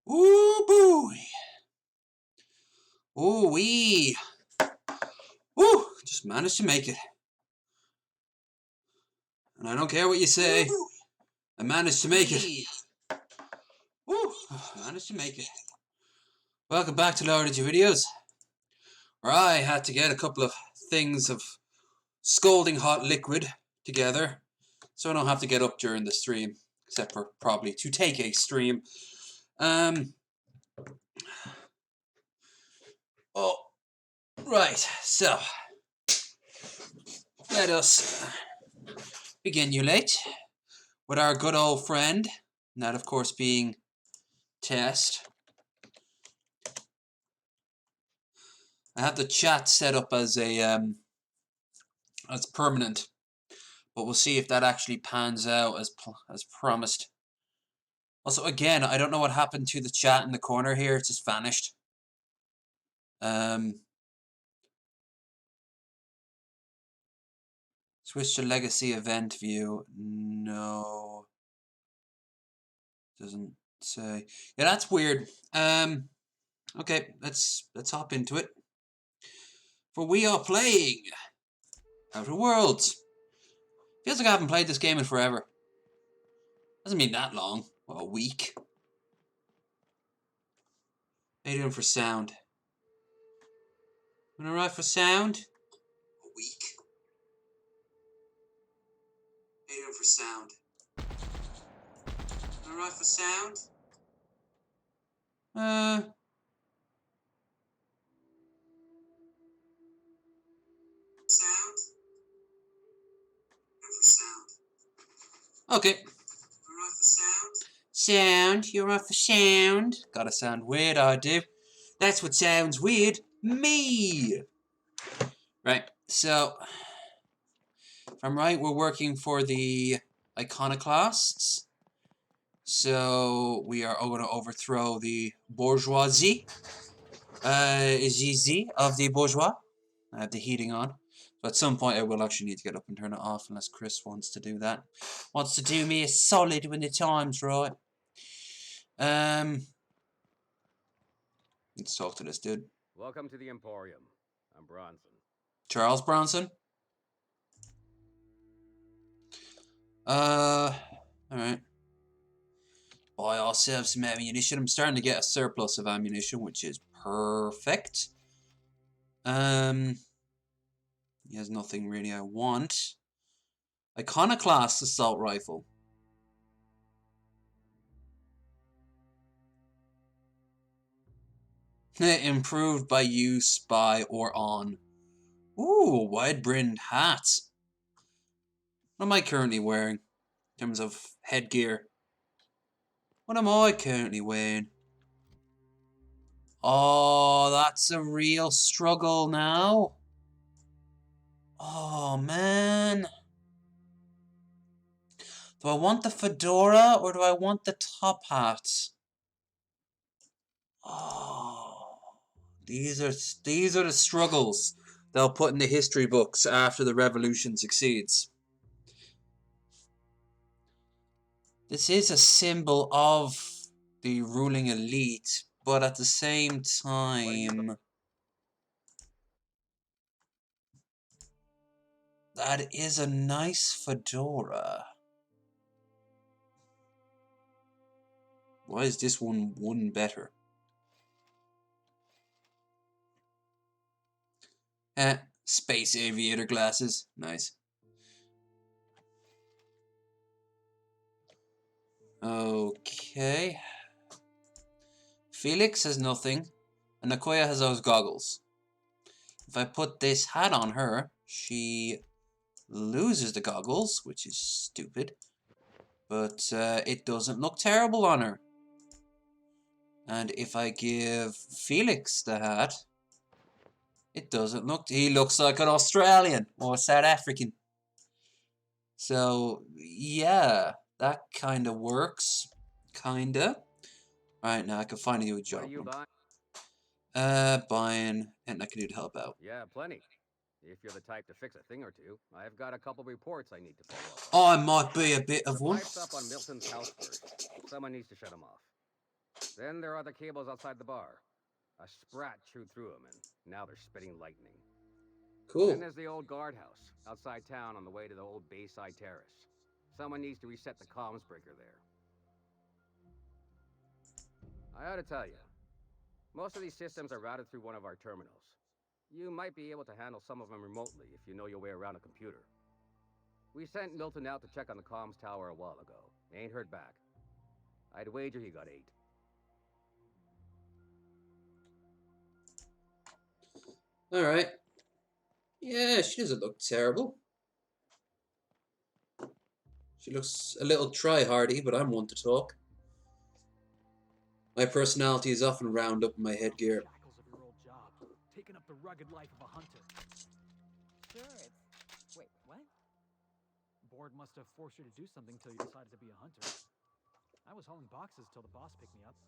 Ooh boy. Ooh wee. Woo! Just managed to make it. And I don't care what you say. I managed to make it. Woo! Managed to make it. Welcome back to Lord of Your Videos. Where I had to get a couple of things of scalding hot liquid together, so I don't have to get up during the stream, except for probably to take a stream. Oh, right. So let us begin with our good old friend, and that of course being Test. I have the chat set up as a as permanent, but we'll see if that actually pans out as promised. Also, again, I don't know what happened to the chat in the corner here. It's just vanished. Switch to legacy event view. No, doesn't say. Yeah, that's weird. Okay, let's hop into it. For we are playing Outer Worlds. Feels like I haven't played this game in forever. Doesn't mean that long. Well, a week. How you doing for sound? Doing alright for sound? A week. How you doing for sound? Doing alright for sound? Sound? Doing for sound. Okay. You're right for sound? Sound, you're right for sound. Gotta sound weird, I do. That's what sounds weird. Me! Right, so if I'm right, we're working for the iconoclasts. So we are going to overthrow the bourgeoisie. Of the bourgeois. I have the heating on. So at some point I will actually need to get up and turn it off unless Chris wants to do that. Wants to do me a solid when the time's right. Let's talk to this dude. Welcome to the Emporium. I'm Bronson. Charles Bronson? Alright. Buy ourselves some ammunition. I'm starting to get a surplus of ammunition, which is perfect. He has nothing really I want. Iconoclast assault rifle. Improved by use by or on. Ooh, wide-brimmed hat. What am I currently wearing in terms of headgear? What am I currently wearing? Oh, that's a real struggle now. Oh, man. Do I want the fedora or do I want the top hat? Oh, these are the struggles they'll put in the history books after the revolution succeeds. This is a symbol of the ruling elite, but at the same time, that is a nice fedora. Why is this one better? Space aviator glasses. Nice. Okay. Felix has nothing, and Nakoya has those goggles. If I put this hat on her, she loses the goggles, which is stupid. But it doesn't look terrible on her. And if I give Felix the hat, it doesn't look... He looks like an Australian or a South African. So, yeah, that kind of works. Kinda. Alright, now I can finally do a job. What are you buying? Buying, and I can do to help out. Yeah, plenty. If you're the type to fix a thing or two, I've got a couple reports I need to follow up. Oh, I might be a bit of the one. pipes up on Milton's house first. Someone needs to shut them off. Then there are the cables outside the bar. A sprat chewed through them, and now they're spitting lightning. Then Cool. there's the old guardhouse, outside town on the way to the old Bayside Terrace. Someone needs to reset the comms breaker there. I ought to tell you, most of these systems are routed through one of our terminals. You might be able to handle some of them remotely if you know your way around a computer. We sent Milton out to check on the comms tower a while ago. Ain't heard back. I'd wager he got 8. Alright. Yeah, she doesn't look terrible. She looks a little try-hardy, but I'm one to talk. My personality is often round up in my headgear. Shackles of your old job, taking up the rugged life of a hunter. Sure, it's... Wait, what? Board must have forced you to do something till you decided to be a hunter. I was hauling boxes till the boss picked me up.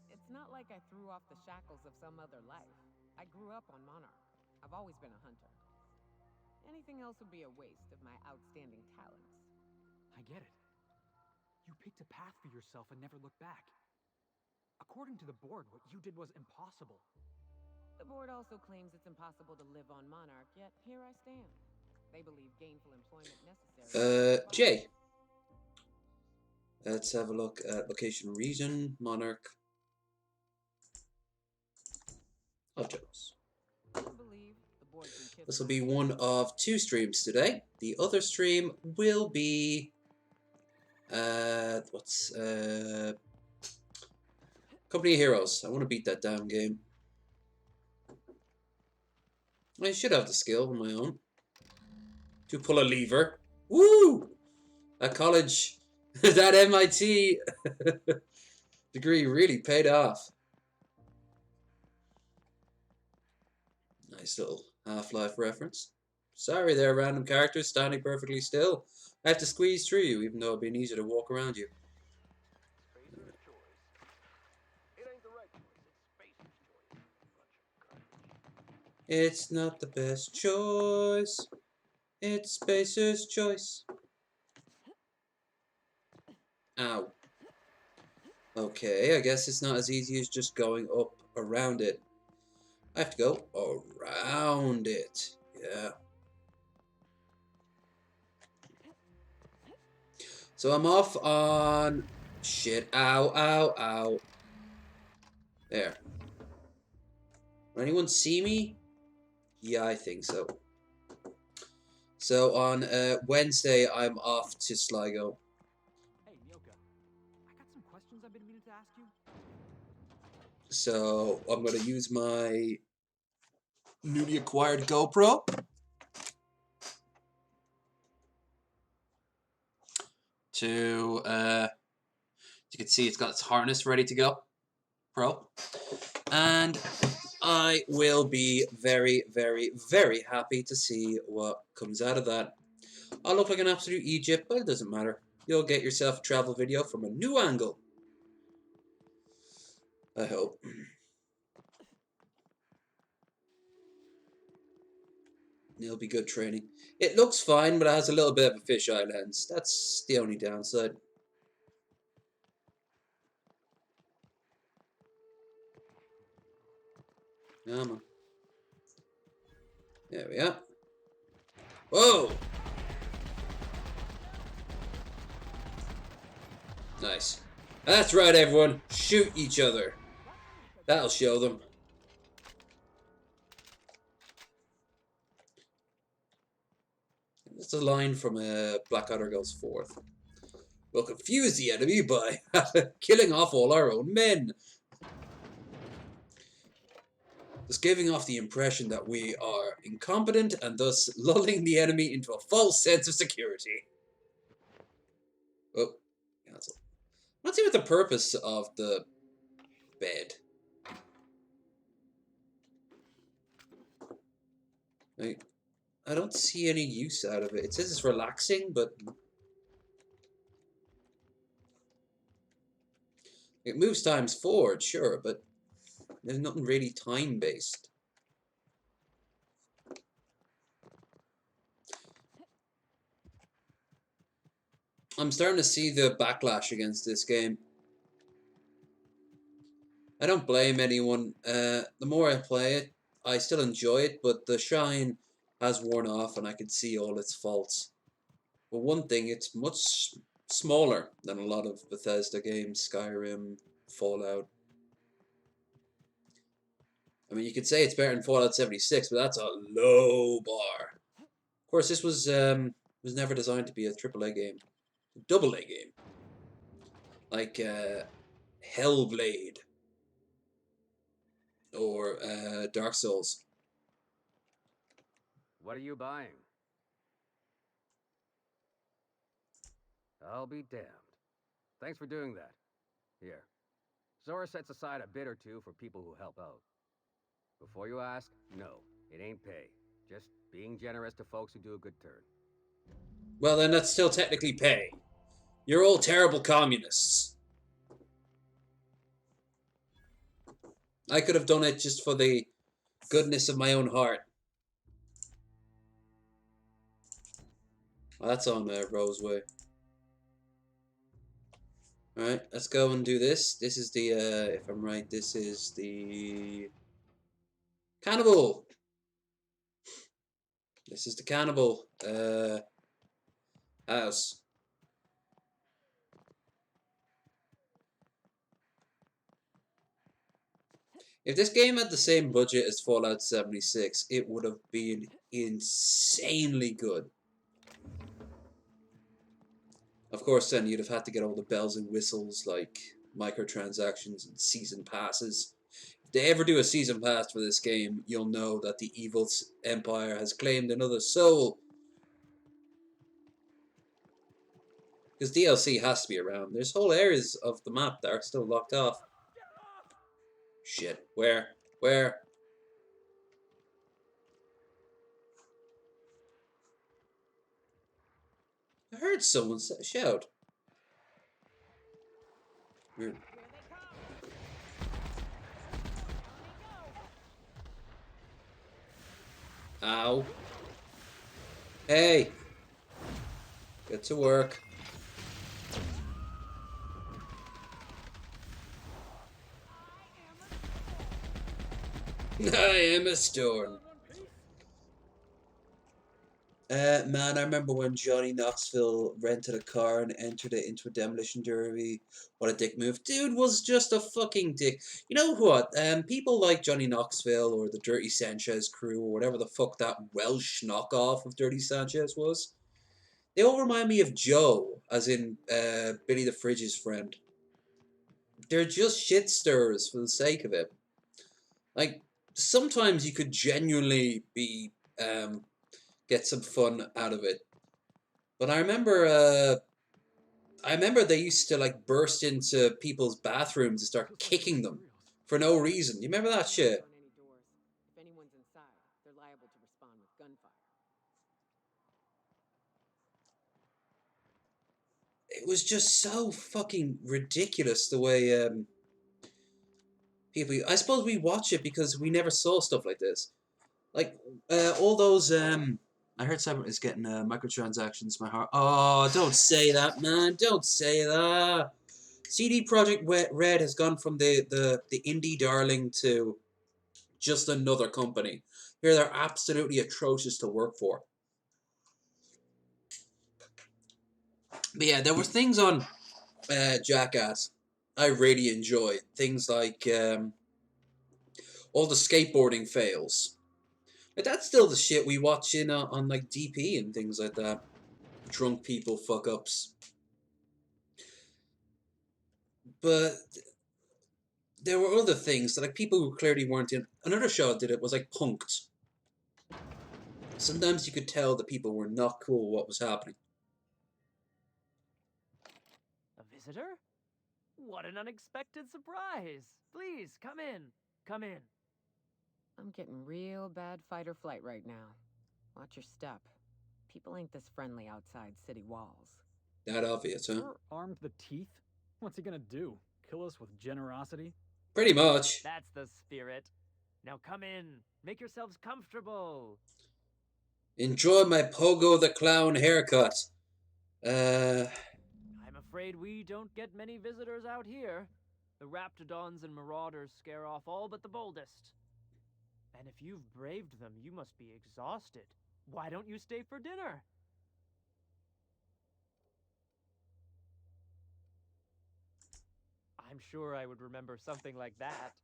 It's not like I threw off the shackles of some other life. I grew up on Monarch. I've always been a hunter. Anything else would be a waste of my outstanding talents. I get it. You picked a path for yourself and never looked back. According to the board, what you did was impossible. The board also claims it's impossible to live on Monarch, yet here I stand. They believe gainful employment necessary. Jay. Let's have a look at location, region, Monarch. Oh, Jones. I believe the board can kiss This will my be ass. one of 2 streams today. The other stream will be Company of Heroes. I want to beat that damn game. I should have the skill on my own to pull a lever. Woo! That college, that MIT degree really paid off. Nice little Half-Life reference. Sorry there, random characters standing perfectly still. I have to squeeze through you, even though it'd been easier to walk around you. Spacer's choice. It ain't the right choice, it's Spacer's choice. It's not the best choice. It's Spacer's choice. Ow. Okay, I guess it's not as easy as just going up around it. I have to go around it. Yeah. So I'm off on... Shit. Ow, ow, ow. There. Will anyone see me? Yeah, I think so. So on Wednesday, I'm off to Sligo. Hey, Nyoka. I got some questions I've been meaning to ask you. So I'm going to use my newly acquired GoPro to, you can see it's got its harness ready to go. Pro. And I will be very, very, very happy to see what comes out of that. I'll look like an absolute Egypt, but it doesn't matter. You'll get yourself a travel video from a new angle. I hope. It'll be good training. It looks fine, but it has a little bit of a fisheye lens. That's the only downside. Come on. There we are. Whoa! Nice. That's right, everyone. Shoot each other. That'll show them. That's a line from Blackadder Goes Forth. We'll confuse the enemy by killing off all our own men. Thus giving off the impression that we are incompetent and thus lulling the enemy into a false sense of security. Oh, cancel. Let's see what the purpose of the bed. I don't see any use out of it. It says it's relaxing, but it moves times forward, sure, but there's nothing really time-based. I'm starting to see the backlash against this game. I don't blame anyone. The more I play it, I still enjoy it, but the shine has worn off and I can see all its faults. But one thing, it's much smaller than a lot of Bethesda games, Skyrim, Fallout. I mean, you could say it's better than Fallout 76, but that's a low bar. Of course, this was never designed to be a AAA game, a double A game, like Hellblade or Dark Souls. What are you buying? I'll be damned. Thanks for doing that. Here. Zora sets aside a bit or two for people who help out. Before you ask, no, it ain't pay. Just being generous to folks who do a good turn. Well, then that's still technically pay. You're all terrible communists. I could have done it just for the goodness of my own heart. Well, that's on Roseway. Alright, let's go and do this. This is the, if I'm right, this is the cannibal. This is the cannibal house. If this game had the same budget as Fallout 76, it would have been insanely good. Of course, then you'd have had to get all the bells and whistles like microtransactions and season passes. If they ever do a season pass for this game, you'll know that the evil empire has claimed another soul. Because DLC has to be around. There's whole areas of the map that are still locked off. Shit. Where? Where? I heard someone shout. Weird. Ow. Hey. Get to work. I am a storm. Man, I remember when Johnny Knoxville rented a car and entered it into a demolition derby. What a dick move. Dude was just a fucking dick. You know what? People like Johnny Knoxville or the Dirty Sanchez crew or whatever the fuck that Welsh knockoff of Dirty Sanchez was, they all remind me of Joe, as in Billy the Fridge's friend. They're just shit stirrers for the sake of it. Like, sometimes you could genuinely be get some fun out of it. But I remember they used to like burst into people's bathrooms and start kicking them for no reason. You remember that shit? If anyone's inside, they're liable to respond with gunfire. It was just so fucking ridiculous the way people. I suppose we watch it because we never saw stuff like this. Like all those. I heard someone is getting microtransactions. My heart. Oh, don't say that, man! Don't say that. CD Projekt Red has gone from the indie darling to just another company. Here they're absolutely atrocious to work for. But yeah, there were things on Jackass I really enjoyed. Things like all the skateboarding fails. Like that's still the shit we watch in on like DP and things like that. Drunk people fuck ups. But there were other things that like people who clearly weren't in. Another show that did it was like Punked. Sometimes you could tell that people were not cool with what was happening. A visitor? What an unexpected surprise! Please, come in. Come in. I'm getting real bad fight or flight right now. Watch your step. People ain't this friendly outside city walls. That obvious, huh? We're armed to the teeth? What's he gonna do? Kill us with generosity? Pretty much. That's the spirit. Now come in. Make yourselves comfortable. Enjoy my Pogo the Clown haircut. I'm afraid we don't get many visitors out here. The Raptidons and Marauders scare off all but the boldest. And if you've braved them, you must be exhausted. Why don't you stay for dinner? I'm sure I would remember something like that.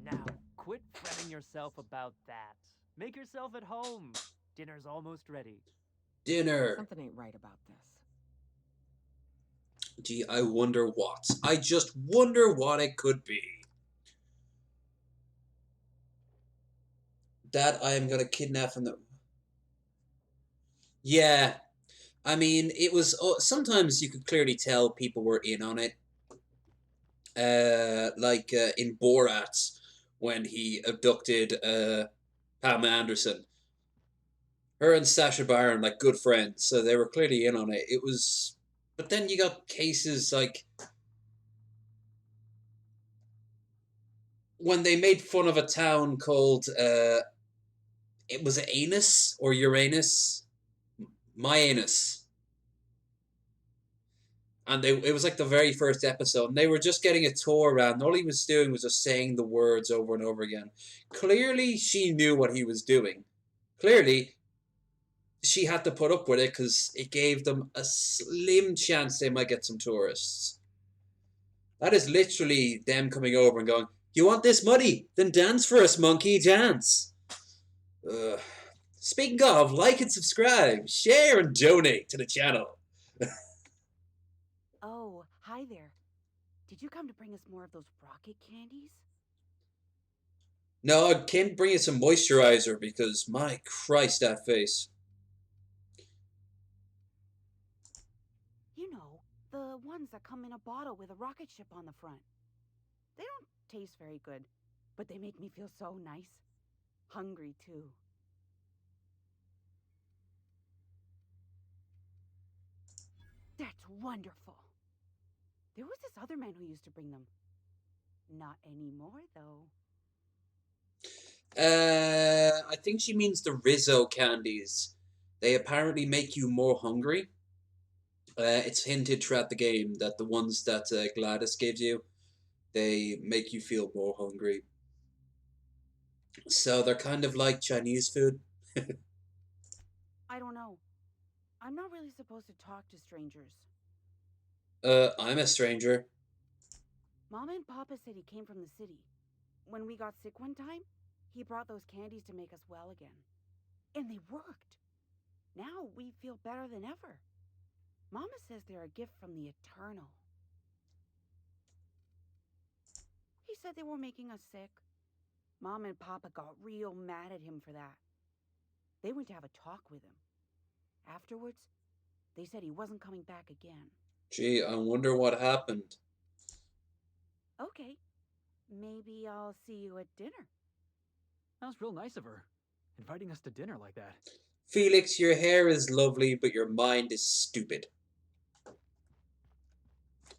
Now, quit fretting yourself about that. Make yourself at home. Dinner's almost ready. Dinner. Something ain't right about this. Gee, I wonder what. I just wonder what it could be. That I am gonna kidnap from the... Yeah. I mean, it was... sometimes you could clearly tell people were in on it. Like in Borat, when he abducted Pam Anderson. Her and Sacha Baron, like, good friends, so they were clearly in on it. It was... But then you got cases like... when they made fun of a town called... it was Anus or Uranus? My Anus. And it was like the very first episode, and they were just getting a tour around. All he was doing was just saying the words over and over again. Clearly, she knew what he was doing. Clearly, she had to put up with it because it gave them a slim chance they might get some tourists. That is literally them coming over and going, "You want this money? Then dance for us, monkey, dance." Ugh. Speaking of, like and subscribe, share and donate to the channel. Oh, hi there. Did you come to bring us more of those rocket candies? No, I can't bring you some moisturizer because, my Christ, that face. You know, the ones that come in a bottle with a rocket ship on the front. They don't taste very good, but they make me feel so nice. Hungry, too. That's wonderful. There was this other man who used to bring them. Not anymore, though. I think she means the Rizzo candies. They apparently make you more hungry. It's hinted throughout the game that the ones that Gladys gives you, they make you feel more hungry. So they're kind of like Chinese food. I don't know. I'm not really supposed to talk to strangers. I'm a stranger. Mama and Papa said he came from the city. When we got sick one time, he brought those candies to make us well again. And they worked. Now we feel better than ever. Mama says they're a gift from the Eternal. He said they were making us sick. Mom and Papa got real mad at him for that. They went to have a talk with him. Afterwards, they said he wasn't coming back again. Gee, I wonder what happened. Okay. Maybe I'll see you at dinner. That was real nice of her, inviting us to dinner like that. Felix, your hair is lovely, but your mind is stupid.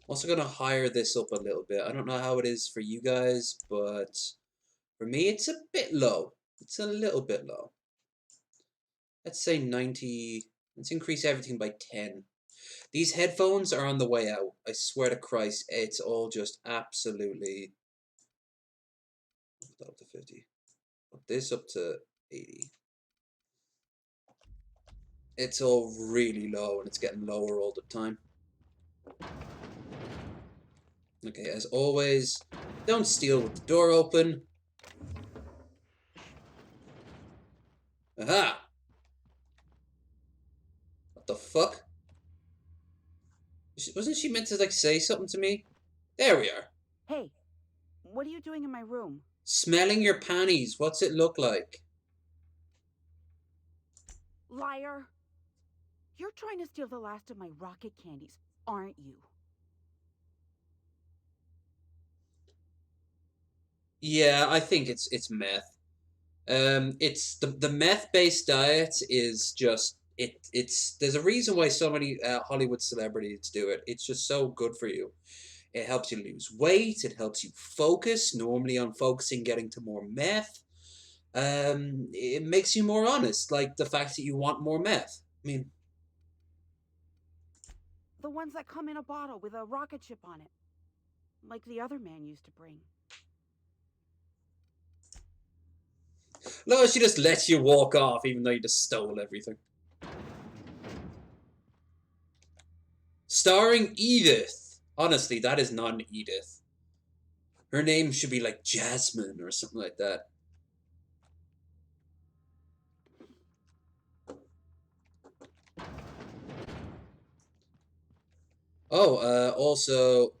Also gonna higher this up a little bit. I don't know how it is for you guys, but for me it's a bit low. It's a little bit low. Let's say 90. Let's increase everything by 10. These headphones are on the way out. I swear to Christ, it's all just absolutely... Put that up to 50. Put this up to 80. It's all really low, and it's getting lower all the time. Okay, as always, don't steal with the door open. Aha! What the fuck? Wasn't she meant to, like, say something to me? There we are. Hey, what are you doing in my room? Smelling your panties. What's it look like? Liar! You're trying to steal the last of my rocket candies, aren't you? Yeah, I think it's meth. It's the meth-based diet is just it's there's a reason why so many Hollywood celebrities do it. It's just so good for you. It helps you lose weight. It helps you focus. Normally, on focusing, getting to more meth. It makes you more honest. Like the fact that you want more meth. I mean, The ones that come in a bottle with a rocket ship on it. like the other man used to bring. No, she just lets you walk off even though you just stole everything. Starring Edith. Honestly, that is not an Edith. Her name should be like Jasmine or something like that. Oh, also...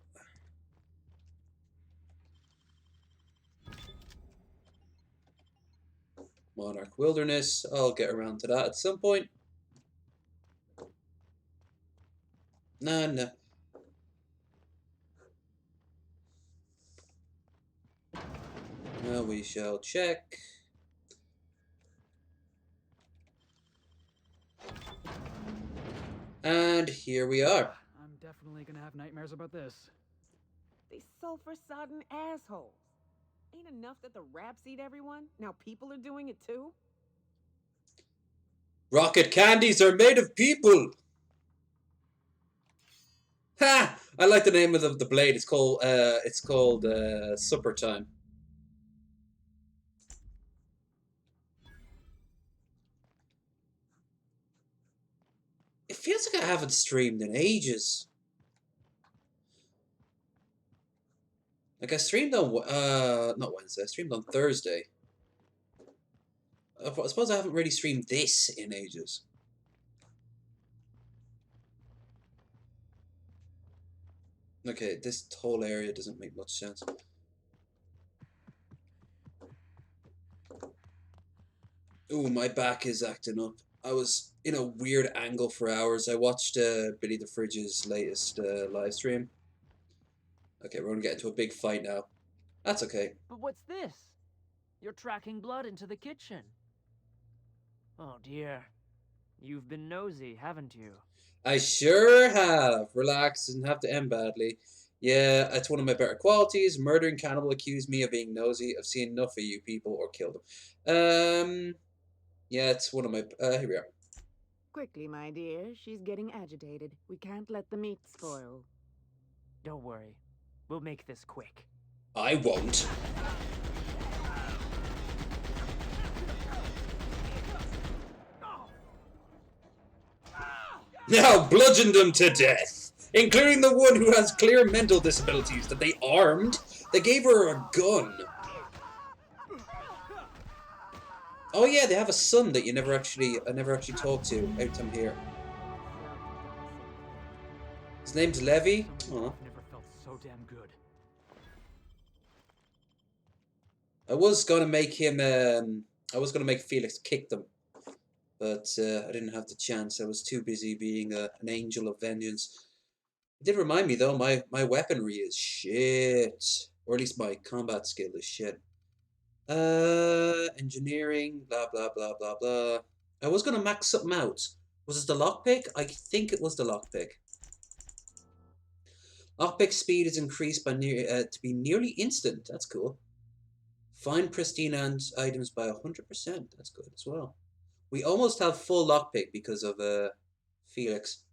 Monarch Wilderness. I'll get around to that at some point. No. Well, we shall check. And here we are. I'm definitely gonna have nightmares about this. They sulfur-sodden assholes. Ain't enough that the raps eat everyone? Now people are doing it too? Rocket candies are made of people! Ha! I like the name of the blade. It's called Supper Time. It feels like I haven't streamed in ages. Like I streamed on not Wednesday. I streamed on Thursday. I suppose I haven't really streamed this in ages. Okay, this whole area doesn't make much sense. Ooh, my back is acting up. I was in a weird angle for hours. I watched Billy the Fridge's latest live stream. Okay, we're gonna get into a big fight now. That's okay. But what's this? You're tracking blood into the kitchen. Oh dear. You've been nosy, haven't you? I sure have. Relax, doesn't have to end badly. Yeah, it's one of my better qualities. Murdering cannibal accused me of being nosy. I've seen enough of you people or killed them. Yeah, it's one of my... here we are. Quickly, my dear. She's getting agitated. We can't let the meat spoil. Don't worry. We'll make this quick. I won't. Now bludgeoned them to death, including the one who has clear mental disabilities that they armed. They gave her a gun. Oh yeah, they have a son that I never actually talked to out I'm here. His name's Levy. Oh. I've never felt so damn good. I was gonna make him. I was gonna make Felix kick them, but I didn't have the chance. I was too busy being an angel of vengeance. It did remind me though. My weaponry is shit, or at least my combat skill is shit. Engineering, blah blah blah blah blah. I was gonna max something out. Was it the lockpick? I think it was the lockpick. Lockpick speed is increased by to be nearly instant. That's cool. Find pristine items by 100%. That's good as well. We almost have full lockpick because of Felix.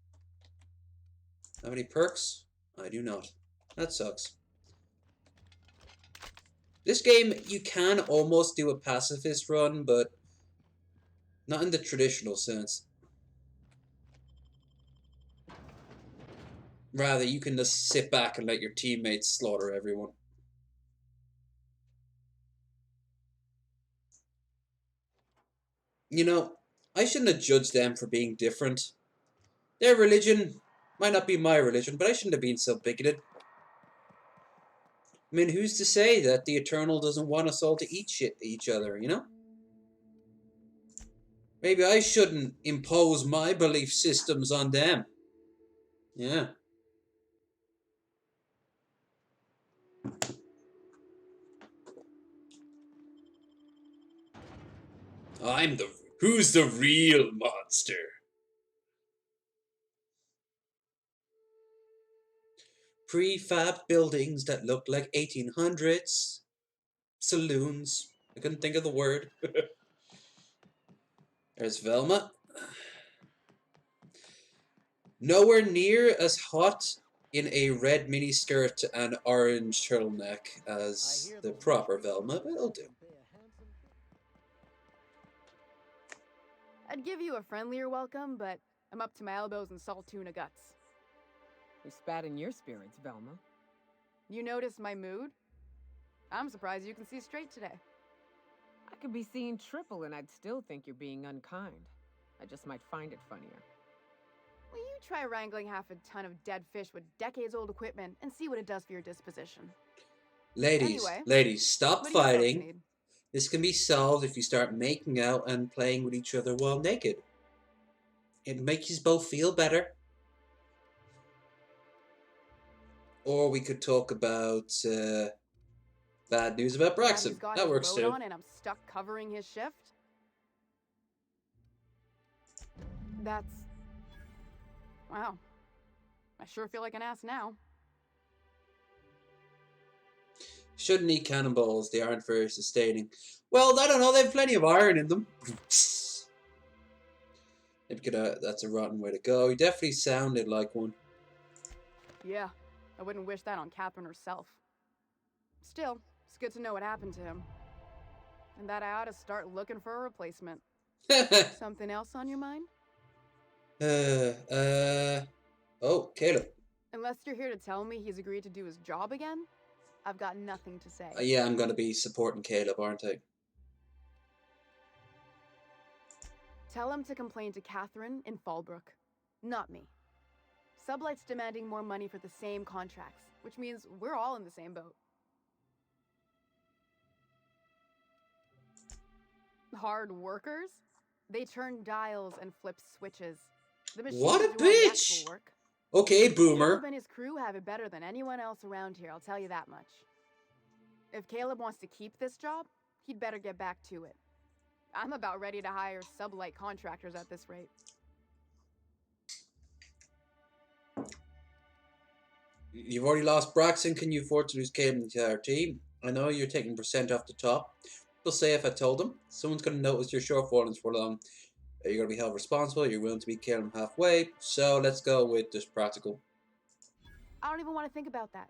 How many perks? I do not. That sucks. This game, you can almost do a pacifist run, but not in the traditional sense. Rather, you can just sit back and let your teammates slaughter everyone. You know, I shouldn't have judged them for being different. Their religion might not be my religion, but I shouldn't have been so bigoted. I mean, who's to say that the Eternal doesn't want us all to eat each other, you know? Maybe I shouldn't impose my belief systems on them. Yeah. Who's the real monster? Prefab buildings that look like 1800s. Saloons. I couldn't think of the word. There's Velma. Nowhere near as hot in a red miniskirt and orange turtleneck as the proper Velma, but it'll do. I'd give you a friendlier welcome, but I'm up to my elbows in salt tuna guts. We spat in your spirits, Velma. You notice my mood? I'm surprised you can see straight today. I could be seeing triple and I'd still think you're being unkind. I just might find it funnier. Will you try wrangling half a ton of dead fish with decades-old equipment and see what it does for your disposition? Ladies, Anyway, ladies, stop what do you folks fighting. need? This can be solved if you start making out and playing with each other while naked. It makes you both feel better. Or we could talk about bad news about Braxton. He's got That his works load too. on and I'm stuck covering his shift? That's... Wow. I sure feel like an ass now. Shouldn't eat cannonballs, they aren't very sustaining. Well, I don't know, they have plenty of iron in them. That's a rotten way to go. He definitely sounded like one. Yeah, I wouldn't wish that on Catherine herself. Still, it's good to know what happened to him. And that I ought to start looking for a replacement. Something else on your mind? Oh, Caleb. Unless you're here to tell me he's agreed to do his job again, I've got nothing to say. Yeah, I'm going to be supporting Caleb, aren't I? Tell him to complain to Catherine in Fallbrook, not me. Sublight's demanding more money for the same contracts, which means we're all in the same boat. Hard workers? They turn dials and flip switches. The machines What a do all the bitch! actual work. Okay, boomer. Caleb and his crew have it better than anyone else around here, I'll tell you that much. If Caleb wants to keep this job, he'd better get back to it. I'm about ready to hire sublight contractors at this rate. You've already lost Braxton. Can you afford to lose Caleb and the entire team? I know you're taking % off the top. People say if I told them, someone's going to notice your shortfalls for long. You're going to be held responsible. You're willing to be Caleb halfway. So let's go with just practical. I don't even want to think about that.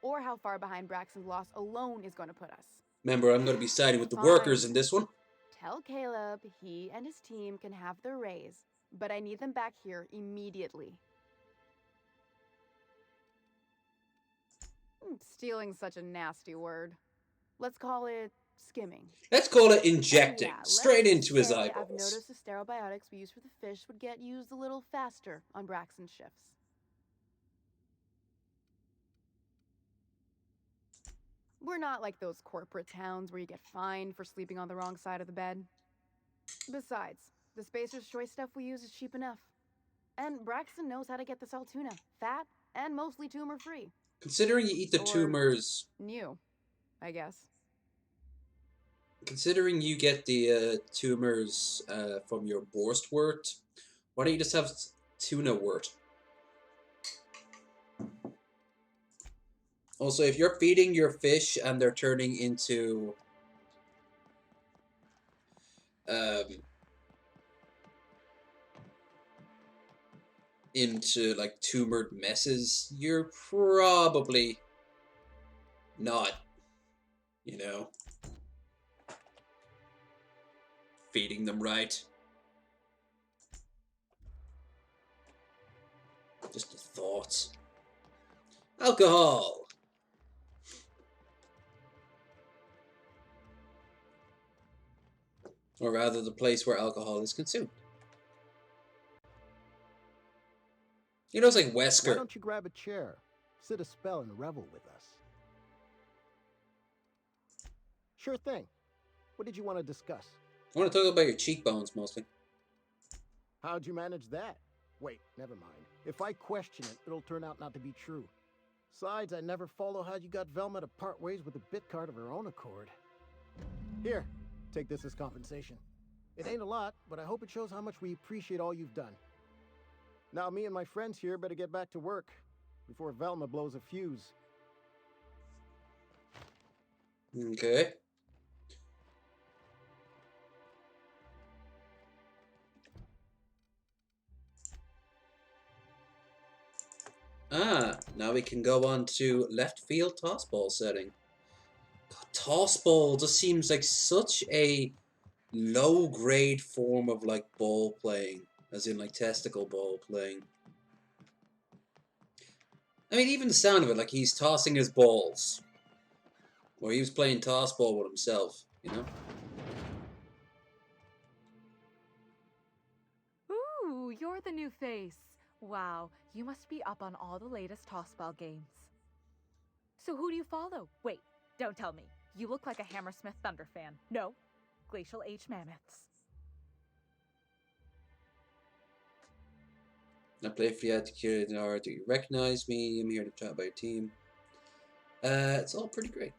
Or how far behind Braxton's loss alone is going to put us. Remember, I'm going to be siding with the Fine. workers in this one. Tell Caleb he and his team can have their raise, but I need them back here immediately. Stealing's such a nasty word. Let's call it skimming. Let's call it injecting. Yeah, straight let's into his say eyeballs. I've noticed the stereobiotics we use for the fish would get used a little faster on Braxton's shifts. We're not like those corporate towns where you get fined for sleeping on the wrong side of the bed. Besides, the Spacer's Choice stuff we use is cheap enough. And Braxton knows how to get the Saltuna, fat and mostly tumor-free. Considering you eat the Or tumors... new, I guess. Considering you get the tumors from your Borstwort, why don't you just have tuna wort? Also, if you're feeding your fish and they're turning into like tumored messes, you're probably not, you know, feeding them right. Just a thought. Alcohol. Or rather, the place where alcohol is consumed. You know, it's like Why Wesker. don't you grab a chair, sit a spell, and revel with us? Sure thing. What did you want to discuss? I want to talk about your cheekbones, mostly. How'd you manage that? Wait, never mind. If I question it, it'll turn out not to be true. Besides, I never follow how you got Velma to part ways with a bit card of her own accord. Here, take this as compensation. It ain't a lot, but I hope it shows how much we appreciate all you've done. Now me and my friends here better get back to work before Velma blows a fuse. Okay. Now we can go on to left field toss ball setting. God, toss ball just seems like such a low grade form of like ball playing, as in like testicle ball playing. I mean, even the sound of it, like he's tossing his balls. Or he was playing toss ball with himself, you know? Ooh, you're the new face. Wow, you must be up on all the latest tossball games. So who do you follow? Wait, don't tell me. You look like a Hammersmith Thunder fan. No, Glacial H Mammoths. I play for you to cure in order to recognize me. I'm here to chat about your team. It's all pretty great.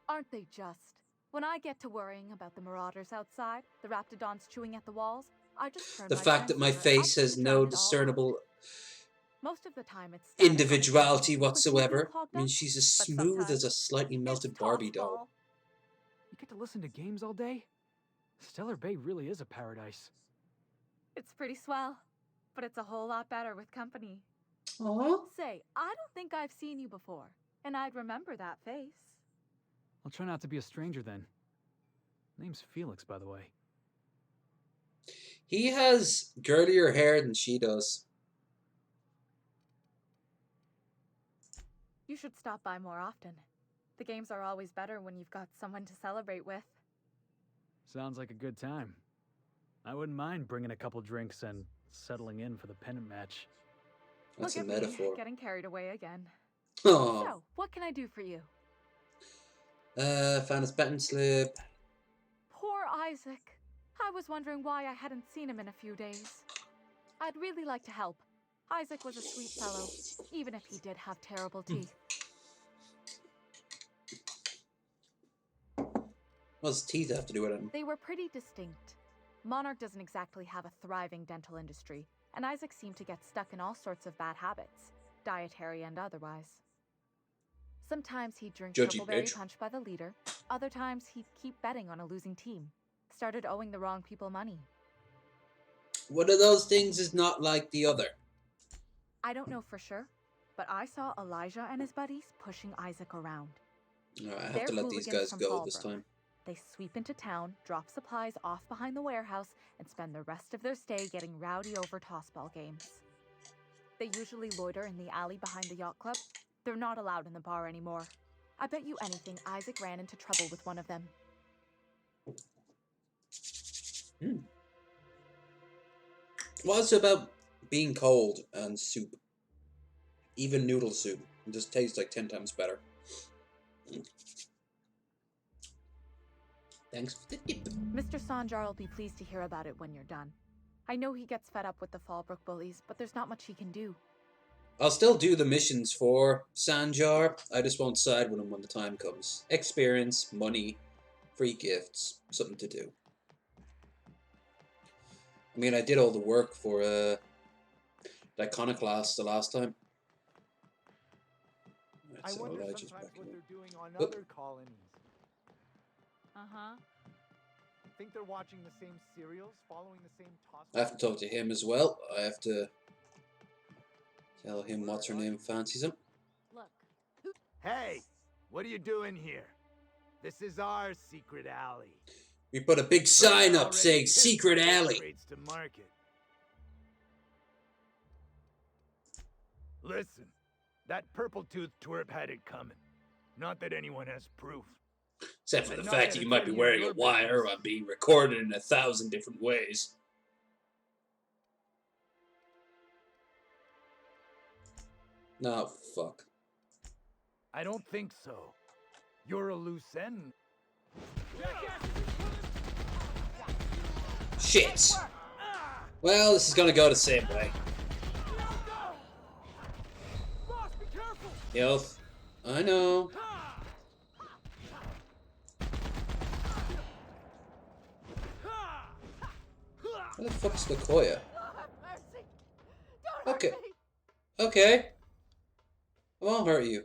Aren't they just? When I get to worrying about the marauders outside, the raptidons chewing at the walls, I just turn The my fact that my transceiver face up has to drown no it all out. discernible Most of the time it's static on the individuality TV, with TV whatsoever. clogged I mean, up, she's as but smooth as a sometimes slightly melted it's Barbie tossball. doll. You get to listen to games all day? Stellar Bay really is a paradise. It's pretty swell, but it's a whole lot better with company. Aww. Say, I don't think I've seen you before, and I'd remember that face. I'll try not to be a stranger then. Name's Felix, by the way. He has girlier hair than she does. You should stop by more often. The games are always better when you've got someone to celebrate with. Sounds like a good time. I wouldn't mind bringing a couple drinks and settling in for the pennant match. That's Look a at metaphor. me, getting carried away again. Aww. So, what can I do for you? Found his betting slip. Poor Isaac. I was wondering why I hadn't seen him in a few days. I'd really like to help. Isaac was a sweet fellow, even if he did have terrible teeth. What does teeth have to do with it? They were pretty distinct. Monarch doesn't exactly have a thriving dental industry, and Isaac seemed to get stuck in all sorts of bad habits, dietary and otherwise. Sometimes he'd drink Judgy Triple bitch. Punch by the liter, other times he'd keep betting on a losing team. Started owing the wrong people money. One of those things is not like the other. I don't know for sure, but I saw Elijah and his buddies pushing Isaac around. Alright, I have They're to let these hooligans guys from go this Fallbrook. time. They sweep into town, drop supplies off behind the warehouse, and spend the rest of their stay getting rowdy over tossball games. They usually loiter in the alley behind the yacht club. They're not allowed in the bar anymore. I bet you anything Isaac ran into trouble with one of them. What's about being cold and soup? Even noodle soup. It just tastes like 10 times better. Thanks for the tip. Mr. Sanjar will be pleased to hear about it when you're done. I know he gets fed up with the Fallbrook bullies, but there's not much he can do. I'll still do the missions for Sanjar. I just won't side with him when the time comes. Experience, money, free gifts, something to do. I mean, I did all the work for the Iconoclast the last time. I So wonder Elijah's sometimes back what in. they're doing on Oop. other colonies. Uh-huh. Think they're watching the same serials, following the same toss. I have to talk to him as well. I have to tell him what's her name fancies him. Look. Hey, what are you doing here? This is our secret alley. We put a big sign up Already saying pissed Secret off Alley. rates to market. Listen, that purple-toothed twerp had it coming. Not that anyone has proof. Except for the And not fact that that you it's might be any of wearing a your wire business. or being recorded in 1,000 different ways. No, fuck. I don't think so. You're a loose end. Shit! Well, this is gonna go the same way. Health. I know. Where the fuck's Lakoya? Mercy! Don't Okay. hurt me! Okay. I won't hurt you.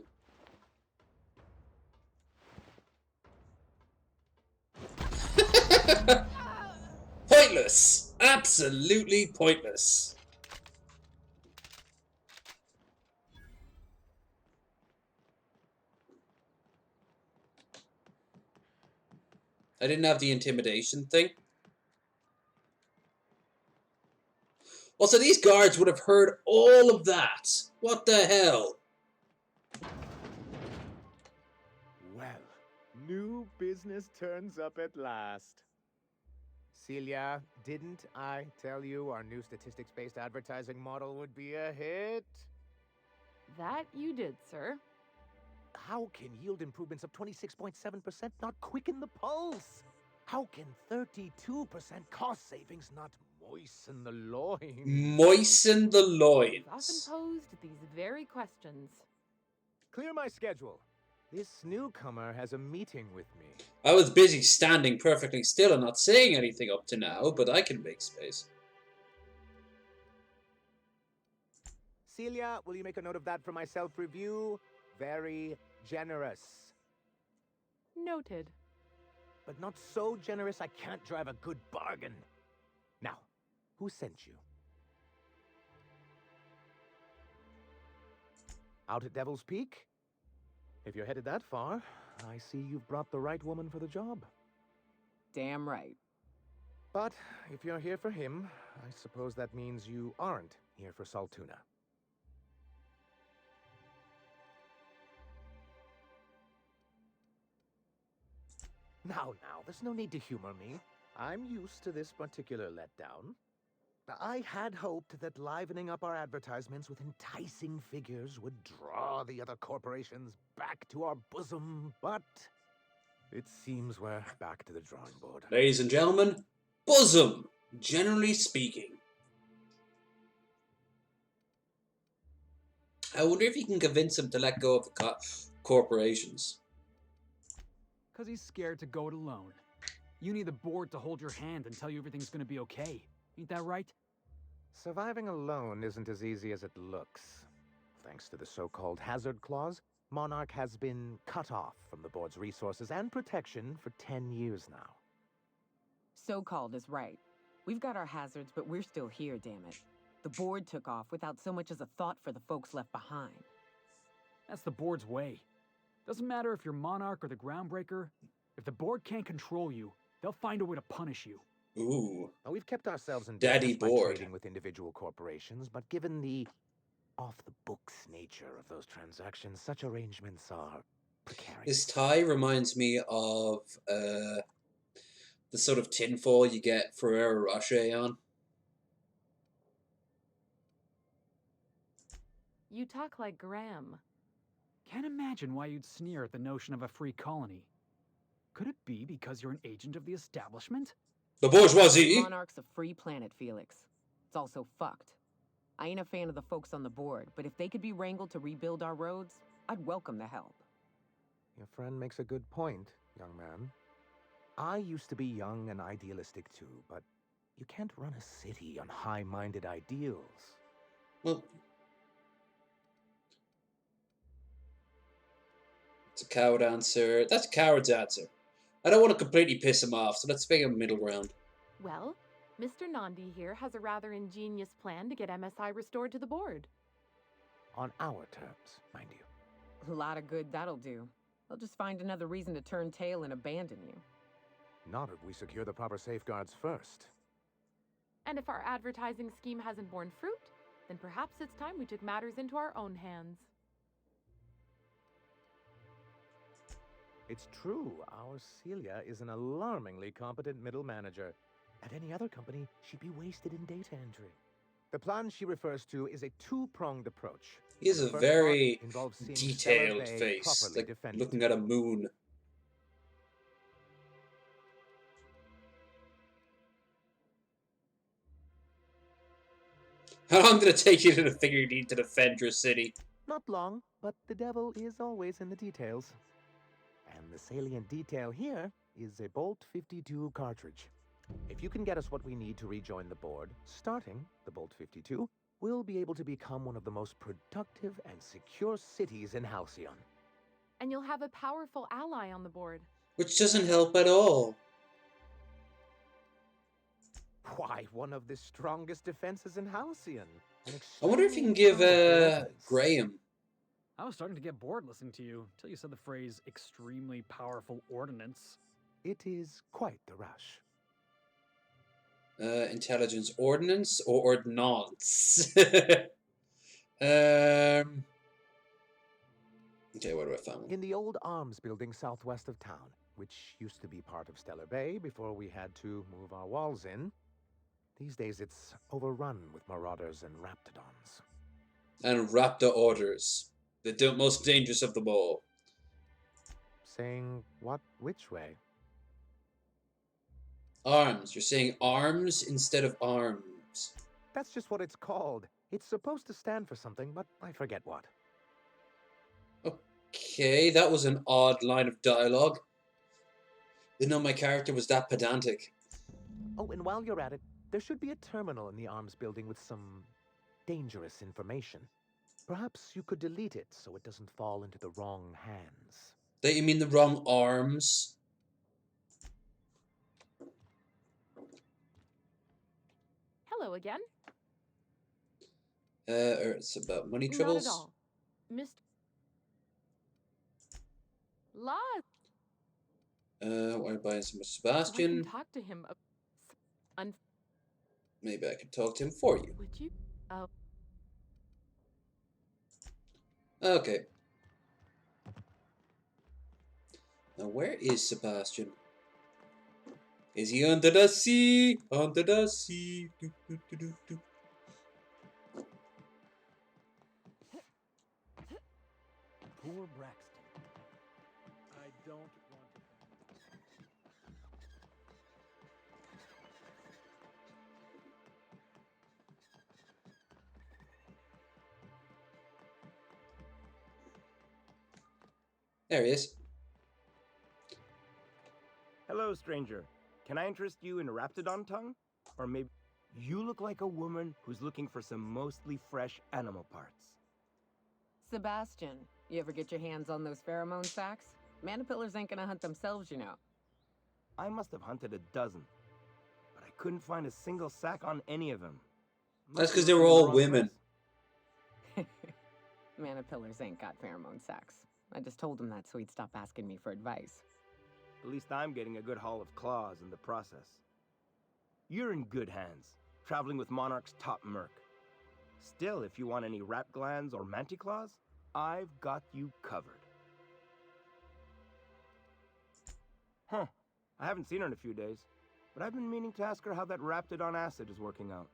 Pointless! Absolutely pointless. I didn't have the intimidation thing. Also, these guards would have heard all of that. What the hell? Well, new business turns up at last. Celia, didn't I tell you our new statistics-based advertising model would be a hit? That you did, sir. How can yield improvements of 26.7% not quicken the pulse? How can 32% cost savings not moisten the loins? Moisten the I've often loins. posed these very questions. Clear my schedule. This newcomer has a meeting with me. I was busy standing perfectly still and not saying anything up to now, but I can make space. Celia, will you make a note of that for my self-review? Very generous. Noted. But not so generous I can't drive a good bargain. Now, who sent you? Out at Devil's Peak? If you're headed that far, I see you've brought the right woman for the job. Damn right. But if you're here for him, I suppose that means you aren't here for Saltuna. Now, there's no need to humor me. I'm used to this particular letdown. I had hoped that livening up our advertisements with enticing figures would draw the other corporations back to our bosom, but it seems we're back to the drawing board. Ladies and gentlemen, bosom, generally speaking. I wonder if you can convince him to let go of the corporations. Because he's scared to go it alone. You need the board to hold your hand and tell you everything's gonna be okay. Ain't that right? Surviving alone isn't as easy as it looks. Thanks to the so-called hazard clause, Monarch has been cut off from the board's resources and protection for 10 years now. So-called is right. We've got our hazards, but we're still here, damn it. The board took off without so much as a thought for the folks left behind. That's the board's way. Doesn't matter if you're Monarch or the Groundbreaker. If the board can't control you, they'll find a way to punish you. Ooh. Now, we've kept ourselves in Daddy business by board. trading with individual corporations, but given the off-the-books nature of those transactions, such arrangements are precarious. This tie reminds me of the sort of tinfoil you get Ferrero Rocher on. You talk like Graham. Can't imagine why you'd sneer at the notion of a free colony. Could it be because you're an agent of the establishment? The bourgeoisie! Monarch's a free planet, Felix. It's also fucked. I ain't a fan of the folks on the board, but if they could be wrangled to rebuild our roads, I'd welcome the help. Your friend makes a good point, young man. I used to be young and idealistic too, but you can't run a city on high-minded ideals. Well, it's a coward answer. That's a coward's answer. I don't want to completely piss him off, so let's make a middle ground. Well, Mr. Nandi here has a rather ingenious plan to get MSI restored to the board. On our terms, mind you. A lot of good that'll do. They'll just find another reason to turn tail and abandon you. Not if we secure the proper safeguards first. And if our advertising scheme hasn't borne fruit, then perhaps it's time we took matters into our own hands. It's true, our Celia is an alarmingly competent middle manager. At any other company, she'd be wasted in data entry. The plan she refers to is a two-pronged approach. He has a The first very part involves seeing detailed Stellar Bay face, properly like defended. looking at a moon. How long did it take you to figure you need to defend your city? Not long, but the devil is always in the details. And the salient detail here is a Bolt 52 cartridge. If you can get us what we need to rejoin the board, starting the Bolt 52, we'll be able to become one of the most productive and secure cities in Halcyon. And you'll have a powerful ally on the board. Which doesn't help at all. Why, one of the strongest defenses in Halcyon. I wonder if you can give Graham. I was starting to get bored listening to you, until you said the phrase extremely powerful ordnance. It is quite the rush. Intelligence ordnance or ordnance? Okay, what do I find? In the old arms building southwest of town, which used to be part of Stellar Bay before we had to move our walls in, these days it's overrun with marauders and raptidons. And raptor orders. The most dangerous of them all. Saying what which way? Arms. You're saying arms instead of arms. That's just what it's called. It's supposed to stand for something, but I forget what. Okay, that was an odd line of dialogue. Didn't know my character was that pedantic. Oh, and while you're at it, there should be a terminal in the arms building with some dangerous information. Perhaps you could delete it so it doesn't fall into the wrong hands. That you mean the wrong arms? Hello again. It's about money troubles? Not at all. Mr. Law. Why buying so much I Sebastian? can talk to him. Maybe I can talk to him for you. Would you? Oh. Okay. Now where is Sebastian? Is he under the sea? Under the sea. Do, do, do, do, do. Poor Braxton. I don't want to. There he is. Hello, stranger. Can I interest you in Raptidon tongue? Or maybe you look like a woman who's looking for some mostly fresh animal parts. Sebastian, you ever get your hands on those pheromone sacks? Manipillars ain't gonna hunt themselves, you know. I must have hunted a dozen, but I couldn't find a single sack on any of them. That's because they were all women. Manipillars ain't got pheromone sacks. I just told him that so he'd stop asking me for advice. At least I'm getting a good haul of claws in the process. You're in good hands, traveling with Monarch's top merc. Still, if you want any rat glands or manticlaws, I've got you covered. Huh. I haven't seen her in a few days, but I've been meaning to ask her how that Raptidon acid is working out.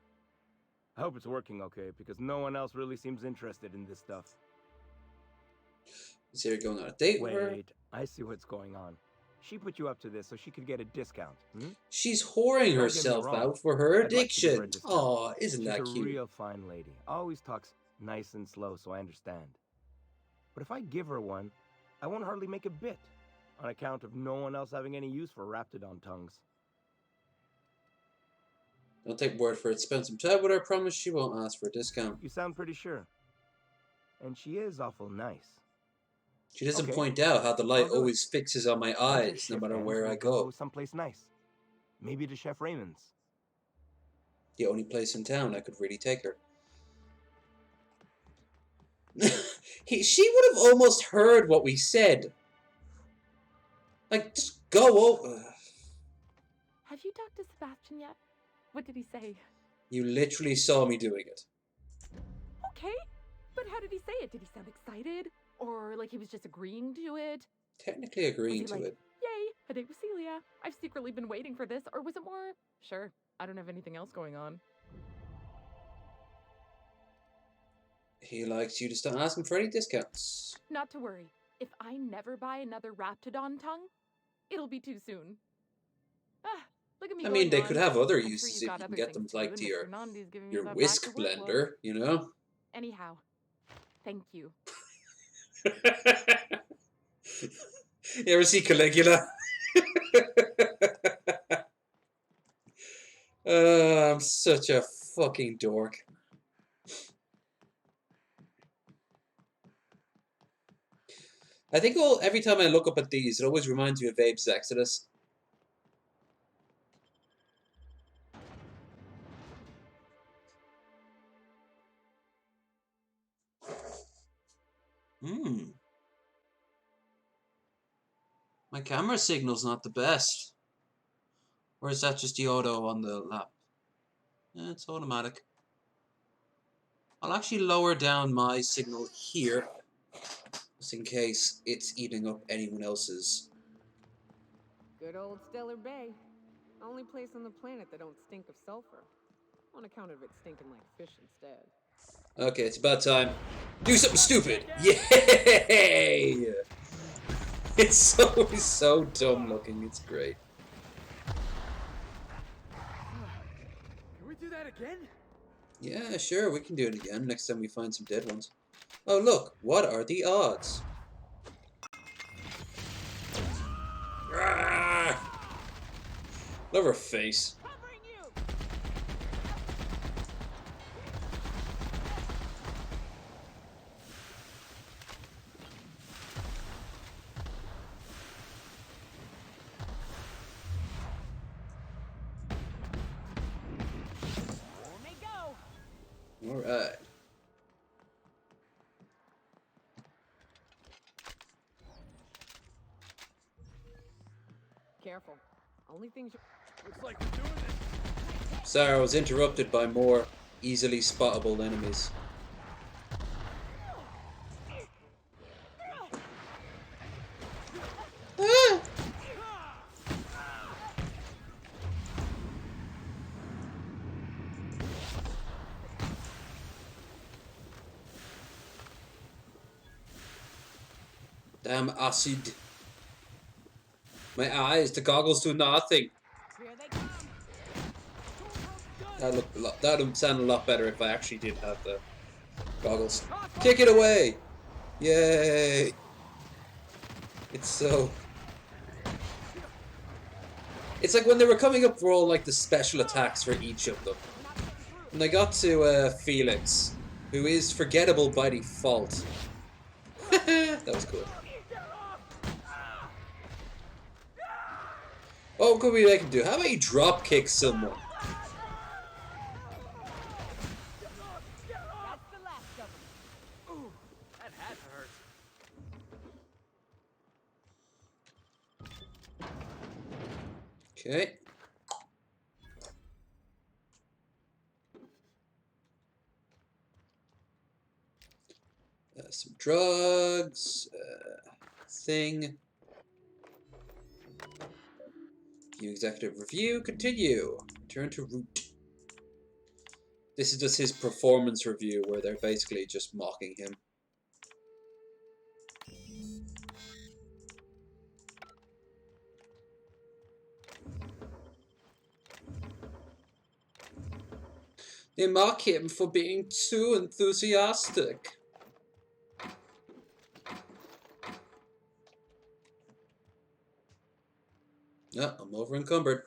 I hope it's working okay, because no one else really seems interested in this stuff. Is he going on a date with her? Wait, I see what's going on. She put you up to this so she could get a discount, hmm? She's whoring herself out for her addiction. Oh, isn't that cute? She's a real fine lady. Always talks nice and slow, so I understand. But if I give her one, I won't hardly make a bit, on account of no one else having any use for Raptidon tongues. Don't take word for it. Spend some time with her. I promise she won't ask for a discount. You sound pretty sure. And she is awful nice. She doesn't point out how the light always fixes on my Other eyes, no shift matter hands where will I go. Someplace nice. Maybe to Chef Raymond's. The only place in town I could really take her. She would have almost heard what we said. Like, just go over. Have you talked to Sebastian yet? What did he say? You literally saw me doing it. Okay, but how did he say it? Did he sound excited? Or like he was just agreeing to it? Technically agreeing to like, it. Yay, a date with Celia. I've secretly been waiting for this. Or was it more, sure, I don't have anything else going on? He likes you to start asking for any discounts. Not to worry. If I never buy another Raptidon tongue, it'll be too soon. Ah, look at me. I mean, they on. could have other I'm uses sure if got you can other get them things to like do, to and Mr. Nandi's giving me your that whisk back to work blender, look. you know? Anyhow, thank you. You ever see Caligula? I'm such a fucking dork. I think every time I look up at these, it always reminds me of Abe's Exodus. My camera signal's not the best. Or is that just the auto on the lap? It's automatic. I'll actually lower down my signal here, just in case it's eating up anyone else's. Good old Stellar Bay. Only place on the planet that don't stink of sulfur. On account of it stinking like fish instead. Okay, it's about time. Do something stupid! Yay! It's so dumb looking, it's great. Can we do that again? Yeah, sure, we can do it again next time we find some dead ones. Oh look, what are the odds? Ah! Love her face. Alright. Careful. Only things. Looks like we're doing this. Sorry, I was interrupted by more easily spottable enemies. Ah! Damn acid. My eyes, the goggles do nothing. That would sound a lot better if I actually did have the goggles. Kick it away! Yay! It's so... It's like when they were coming up for all like the special attacks for each of them. When they got to Felix, who is forgettable by default. That was cool. What could we make him do? How about you drop kick someone? That had to hurt. Okay. Some drugs. Thing. View executive review. Continue. Return to route. This is just his performance review where they're basically just mocking him. They mock him for being too enthusiastic. Yeah, I'm over encumbered.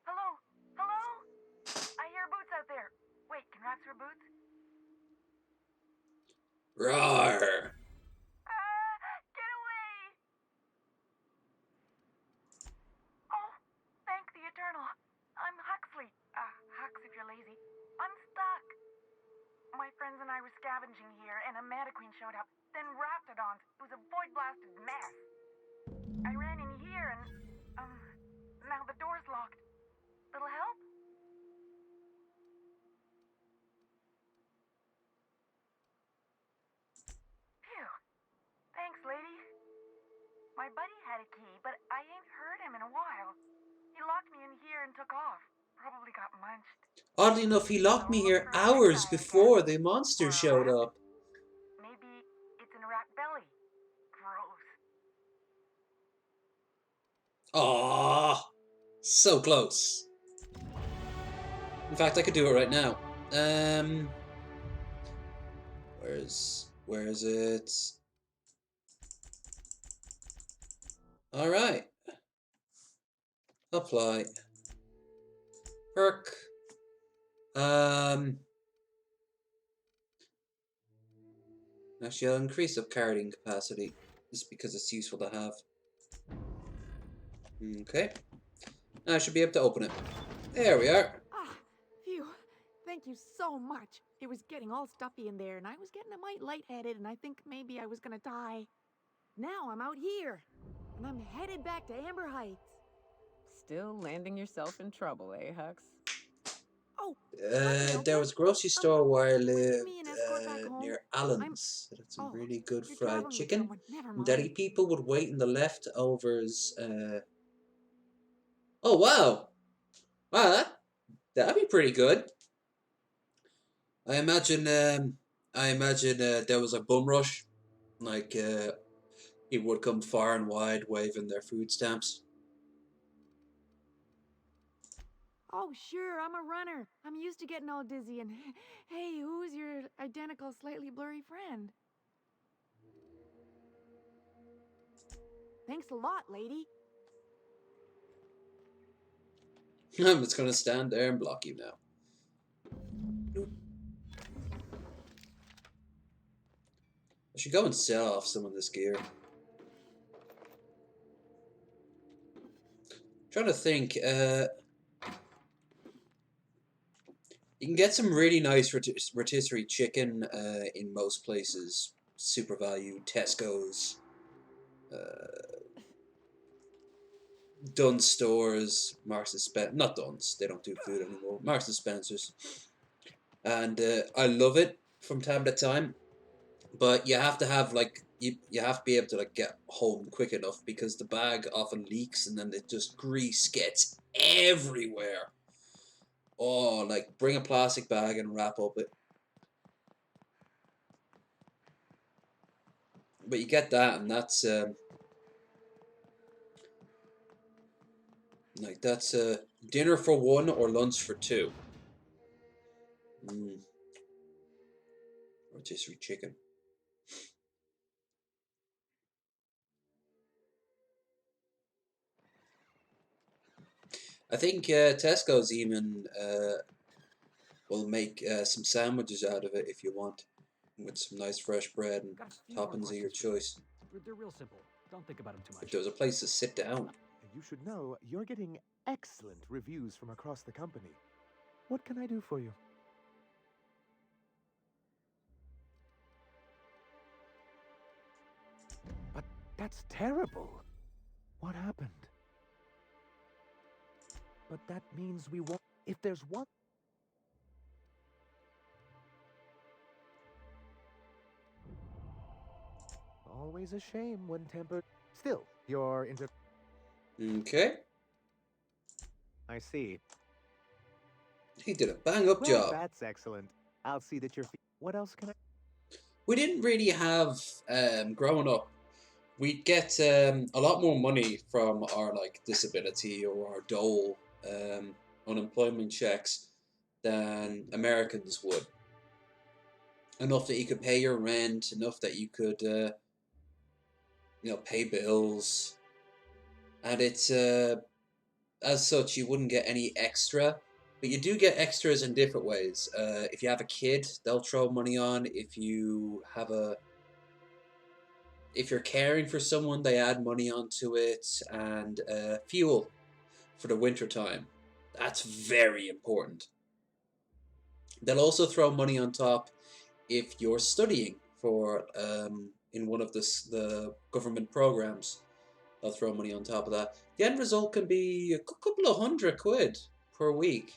Hello? Hello? I hear boots out there. Wait, can rats hear boots? Roar! Get away! Oh, thank the Eternal. I'm Huxley. Hux if you're lazy. I'm stuck. My friends and I were scavenging here, and a Manta Queen showed up. Then Raptidons. It was a void-blasted mess. I ran in here, and, now the door's locked. Little help? Phew. Thanks, lady. My buddy had a key, but I ain't heard him in a while. He locked me in here and took off. Probably got munched. Oddly enough, he locked me here hours before the monster showed up. Maybe it's in a rat belly. Gross. Aww, so close. In fact, I could do it right now. Where is it? All right. Apply. Perk. Actually, I'll increase up carrying capacity just because it's useful to have. Okay. Now I should be able to open it. There we are. Ah, phew. Thank you so much. It was getting all stuffy in there, and I was getting a mite lightheaded, and I think maybe I was gonna die. Now I'm out here, and I'm headed back to Amber Heights. Still landing yourself in trouble, eh, Hux? Oh, There was a grocery store where I would you give lived me an escort back home? near Allen's. It had some Oh, really good you're fried traveling with chicken. someone. Never And mind. Daddy people would wait in the leftovers. Oh wow, wow, that'd be pretty good. I imagine there was a bum rush, like people would come far and wide waving their food stamps. Oh, sure, I'm a runner. I'm used to getting all dizzy, and hey, who's your identical, slightly blurry friend? Thanks a lot, lady. I'm just gonna stand there and block you now. Nope. I should go and sell off some of this gear. Trying to think. You can get some really nice rotisserie chicken in most places. Super Value, Tesco's, Dunnes stores, Marks and Spencer. Not Dunnes, they don't do food anymore. Marks and Spencer's. And I love it from time to time. But you have to have like you have to be able to like get home quick enough because the bag often leaks and then it just grease gets everywhere. Oh, like bring a plastic bag and wrap up it. But you get that, and that's like that's dinner for one or lunch for two. Rotisserie chicken. I think Tesco's even will make some sandwiches out of it if you want, with some nice fresh bread and Got a few more toppings of your questions for you. choice. They're real simple. Don't think about them too If much. there was a place to sit down. You should know you're getting excellent reviews from across the company. What can I do for you? But that's terrible. What happened? But that means we won't. If there's one. Always a shame when tempered. Still, you're into. Okay. I see. He did a bang-up job. That's excellent. I'll see that you're. What else can I? We didn't really have, growing up, we'd get a lot more money from our like disability or our dole unemployment checks than Americans would. Enough that you could pay your rent, enough that you could, pay bills, and it's as such you wouldn't get any extra. But you do get extras in different ways. If you have a kid, they'll throw money on. If you're caring for someone, they add money onto it. And fuel for the winter time. That's very important. They'll also throw money on top if you're studying for in one of the government programs. They'll throw money on top of that. The end result can be a couple of £100 per week.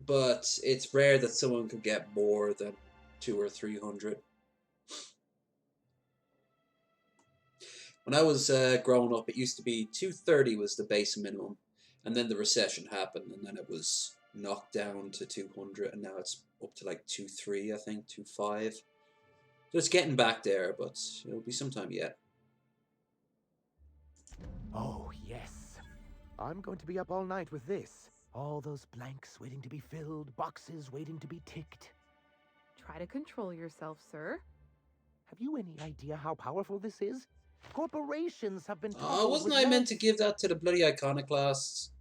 But it's rare that someone could get more than 200 or 300. When I was growing up, it used to be 230 was the base minimum, and then the recession happened, and then it was knocked down to 200, and now it's up to like 2.3, I think, 2.5. So it's getting back there, but it'll be some time yet. Oh, yes. I'm going to be up all night with this. All those blanks waiting to be filled, boxes waiting to be ticked. Try to control yourself, sir. Have you any idea how powerful this is? Corporations have been Oh, wasn't I meant to give that to the bloody iconoclasts?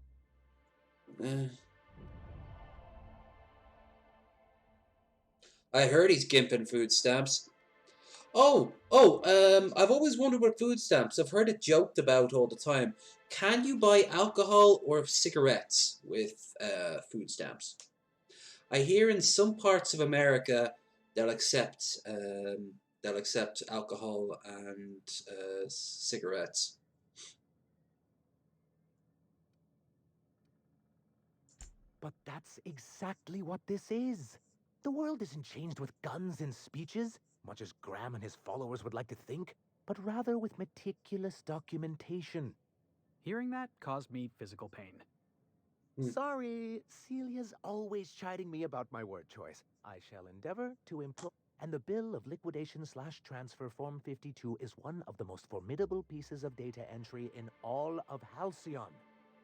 I heard he's gimping food stamps. I've always wondered with food stamps. I've heard it joked about all the time. Can you buy alcohol or cigarettes with food stamps? I hear in some parts of America they'll accept alcohol and cigarettes. But that's exactly what this is. The world isn't changed with guns and speeches, much as Graham and his followers would like to think, but rather with meticulous documentation. Hearing that caused me physical pain. Sorry, Celia's always chiding me about my word choice. I shall endeavor to employ. And the Bill of Liquidation/Transfer Form 52 is one of the most formidable pieces of data entry in all of Halcyon.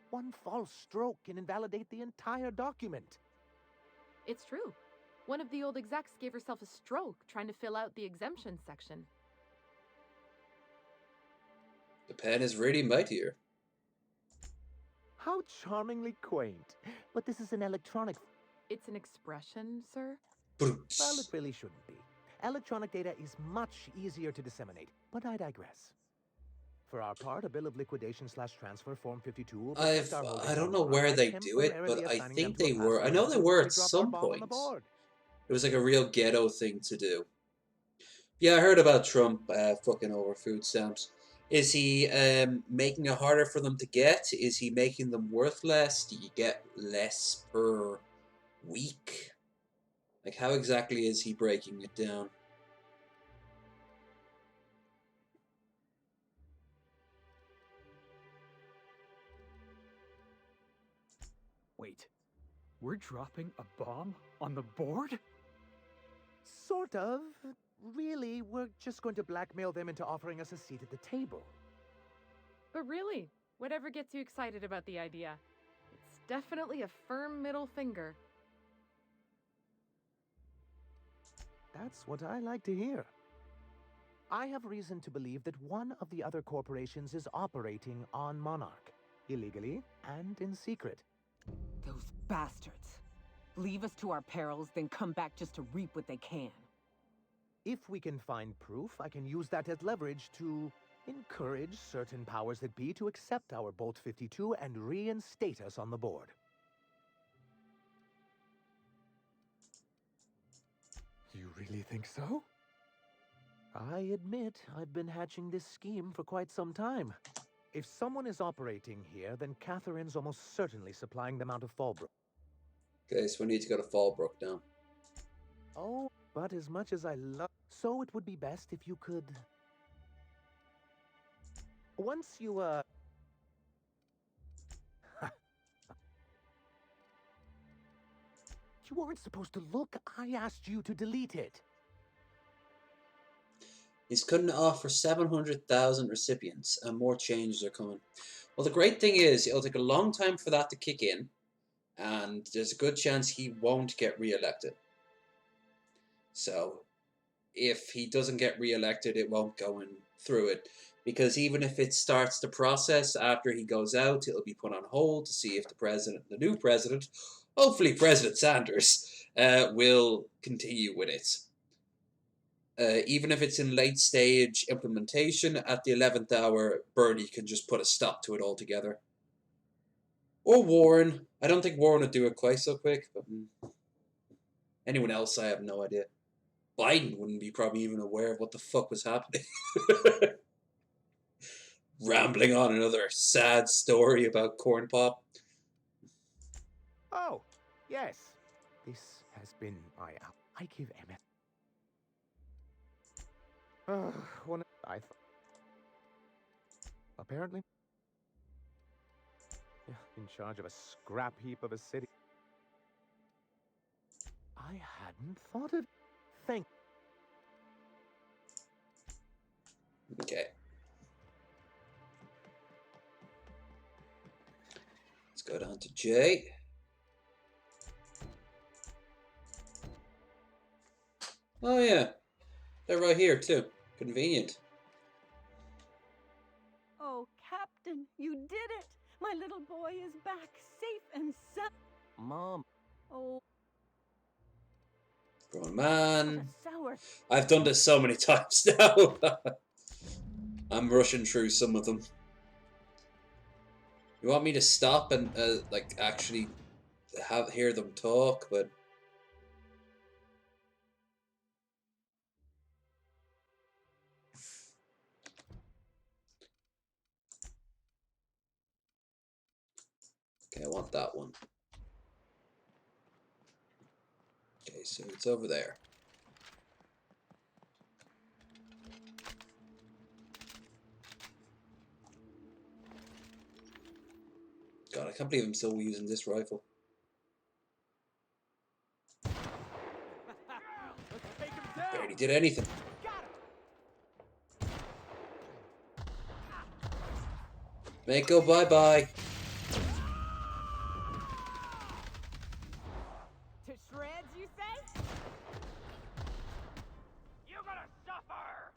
One false stroke can invalidate the entire document. It's true. One of the old execs gave herself a stroke trying to fill out the exemption section. The pen is really mightier. How charmingly quaint. But this is an electronic... It's an expression, sir? Well, it really shouldn't be. Electronic data is much easier to disseminate, but I digress. For our part, a Bill of Liquidation/Transfer Form 52 will protect our holdings I don't on know where Monarch they by do it, but temporarily I assigning think them to they a were. I pass-through know they method were when we at drop our some bomb on point. the board. It was like a real ghetto thing to do. Yeah, I heard about Trump fucking over food stamps. Is he making it harder for them to get? Is he making them worth less? Do you get less per week? Like, how exactly is he breaking it down? Wait, we're dropping a bomb on the board? Sort of. Really, we're just going to blackmail them into offering us a seat at the table. But really, whatever gets you excited about the idea, it's definitely a firm middle finger. That's what I like to hear. I have reason to believe that one of the other corporations is operating on Monarch, illegally and in secret. Those bastards. Leave us to our perils, then come back just to reap what they can. If we can find proof, I can use that as leverage to encourage certain powers that be to accept our Bolt 52 and reinstate us on the board. You really think so? I admit I've been hatching this scheme for quite some time. If someone is operating here, then Catherine's almost certainly supplying them out of Fallbrook. Okay, so we need to go to Fallbrook now. Oh, but as much as I love... So it would be best if you could... Once you, You weren't supposed to look. I asked you to delete it. He's cutting it off for 700,000 recipients, and more changes are coming. Well, the great thing is, it'll take a long time for that to kick in, and there's a good chance he won't get re-elected. So, if he doesn't get re-elected, it won't go in through it. Because even if it starts the process after he goes out, it'll be put on hold to see if the new president, hopefully President Sanders, will continue with it. Even if it's in late stage implementation, at the 11th hour, Bernie can just put a stop to it altogether. Or Warren. I don't think Warren would do it quite so quick, but anyone else, I have no idea. Biden wouldn't be probably even aware of what the fuck was happening. Rambling on another sad story about corn pop. Oh, yes. This has been my... I give Emmett... Apparently... in charge of a scrap heap of a city. I hadn't thought of... Thank... Okay. Let's go down to J. Oh yeah. They're right here too. Convenient. Oh, Captain, you did it! My little boy is back, safe and sound. Mom. Oh. Grown man. Sour. I've done this so many times now. I'm rushing through some of them. You want me to stop and like actually hear them talk, but okay, I want that one. Okay, so it's over there. God, I can't believe I'm still using this rifle. Barely did anything. Mako, bye-bye. To shreds, you say? You're gonna suffer!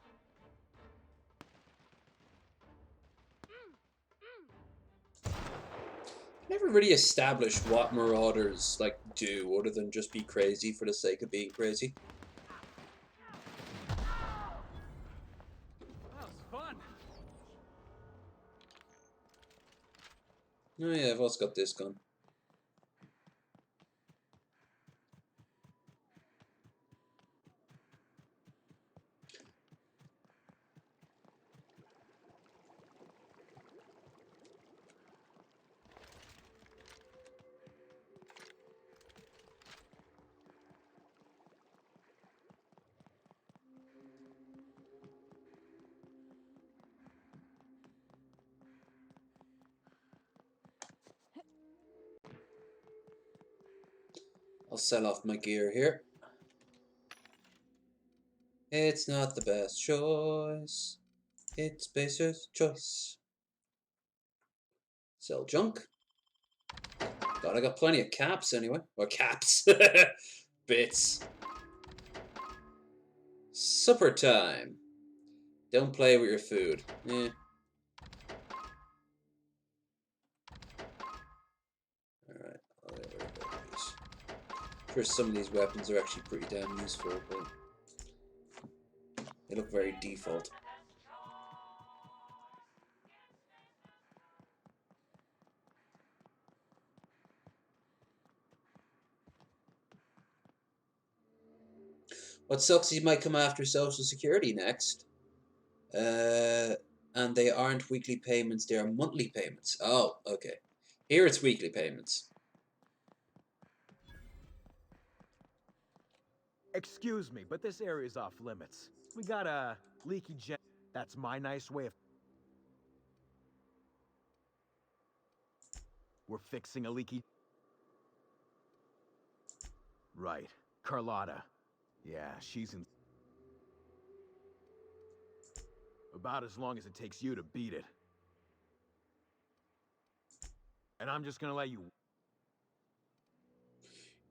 Never really established what marauders like do other than just be crazy for the sake of being crazy. That was fun. Oh yeah, I've also got this gun. I'll sell off my gear here. It's not the best choice. It's Spacer's choice. Sell junk. God, I got plenty of caps anyway. Or caps. Bits. Supper time. Don't play with your food. Eh. Alright, I'll get rid of these. I'm sure some of these weapons are actually pretty damn useful, but they look very default. What sucks is you might come after Social Security next. And they aren't weekly payments, they are monthly payments. Oh, okay. Here it's weekly payments. Excuse me, but this area is off limits. We got a leaky gen. That's my nice way of. We're fixing a leaky. Right. Carlotta. Yeah, she's in. About as long as it takes you to beat it. And I'm just gonna let you.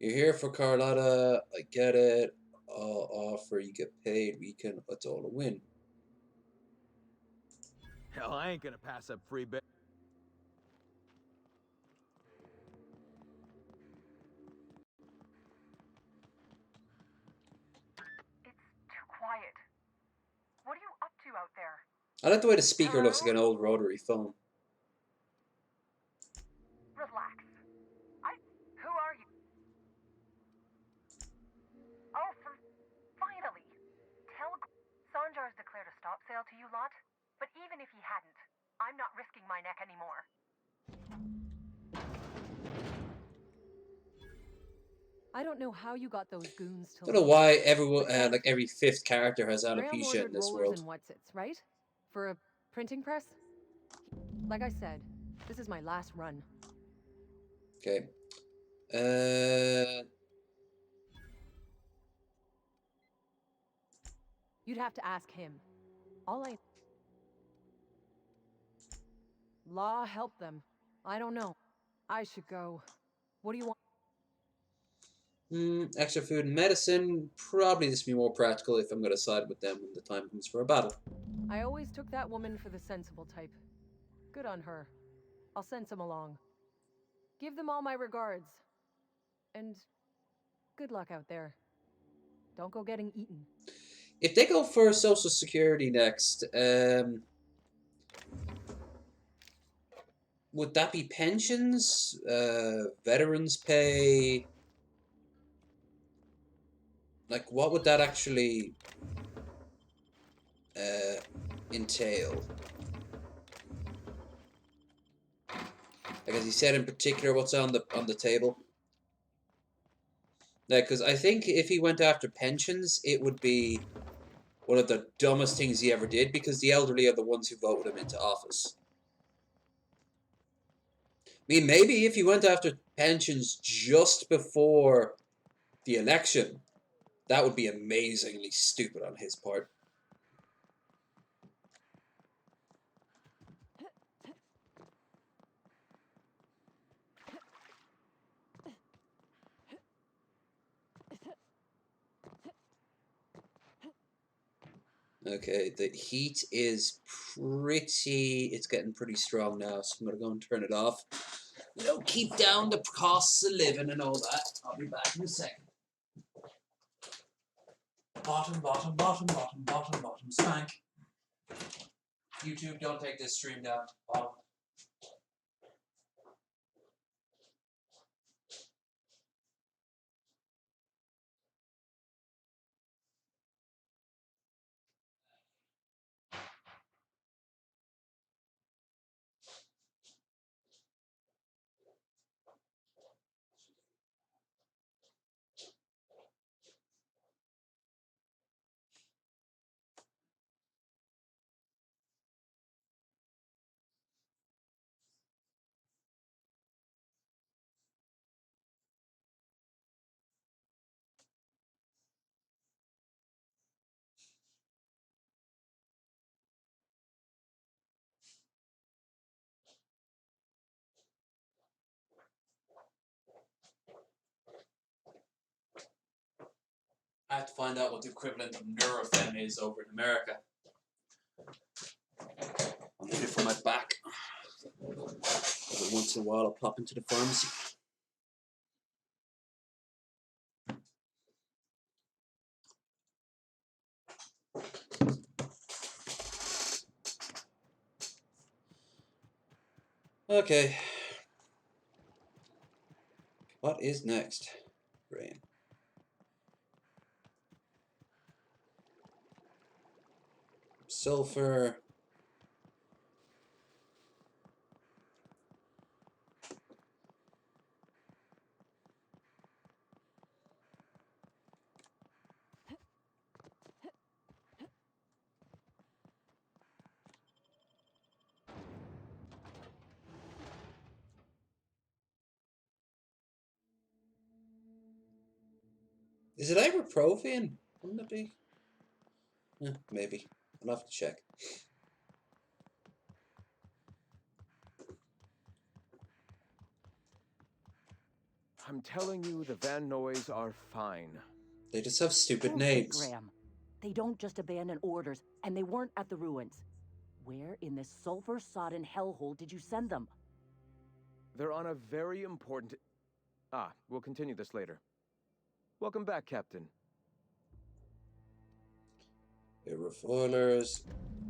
You're here for Carlotta, I get it. I'll offer, you get paid, weekend, it's all a win. Hell, I ain't gonna pass up free bit. It's too quiet. What are you up to out there? I like the way the speaker looks like an old rotary phone. Relax. Who are you? Oh, finally. Tell Sanjar's declared a stop sale to you lot, but even if he hadn't, I'm not risking my neck anymore. I don't know how you got those goons to. I don't know why everyone, like every fifth character has Graham alopecia ordered in this rollers world. and whatsits, right? For a printing press? Like I said, this is my last run. Okay. You'd have to ask him. Law help them. I don't know. I should go. What do you want? Extra food and medicine. Probably this will be more practical if I'm going to side with them when the time comes for a battle. I always took that woman for the sensible type. Good on her. I'll send some along. Give them all my regards. And good luck out there. Don't go getting eaten. If they go for Social Security next, would that be pensions, veterans pay? Like, what would that actually entail? Like, as he said in particular, what's on the table? Like, because I think if he went after pensions, it would be one of the dumbest things he ever did, because the elderly are the ones who voted him into office. I mean, maybe if he went after pensions just before the election, that would be amazingly stupid on his part. Okay, the heat is it's getting pretty strong now, so I'm going to go and turn it off. You know, keep down the costs of living and all that. I'll be back in a second. Bottom, bottom, bottom, bottom, bottom, bottom, spank. YouTube, don't take this stream down. Bottom. I have to find out what the equivalent of Nurofen is over in America. I'll need it for my back. Every once in a while I'll pop into the pharmacy. Okay. What is next, Brain? Sulfur. Is it ibuprofen? Wouldn't it be? Maybe. I'll have to check. I'm telling you, the Van Noys are fine. They just have stupid Bullshit, names. Graham. They don't just abandon orders, and they weren't at the ruins. Where in this sulfur-sodden hellhole did you send them? They're on a very important... we'll continue this later. Welcome back, Captain. Aerofoilers.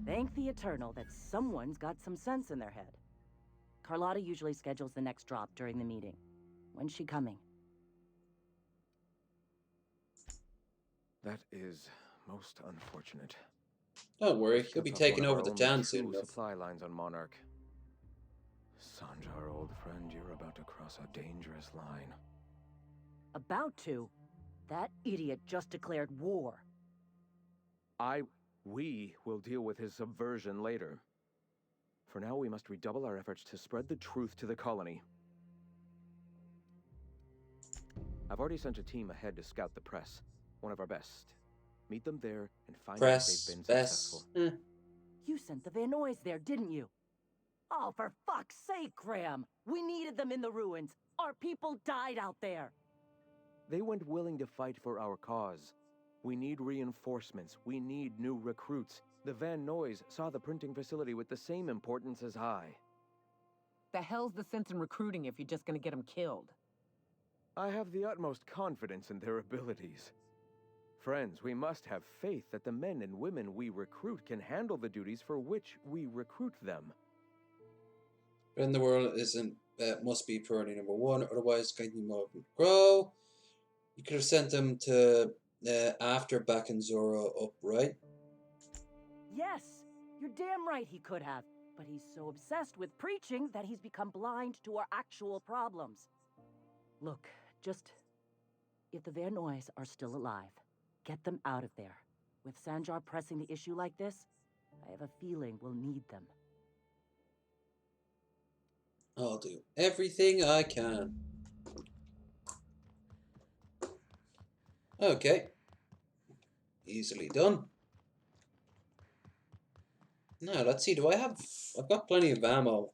Thank the Eternal that someone's got some sense in their head. Carlotta usually schedules the next drop during the meeting. When's she coming? That is most unfortunate. Don't worry, he'll be taking over the town soon soon enough. Supply lines on Monarch. Sanjar, old friend, you're about to cross a dangerous line. About to? That idiot just declared war. We will deal with his subversion later. For now, we must redouble our efforts to spread the truth to the colony. I've already sent a team ahead to scout the press. One of our best. Meet them there and find out if they've been successful. You sent the Van Noys there, didn't you? Oh, for fuck's sake, Graham! We needed them in the ruins. Our people died out there. They went willing to fight for our cause. We need reinforcements. We need new recruits. The Van Noys saw the printing facility with the same importance as I. The hell's the sense in recruiting if you're just gonna get them killed? I have the utmost confidence in their abilities. Friends, we must have faith that the men and women we recruit can handle the duties for which we recruit them. In the world isn't must be priority number one, otherwise Guiding Mob would grow. You could have sent them to after backing Zoro up, right? Yes, you're damn right he could have. But he's so obsessed with preaching that he's become blind to our actual problems. Look, just... if the Vernois are still alive, get them out of there. With Sanjar pressing the issue like this, I have a feeling we'll need them. I'll do everything I can. Okay. Easily done. Now, let's see. Do I have... I've got plenty of ammo,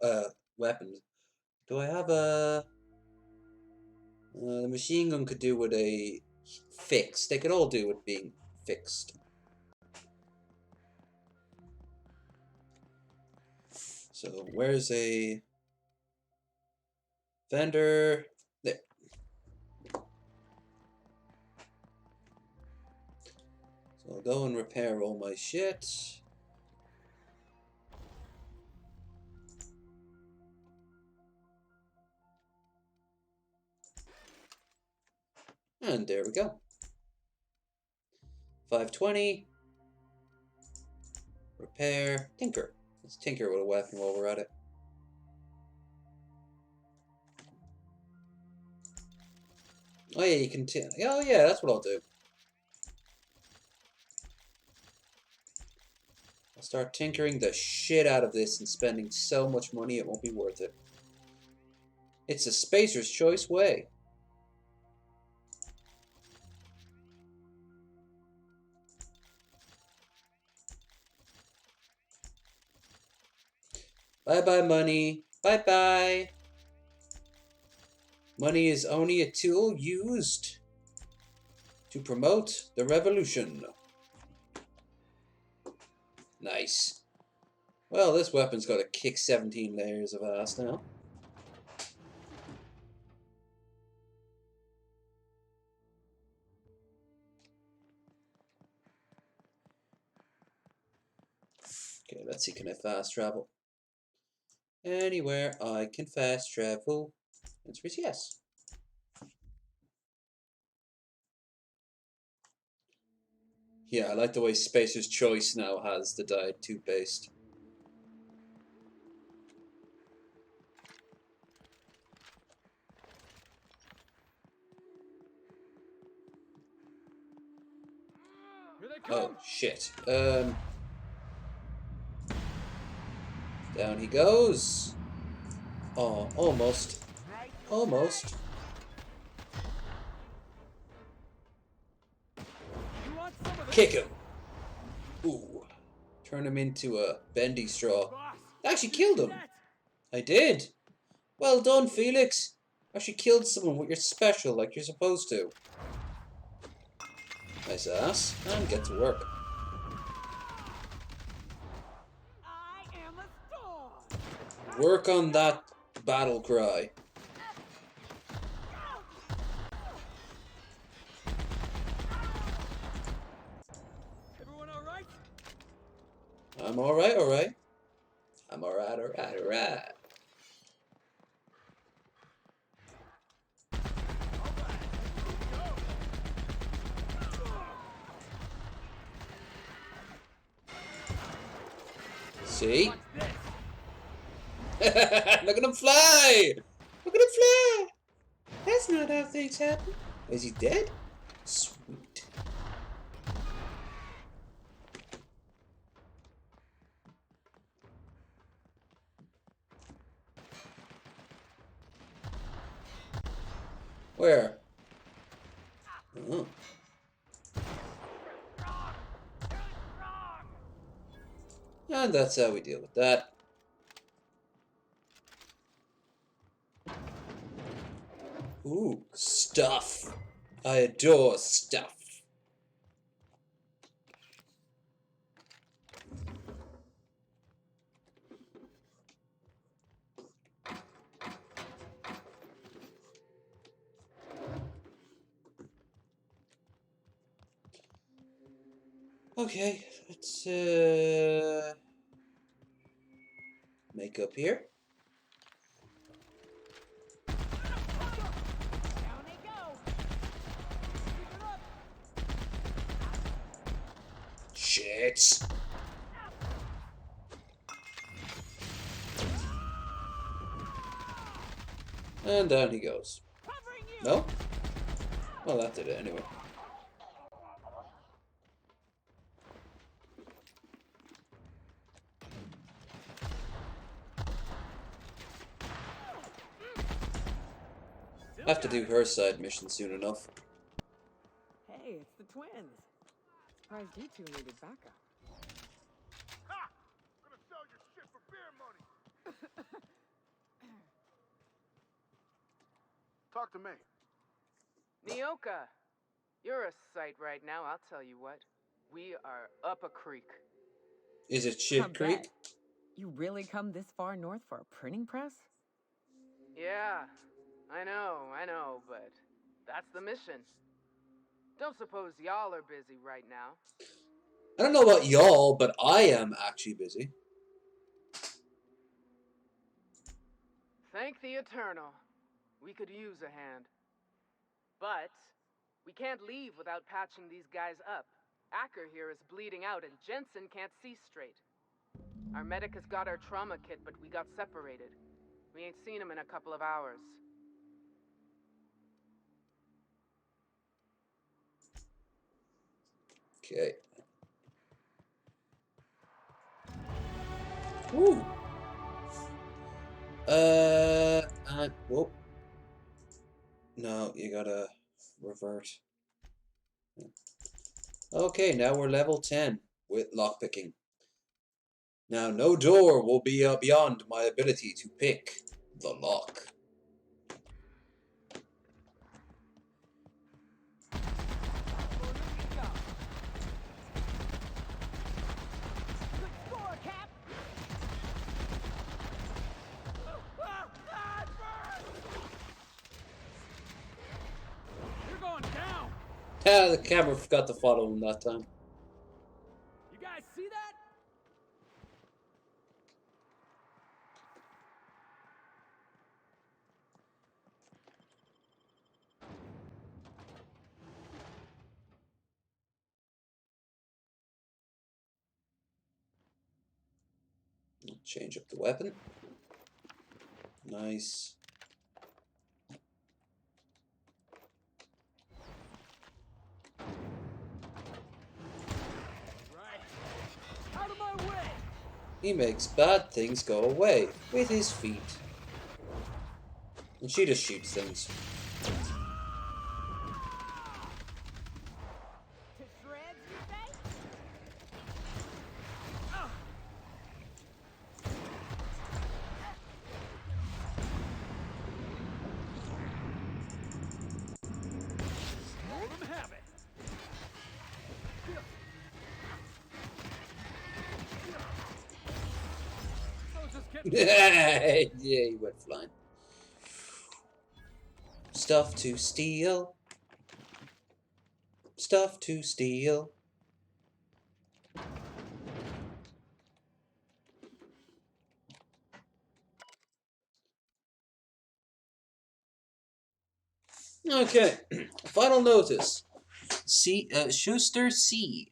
weapons. Do I have a... the machine gun could do with a fix. They could all do with being fixed. So, where's a... vendor? There. So I'll go and repair all my shit. And there we go. 520. Repair. Tinker. Let's tinker with a weapon while we're at it. Oh yeah, you can... oh yeah, that's what I'll do. I'll start tinkering the shit out of this and spending so much money it won't be worth it. It's a spacer's choice way. Bye-bye, money. Bye-bye. Money is only a tool used to promote the revolution. Nice. Well, this weapon's got to kick 17 layers of ass now. Okay, let's see, can I fast travel? Anywhere I can fast travel. Answer is yes. Yeah, I like the way Spacer's Choice now has the dyed toothpaste. Oh, shit. Down he goes. Oh, almost. Almost. Kick him. Ooh. Turn him into a bendy straw. I actually killed him. I did. Well done, Felix. Actually killed someone with your special like you're supposed to. Nice ass. And get to work. Work on that battle cry. Everyone all right? I'm alright, alright. I'm alright, alright, alright. See? Look at him fly! Look at him fly! That's not how things happen. Is he dead? Sweet. Where? Oh. And that's how we deal with that. Ooh, stuff. I adore stuff. Okay, let's make up here. Down they go. Keep it up. Shit. And down he goes. No? Well, that did it anyway. I have to do her side mission soon enough. Hey, it's the twins. Surprised you two needed backup. Ha! Gonna sell your shit for beer money. Talk to me. Nyoka, you're a sight right now, I'll tell you what. We are up a creek. Is it Shit Creek? You really come this far north for a printing press? Yeah, I know, but that's the mission. Don't suppose y'all are busy right now. I don't know about y'all, but I am actually busy. Thank the Eternal. We could use a hand. But we can't leave without patching these guys up. Acker here is bleeding out and Jensen can't see straight. Our medic has got our trauma kit, but we got separated. We ain't seen him in a couple of hours. Okay. Woo. Whoop. No, you gotta revert. Okay, now we're level 10 with lockpicking. Now, no door will be beyond my ability to pick the lock. Ah, the camera forgot to follow him that time. You guys see that? Change up the weapon. Nice. Out of my way! He makes bad things go away with his feet. And she just shoots things. Let them have it! Yeah, he went flying. Stuff to steal. Stuff to steal. Okay, final notice. Schuster C.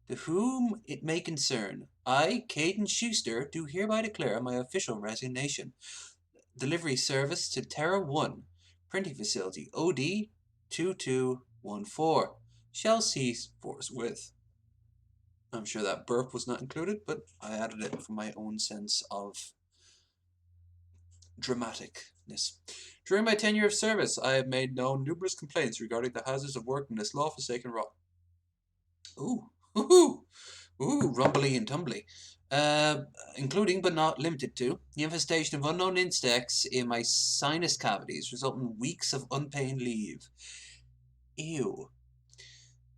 To whom it may concern, I, Caden Schuster, do hereby declare my official resignation. Delivery service to Terra 1, printing facility OD 2214. Shall cease forthwith. I'm sure that burp was not included, but I added it for my own sense of dramaticness. During my tenure of service, I have made known numerous complaints regarding the hazards of work in this law-forsaken rock. Ooh, rumbly and tumbly. Including but not limited to the infestation of unknown insects in my sinus cavities, resulting in weeks of unpaid leave. Ew.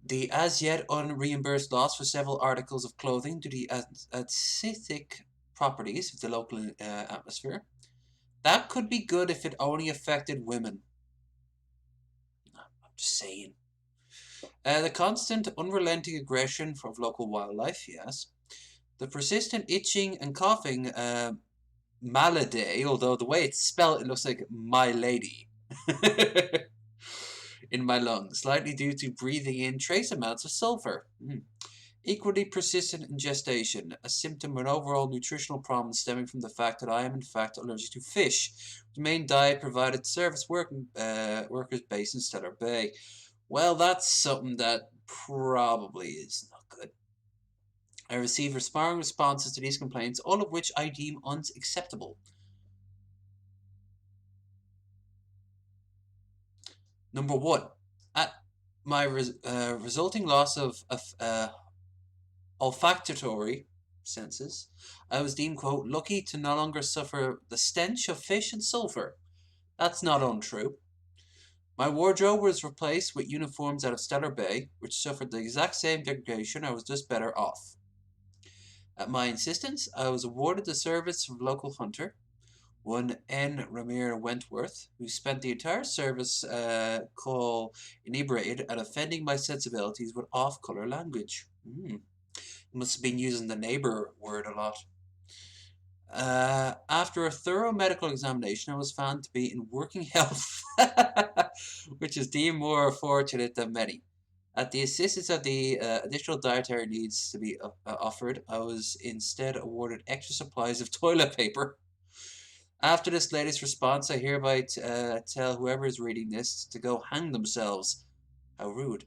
The as yet unreimbursed loss for several articles of clothing due to the acidic properties of the local atmosphere. That could be good if it only affected women. I'm just saying. The constant, unrelenting aggression of local wildlife, yes. The persistent itching and coughing, malady, although the way it's spelled, it looks like my lady, in my lungs, likely due to breathing in trace amounts of sulfur. Equally persistent in gestation, a symptom of an overall nutritional problem stemming from the fact that I am in fact allergic to fish. The main diet provided service workers based in Stellar Bay. Well, that's something that probably is not good. I received responding responses to these complaints, all of which I deem unacceptable. Number 1. At my resulting loss of olfactory senses, I was deemed, quote, lucky to no longer suffer the stench of fish and sulfur. That's not untrue. My wardrobe was replaced with uniforms out of Stellar Bay, which suffered the exact same degradation. I was just better off. At my insistence, I was awarded the service of a local hunter, one N. Ramir Wentworth, who spent the entire service call inebriated at offending my sensibilities with off-color language. He must have been using the neighbor word a lot. After a thorough medical examination, I was found to be in working health, which is deemed more fortunate than many. At the assistance of the additional dietary needs to be offered, I was instead awarded extra supplies of toilet paper. After this latest response, I hereby tell whoever is reading this to go hang themselves. How rude.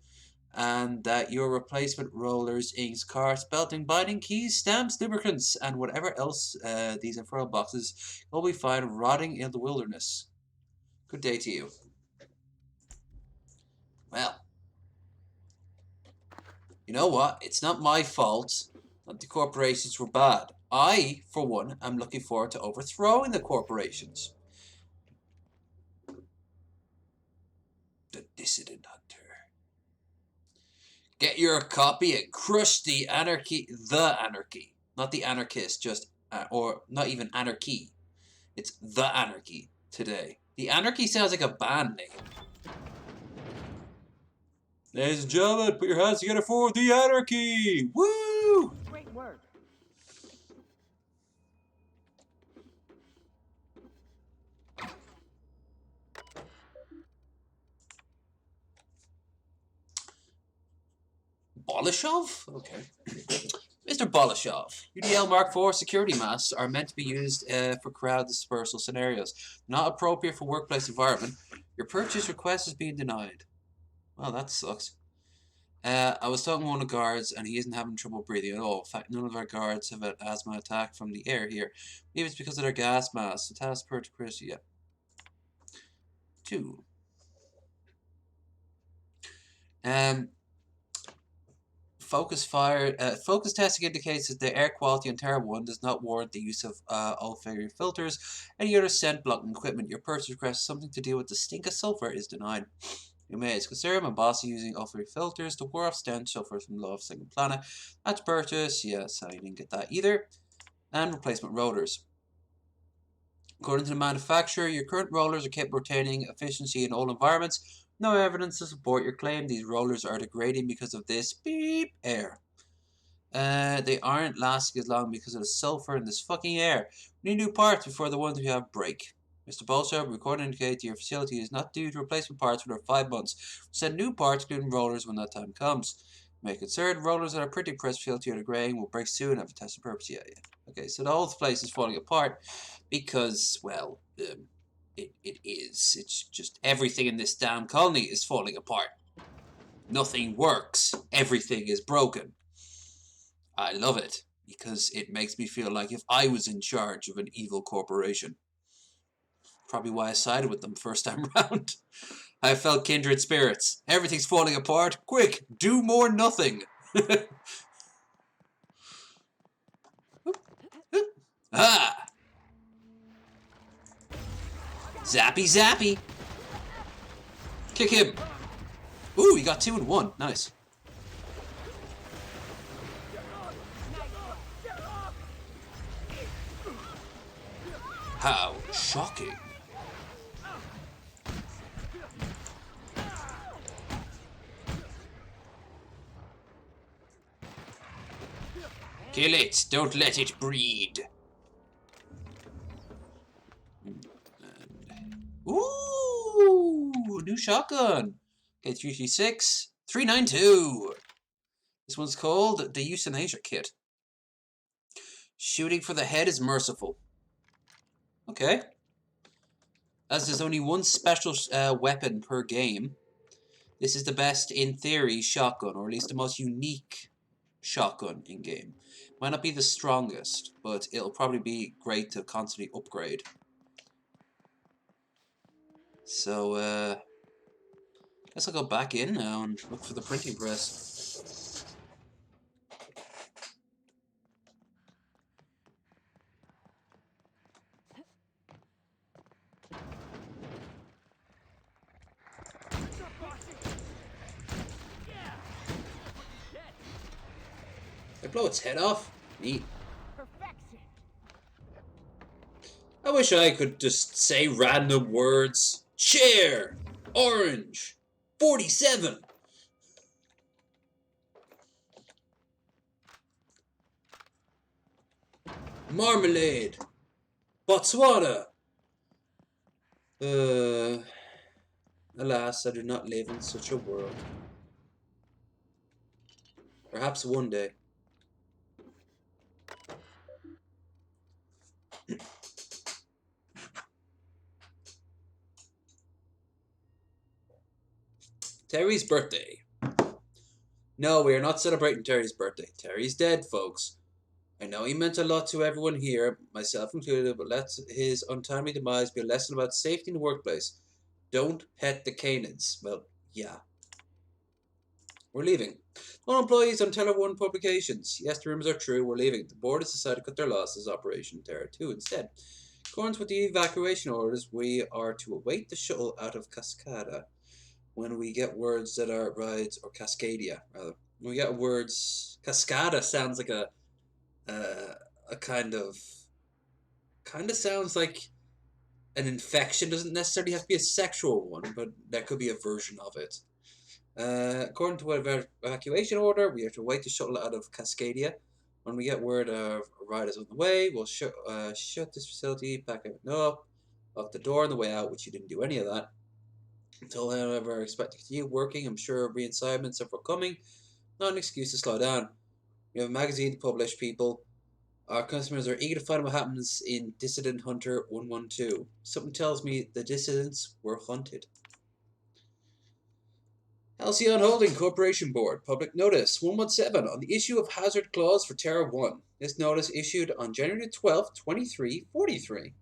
And that your replacement rollers, inks, carts, belting, binding, keys, stamps, lubricants, and whatever else these infernal boxes will be found rotting in the wilderness. Good day to you. Well, you know what? It's not my fault that the corporations were bad. I, for one, am looking forward to overthrowing the corporations. The Dissident Hunter. Get your copy and crush the anarchy. Not the anarchist, just, or not even anarchy. It's the anarchy today. The anarchy sounds like a band name. Ladies and gentlemen, put your hands together for the anarchy! Woo! Great work. Bolashov? Okay. Mr. Bolashov, UDL Mark IV security masks are meant to be used for crowd dispersal scenarios. Not appropriate for workplace environment. Your purchase request is being denied. Well, that sucks. I was talking to one of the guards, and he isn't having trouble breathing at all. In fact, none of our guards have an asthma attack from the air here. Maybe it's because of their gas masks. The task per Chris, yeah. 2. Focus testing indicates that the air quality on Terra 1 does not warrant the use of olfactory filters. Any other scent blocking equipment your purchase request something to do with the stink of sulfur is denied. You may consider my boss using olfactory filters to ward off stench sulfur from the second planet. That's purchase. Yes, I didn't get that either. And replacement rollers. According to the manufacturer, your current rollers are capable of retaining efficiency in all environments. No evidence to support your claim. These rollers are degrading because of this beep air. They aren't lasting as long because of the sulfur in this fucking air. We need new parts before the ones we have break. Mr. Bolshaw, record indicates your facility is not due to replacement parts for 5 months. We'll send new parts, including rollers, when that time comes. Make concerned, rollers that are printing press facility are degrading will break soon and for testing purposes. Yeah. Okay, so the whole place is falling apart because, well, it is. It's just everything in this damn colony is falling apart. Nothing works. Everything is broken. I love it because it makes me feel like if I was in charge of an evil corporation. Probably why I sided with them first time round. I felt kindred spirits. Everything's falling apart. Quick, do more nothing. Ah! Zappy zappy. Kick him. Ooh, he got 2 in 1. Nice. How shocking. Kill it. Don't let it breed. Ooh, new shotgun. Okay, 336. 392. This one's called the Euthanasia Kit. Shooting for the head is merciful. Okay. As there's only one special weapon per game, this is the best, in theory, shotgun, or at least the most unique shotgun in game. Might not be the strongest, but it'll probably be great to constantly upgrade. So, guess I'll go back in now and look for the printing press. I blow its head off? Neat. I wish I could just say random words. Chair! Orange! 47! Marmalade! Botswana! Alas, I do not live in such a world. Perhaps one day. Terry's birthday. No, we are not celebrating Terry's birthday. Terry's dead, folks. I know he meant a lot to everyone here, myself included, but let his untimely demise be a lesson about safety in the workplace. Don't pet the canids. Well, yeah. We're leaving. All employees on Teller 1 publications. Yes, the rumors are true. We're leaving. The board has decided to cut their losses Operation Terror 2 instead. According with the evacuation orders, we are to await the shuttle out of Cascada. When we get words that are rides, or Cascadia, rather. When we get words... Cascada sounds like a kind of sounds like an infection. Doesn't necessarily have to be a sexual one, but that could be a version of it. According to our evacuation order, we have to wait to shuttle out of Cascadia. When we get word of a ride is on the way, we'll shut this facility, pack everything up, lock the door on the way out, which you didn't do any of that. Until however, I expect to continue working. I'm sure reassignments are forthcoming. Not an excuse to slow down. We have a magazine to publish, people. Our customers are eager to find what happens in Dissident Hunter 112. Something tells me the dissidents were hunted. Halcyon Holding Corporation Board. Public Notice 117 on the issue of Hazard Clause for Terra 1. This notice issued on January 12, 2343.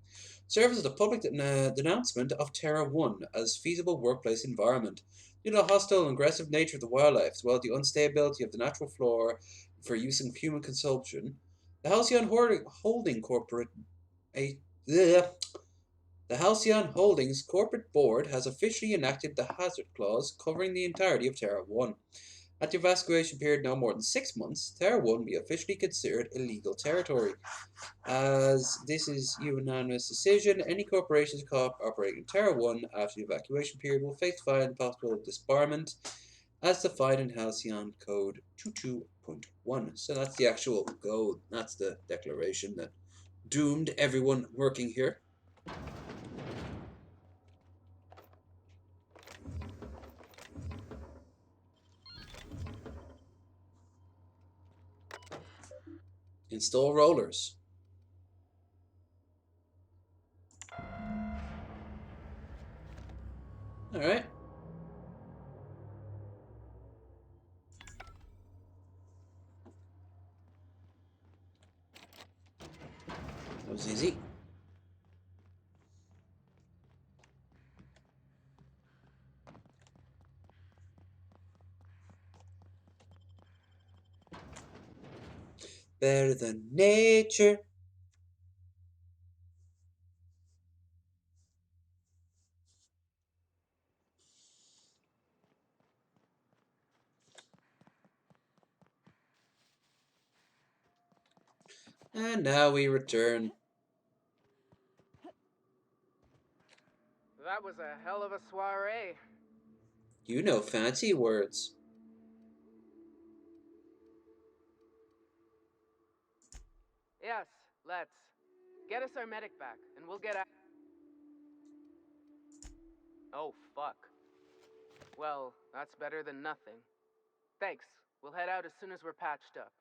Serves as the public denouncement of Terra 1 as feasible workplace environment. Due to the hostile and aggressive nature of the wildlife, as well as the unstability of the natural flora for use in human consumption, the Halcyon Holding Corporate... The Halcyon Holdings Corporate Board has officially enacted the Hazard Clause covering the entirety of Terra 1. At the evacuation period no more than 6 months, Terra 1 will be officially considered illegal territory. As this is a unanimous decision, any corporations operating in Terra 1 after the evacuation period will face fine and possible disbarment as defined in Halcyon Code 22.1. So that's the actual code. That's the declaration that doomed everyone working here. Install rollers. Alright. That was easy. Better than nature. And now we return. That was a hell of a soiree. You know fancy words. Yes, let's. Get us our medic back, and we'll get out. Oh, fuck. Well, that's better than nothing. Thanks. We'll head out as soon as we're patched up.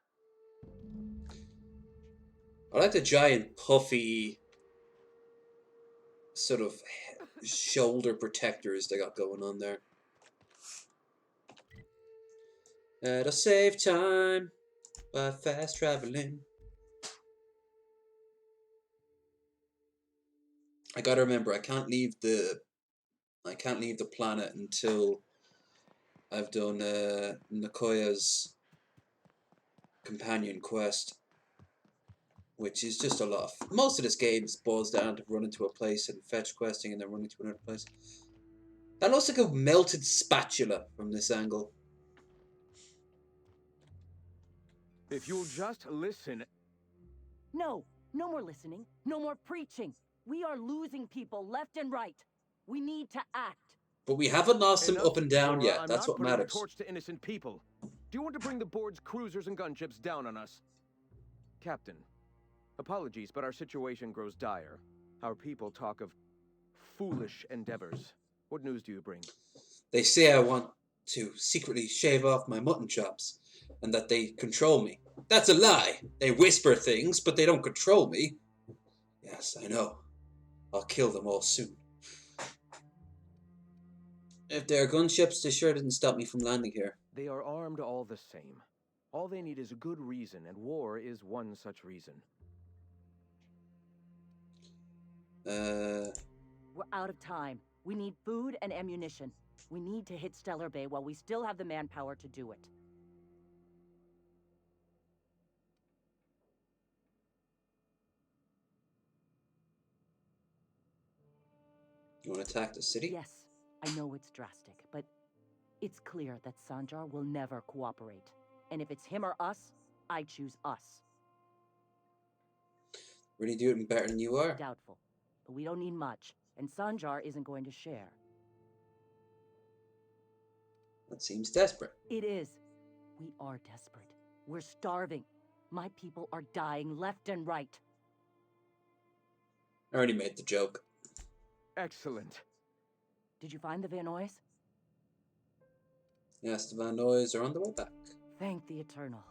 I like the giant puffy sort of shoulder protectors they got going on there. To save time by fast traveling. I gotta remember, I can't leave the planet until I've done Nakoya's companion quest, which is just a lot. Most of this game boils down to running to a place and fetch questing, and then running to another place. That looks like a melted spatula from this angle. If you'll just listen. No, no more listening, no more preaching. We are losing people left and right. We need to act. But we haven't lost them Enough, up and down Zora. yet. I'm That's not what putting matters. the torch to innocent people. Do you want to bring the board's cruisers and gunships down on us? Captain, apologies, but our situation grows dire. Our people talk of foolish endeavors. What news do you bring? They say I want to secretly shave off my mutton chops, and that they control me. That's a lie. They whisper things, but they don't control me. Yes, I know. I'll kill them all soon. If they are gunships, they sure didn't stop me from landing here. They are armed all the same. All they need is a good reason, and war is one such reason. We're out of time. We need food and ammunition. We need to hit Stellar Bay while we still have the manpower to do it. You want to attack the city? Yes, I know it's drastic, but it's clear that Sanjar will never cooperate. And if it's him or us, I choose us. Really do it better than you are? Doubtful, but we don't need much, and Sanjar isn't going to share. That seems desperate. It is. We are desperate. We're starving. My people are dying left and right. I already made the joke. Excellent. Did you find the Vanoys? Yes, the Vanoys are on the way back. Thank the Eternal.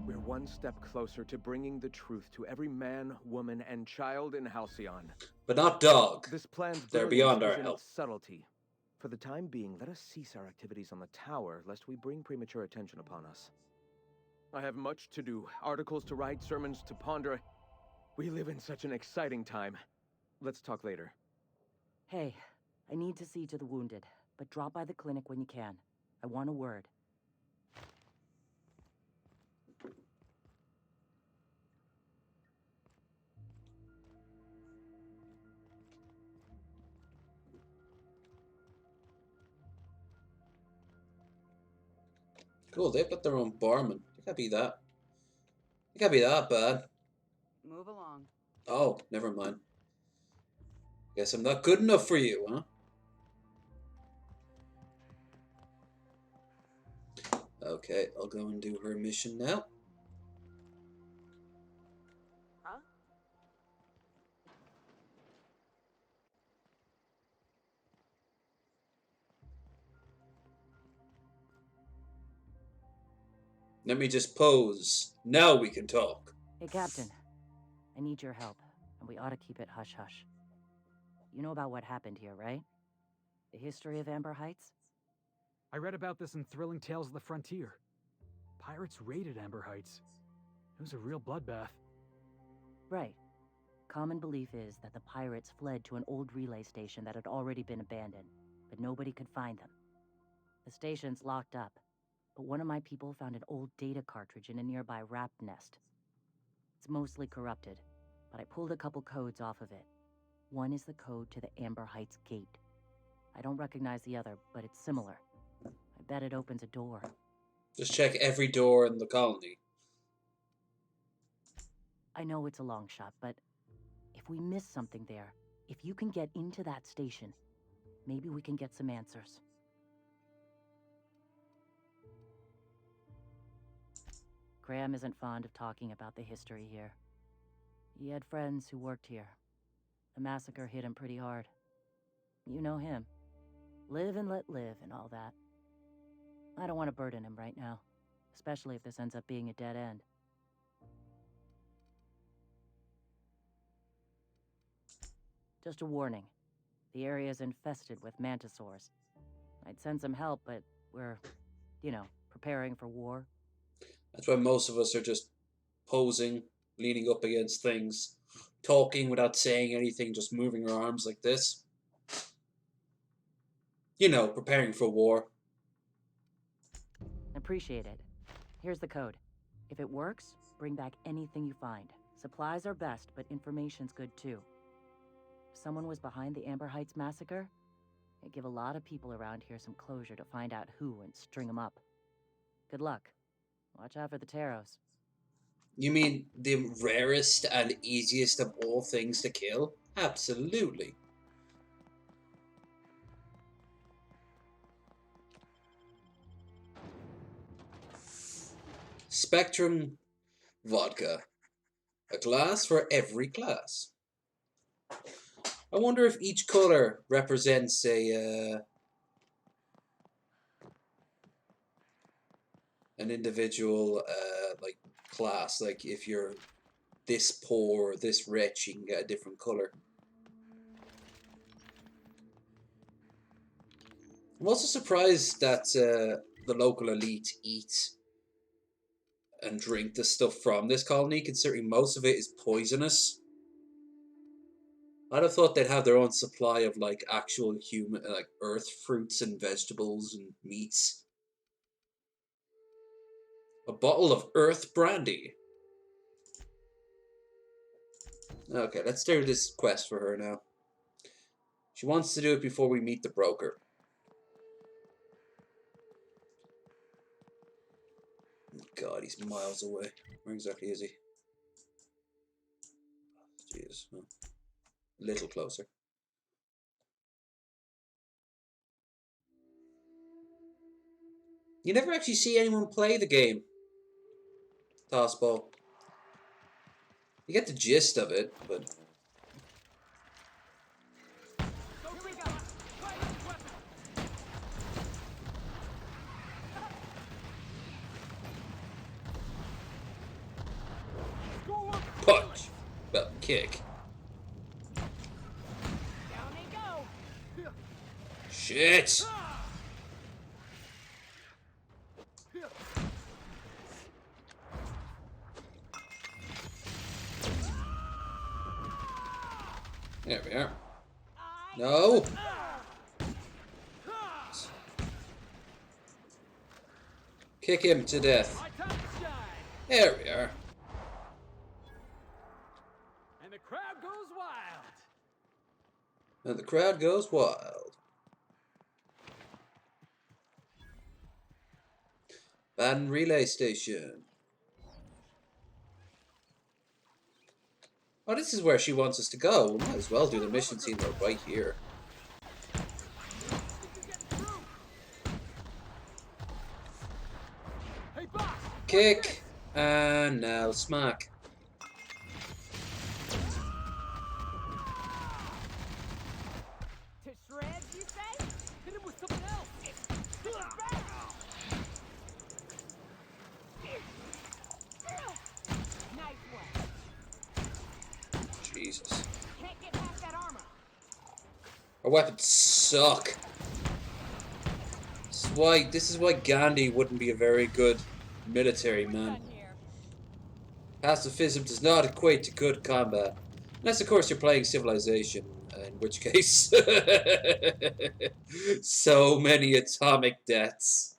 We're one step closer to bringing the truth to every man, woman, and child in Halcyon. But not dog. This plan's They're brilliance beyond our is in help. its subtlety. For the time being, let us cease our activities on the tower, lest we bring premature attention upon us. I have much to do, articles to write, sermons to ponder. We live in such an exciting time. Let's talk later. Hey, I need to see to the wounded, but drop by the clinic when you can. I want a word. Cool, they've got their own barman. It can't be that. It can't be that bad. Move along. Oh, never mind. Guess I'm not good enough for you, huh? Okay, I'll go and do her mission now. Huh? Let me just pose. Now we can talk. Hey, Captain. I need your help, and we ought to keep it hush-hush. You know about what happened here, right? The history of Amber Heights? I read about this in Thrilling Tales of the Frontier. Pirates raided Amber Heights. It was a real bloodbath. Right. Common belief is that the pirates fled to an old relay station that had already been abandoned, but nobody could find them. The station's locked up, but one of my people found an old data cartridge in a nearby rat nest. It's mostly corrupted, but I pulled a couple codes off of it. One is the code to the Amber Heights gate. I don't recognize the other, but it's similar. I bet it opens a door. Just check every door in the colony. I know it's a long shot, but if we miss something there, if you can get into that station, maybe we can get some answers. Graham isn't fond of talking about the history here. He had friends who worked here. The massacre hit him pretty hard. You know him. Live and let live and all that. I don't want to burden him right now, especially if this ends up being a dead end. Just a warning. The area is infested with mantisaurs. I'd send some help, but we're, preparing for war. That's why most of us are just posing, leaning up against things, talking without saying anything, just moving our arms like this. Preparing for war. Appreciate it. Here's the code. If it works, bring back anything you find. Supplies are best, but information's good too. If someone was behind the Amber Heights massacre, it'd give a lot of people around here some closure to find out who and string them up. Good luck. Watch out for the Taros. You mean the rarest and easiest of all things to kill? Absolutely. Spectrum vodka. A glass for every class. I wonder if each color represents an individual class. Like if you're this poor or this rich, you can get a different color. I'm also surprised that the local elite eat and drink the stuff from this colony, considering most of it is poisonous. I'd have thought they'd have their own supply of actual human, earth fruits and vegetables and meats. A bottle of earth brandy. Okay, let's do this quest for her now. She wants to do it before we meet the broker. God, he's miles away. Where exactly is he? Jeez. Oh. A little closer. You never actually see anyone play the game. Tossball. You get the gist of it, but... Punch! Well, kick. Down they go. Shit! There we are. No! Kick him to death. There we are. And the crowd goes wild. And the crowd goes wild. Baden Relay Station. Oh, this is where she wants us to go. We might as well do the mission scene right here. Kick. And now smack. To shreds, you say? Hit him with something else. Nice one. Jesus. Can't get past that armor. Our weapons suck. This is why Gandhi wouldn't be a very good military man. Pacifism does not equate to good combat. Unless, of course, you're playing Civilization, in which case... so many atomic deaths.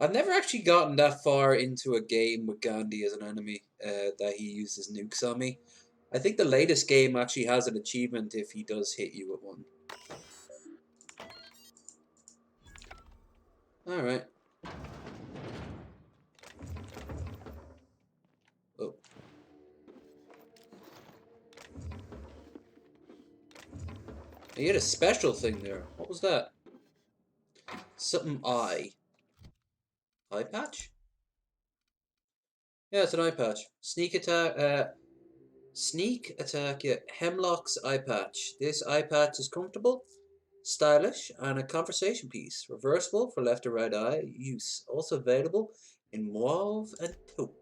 I've never actually gotten that far into a game with Gandhi as an enemy, that he uses nukes on me. I think the latest game actually has an achievement if he does hit you with one. Alright. Oh. He had a special thing there. What was that? Something I. Eye patch? Yeah, it's an eye patch. Sneak attack. Sneak attack. Yeah, Hemlock's eye patch. This eye patch is comfortable, stylish, and a conversation piece. Reversible for left or right eye use. Also available in mauve and taupe.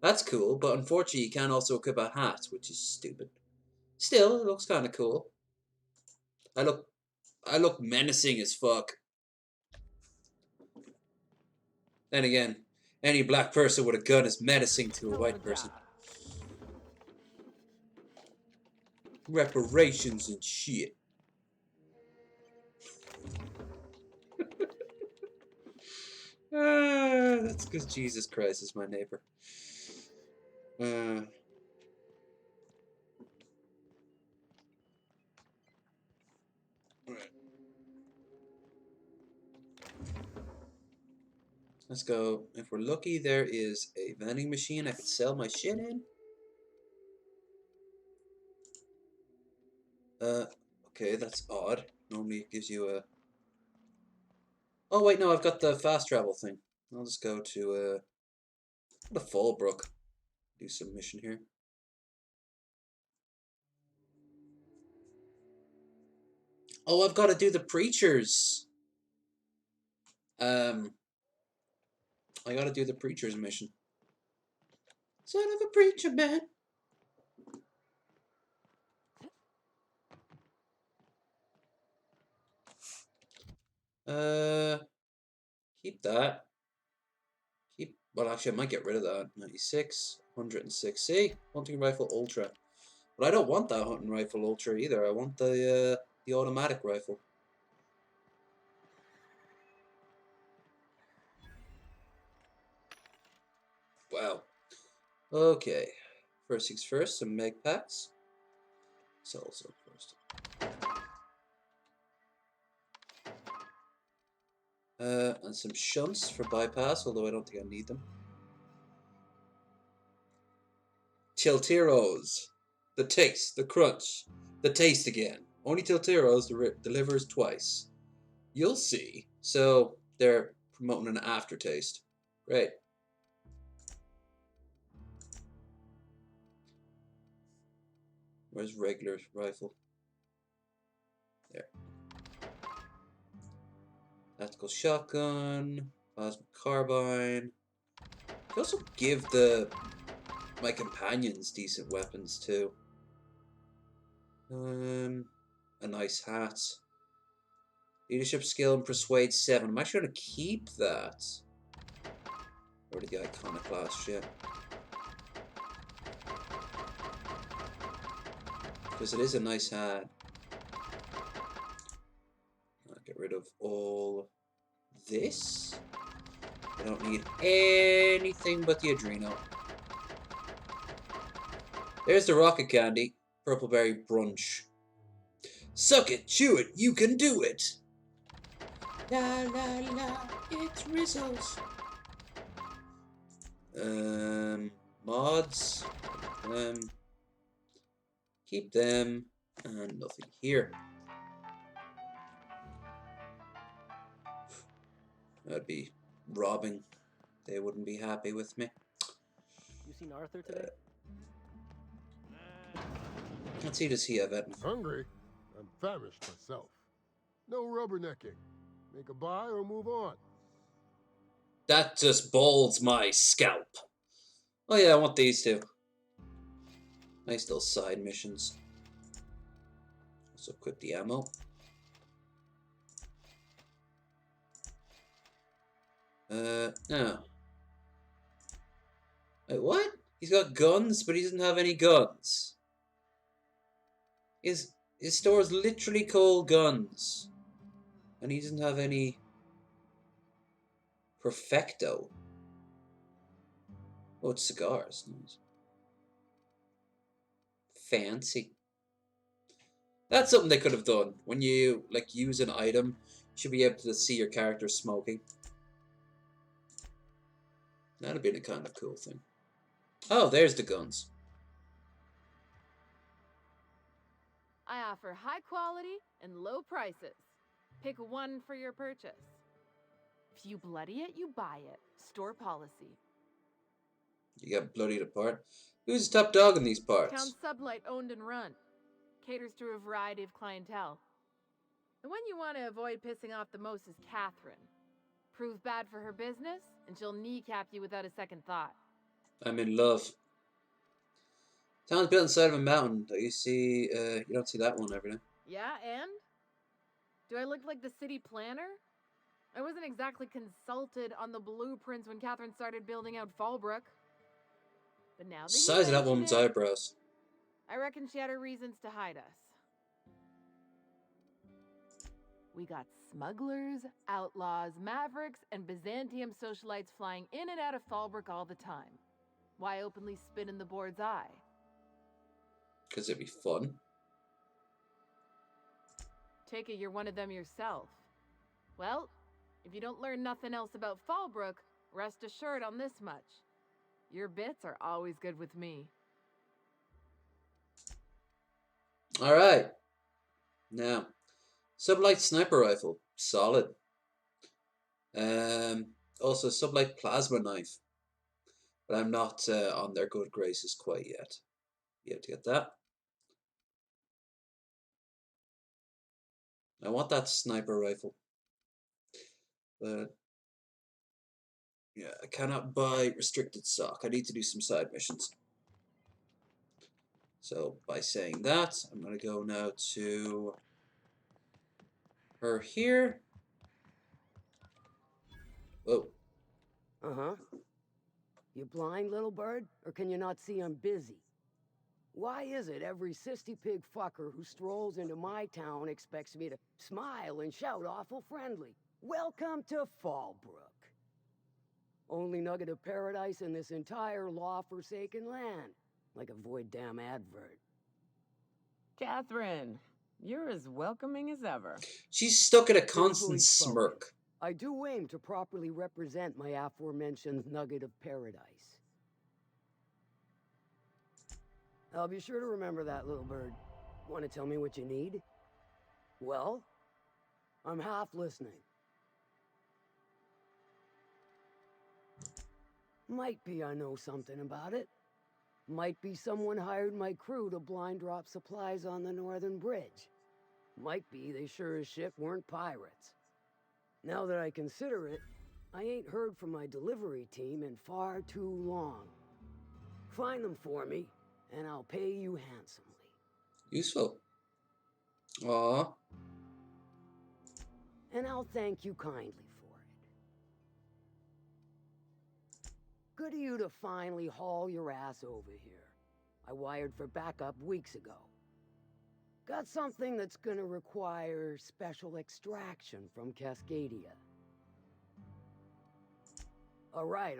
That's cool, but unfortunately you can also equip a hat, which is stupid. Still, it looks kind of cool. I look menacing as fuck. Then again, any black person with a gun is menacing to a white person. Reparations and shit. That's because Jesus Christ is my neighbor. Right. Let's go. If we're lucky, there is a vending machine I could sell my shit in. Okay, that's odd. Normally it gives you a... Oh wait, no, I've got the fast travel thing. I'll just go to the Fallbrook. Do some mission here. Oh, I've got to do the preachers. I got to do the preachers mission. Son of a preacher man. Keep that. Well, actually, I might get rid of that. 96, 106. Hunting rifle ultra. But I don't want that hunting rifle ultra either. I want the automatic rifle. Wow. Okay. First things first, some meg packs. Sell some first. And some shunts for bypass, although I don't think I need them. Tiltiros. The taste, the crunch, the taste again. Only Tiltiros delivers twice. You'll see. So they're promoting an aftertaste. Great. Where's regular rifle? There. Tactical shotgun, plasma carbine. I also give my companions decent weapons too. A nice hat. Leadership skill and persuade 7. I'm actually gonna keep that. Or the iconoclast shit. Because it is a nice hat. I'll get rid of all this. I don't need anything but the Adreno. There's the rocket candy. Purpleberry brunch. Suck it, chew it, you can do it. La la la, it's Rizzles. Mods. Keep them. And nothing here. That'd be robbing. They wouldn't be happy with me. You seen Arthur today? Let's see, does he have it? Hungry? I'm famished myself. No rubbernecking. Make a buy or move on. That just balls my scalp. Oh yeah, I want these two. Nice little side missions. Also equip the ammo. No. Wait, what? He's got guns, but he doesn't have any guns. His store is literally called Guns. And he doesn't have any... Perfecto. Oh, it's cigars. Nice. Fancy. That's something they could have done. When you, like, use an item, you should be able to see your character smoking. That'd have been a kind of cool thing. Oh, there's the guns. I offer high quality and low prices. Pick one for your purchase. If you bloody it, you buy it. Store policy. You got bloodied apart. Who's the top dog in these parts? Town Sublight owned and run. Caters to a variety of clientele. The one you want to avoid pissing off the most is Catherine. Prove bad for her business, and she'll kneecap you without a second thought. I'm in love. Town's built inside of a mountain. You see, you don't see that one every day. Yeah, and? Do I look like the city planner? I wasn't exactly consulted on the blueprints when Catherine started building out Fallbrook. But now that Size of that mention woman's it, eyebrows. I reckon she had her reasons to hide us. We got smugglers, outlaws, mavericks, and Byzantium socialites flying in and out of Fallbrook all the time. Why openly spit in the board's eye? Because it'd be fun. Take it you're one of them yourself. Well, if you don't learn nothing else about Fallbrook, rest assured on this much. Your bits are always good with me. Alright. Now, Sublight Sniper Rifle. Solid. Also, Sublight Plasma Knife. But I'm not on their good graces quite yet. You have to get that. I want that sniper rifle. But yeah, I cannot buy restricted stock. I need to do some side missions. So by saying that, I'm going to go now to her here. Oh. Uh-huh. You blind, little bird? Or can you not see I'm busy? Why is it every sissy pig fucker who strolls into my town expects me to smile and shout awful friendly? Welcome to Fallbrook. Only nugget of paradise in this entire law-forsaken land. Like a void damn advert. Catherine, you're as welcoming as ever. She's stuck in a Carefully constant spoken. smirk. I do aim to properly represent my aforementioned nugget of paradise. I'll be sure to remember that, little bird. Want to tell me what you need? Well, I'm half listening. Might be I know something about it. Might be someone hired my crew to blind drop supplies on the northern bridge. Might be they sure as shit weren't pirates. Now that I consider it, I ain't heard from my delivery team in far too long. Find them for me, and I'll pay you handsomely. Useful. Aww. And I'll thank you kindly for it. Good of you to finally haul your ass over here. I wired for backup weeks ago. Got something that's gonna require special extraction from Cascadia. All right.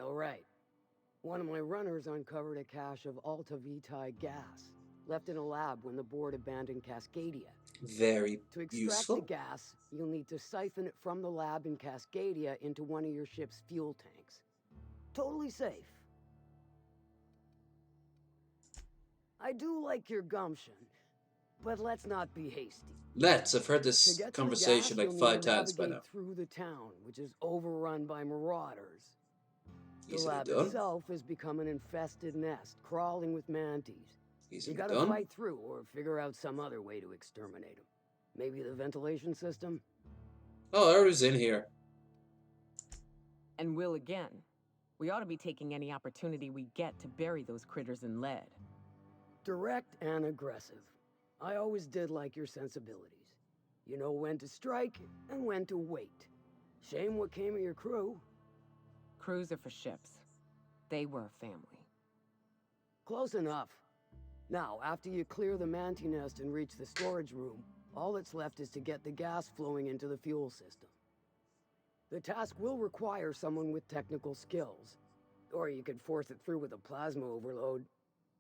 One of my runners uncovered a cache of Alta Vitae gas, left in a lab when the board abandoned Cascadia. Very To extract useful. the gas, you'll need to siphon it from the lab in Cascadia into one of your ship's fuel tanks. Totally safe. I do like your gumption, but let's not be hasty. Let's. I've heard To this get to the conversation gas, like you'll 5 need to times by now. navigate through the town, which is overrun by marauders. The Easily lab done. itself has become an infested nest, crawling with manties. Easily You gotta done. fight through or figure out some other way to exterminate them. Maybe the ventilation system? Oh, everyone's in here. And will again. We ought to be taking any opportunity we get to bury those critters in lead. Direct and aggressive. I always did like your sensibilities. You know when to strike and when to wait. Shame what came of your crew. Crews are for ships. They were a family. Close enough. Now, after you clear the manti nest and reach the storage room, all that's left is to get the gas flowing into the fuel system. The task will require someone with technical skills. Or you could force it through with a plasma overload.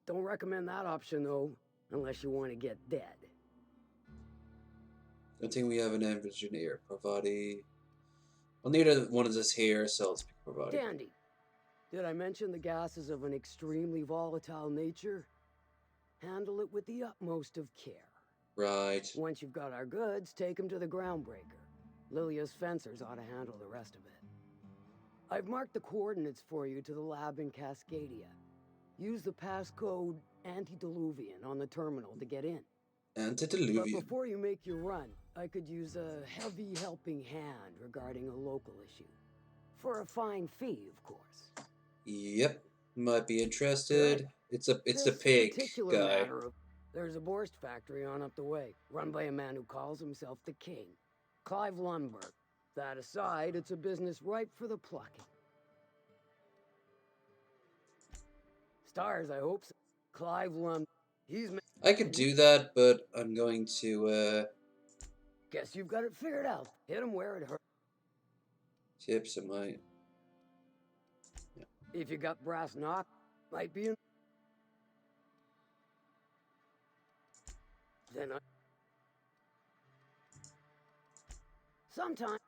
Don't recommend that option, though, unless you want to get dead. I think we have an engineer. Pravati. Well, neither one of us here, so let's pick Pravati. Dandy. Did I mention the gas is of an extremely volatile nature? Handle it with the utmost of care. Right. Once you've got our goods, take them to the groundbreaker. Lilia's fencers ought to handle the rest of it. I've marked the coordinates for you to the lab in Cascadia. Use the passcode Antediluvian on the terminal to get in. But Antediluvian. before you make your run, I could use a heavy helping hand regarding a local issue. For a fine fee, of course. Yep, might be interested. It's the This pig particular guy. matter of, there's a Borst factory on up the way, run by a man who calls himself the King, Clive Lundberg. That aside, it's a business ripe for the plucking. Stars, I hope so. Clive Lundberg. I could do that, but I'm going to Guess you've got it figured out. Hit him where it hurts. tips. I might. If you got brass knock, might be in. Then I. Sometime.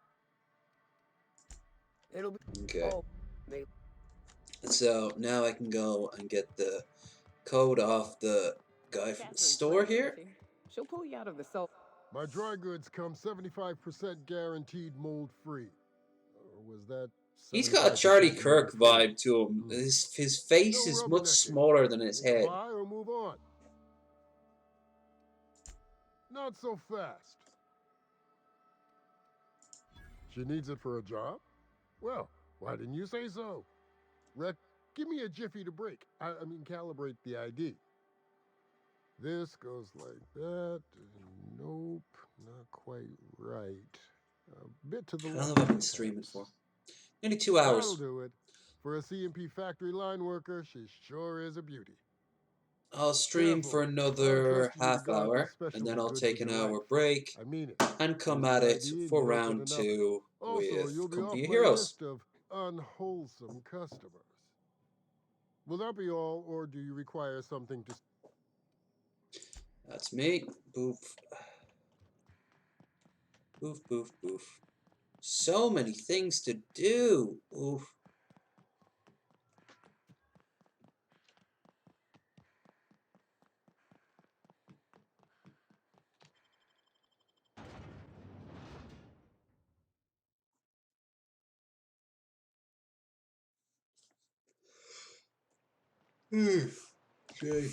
It'll be. Okay. Oh, maybe. So now I can go and get the code off the guy from the store here. She'll pull you out of the soul. My dry goods come 75% guaranteed mold-free. Or was that... He's got a Charlie 75% Kirk mold-free? vibe to him. His face No is much rubbernecking. smaller than his head. Buy or move on. Not so fast. She needs it for a job? Well, why didn't you say so? Rec, give me a jiffy to break. I mean, calibrate the ID. This goes like that. Nope, not quite right. A bit to the How left. long have I been streaming for? Nearly 2 hours. That'll do it. For a CMP factory line worker, she sure is a beauty. I'll stream Careful. for another I'll trust you to half guard the hour, special and then I'll goods take with an your hour life. break I mean it. and come Use at your it ID and for you're round good enough. 2 Also, with you'll be off Company of my Heroes. list of unwholesome customers. Will that be all, or do you require something to... That's me. Boof. Boof, boof, boof. So many things to do. Oof. Okay.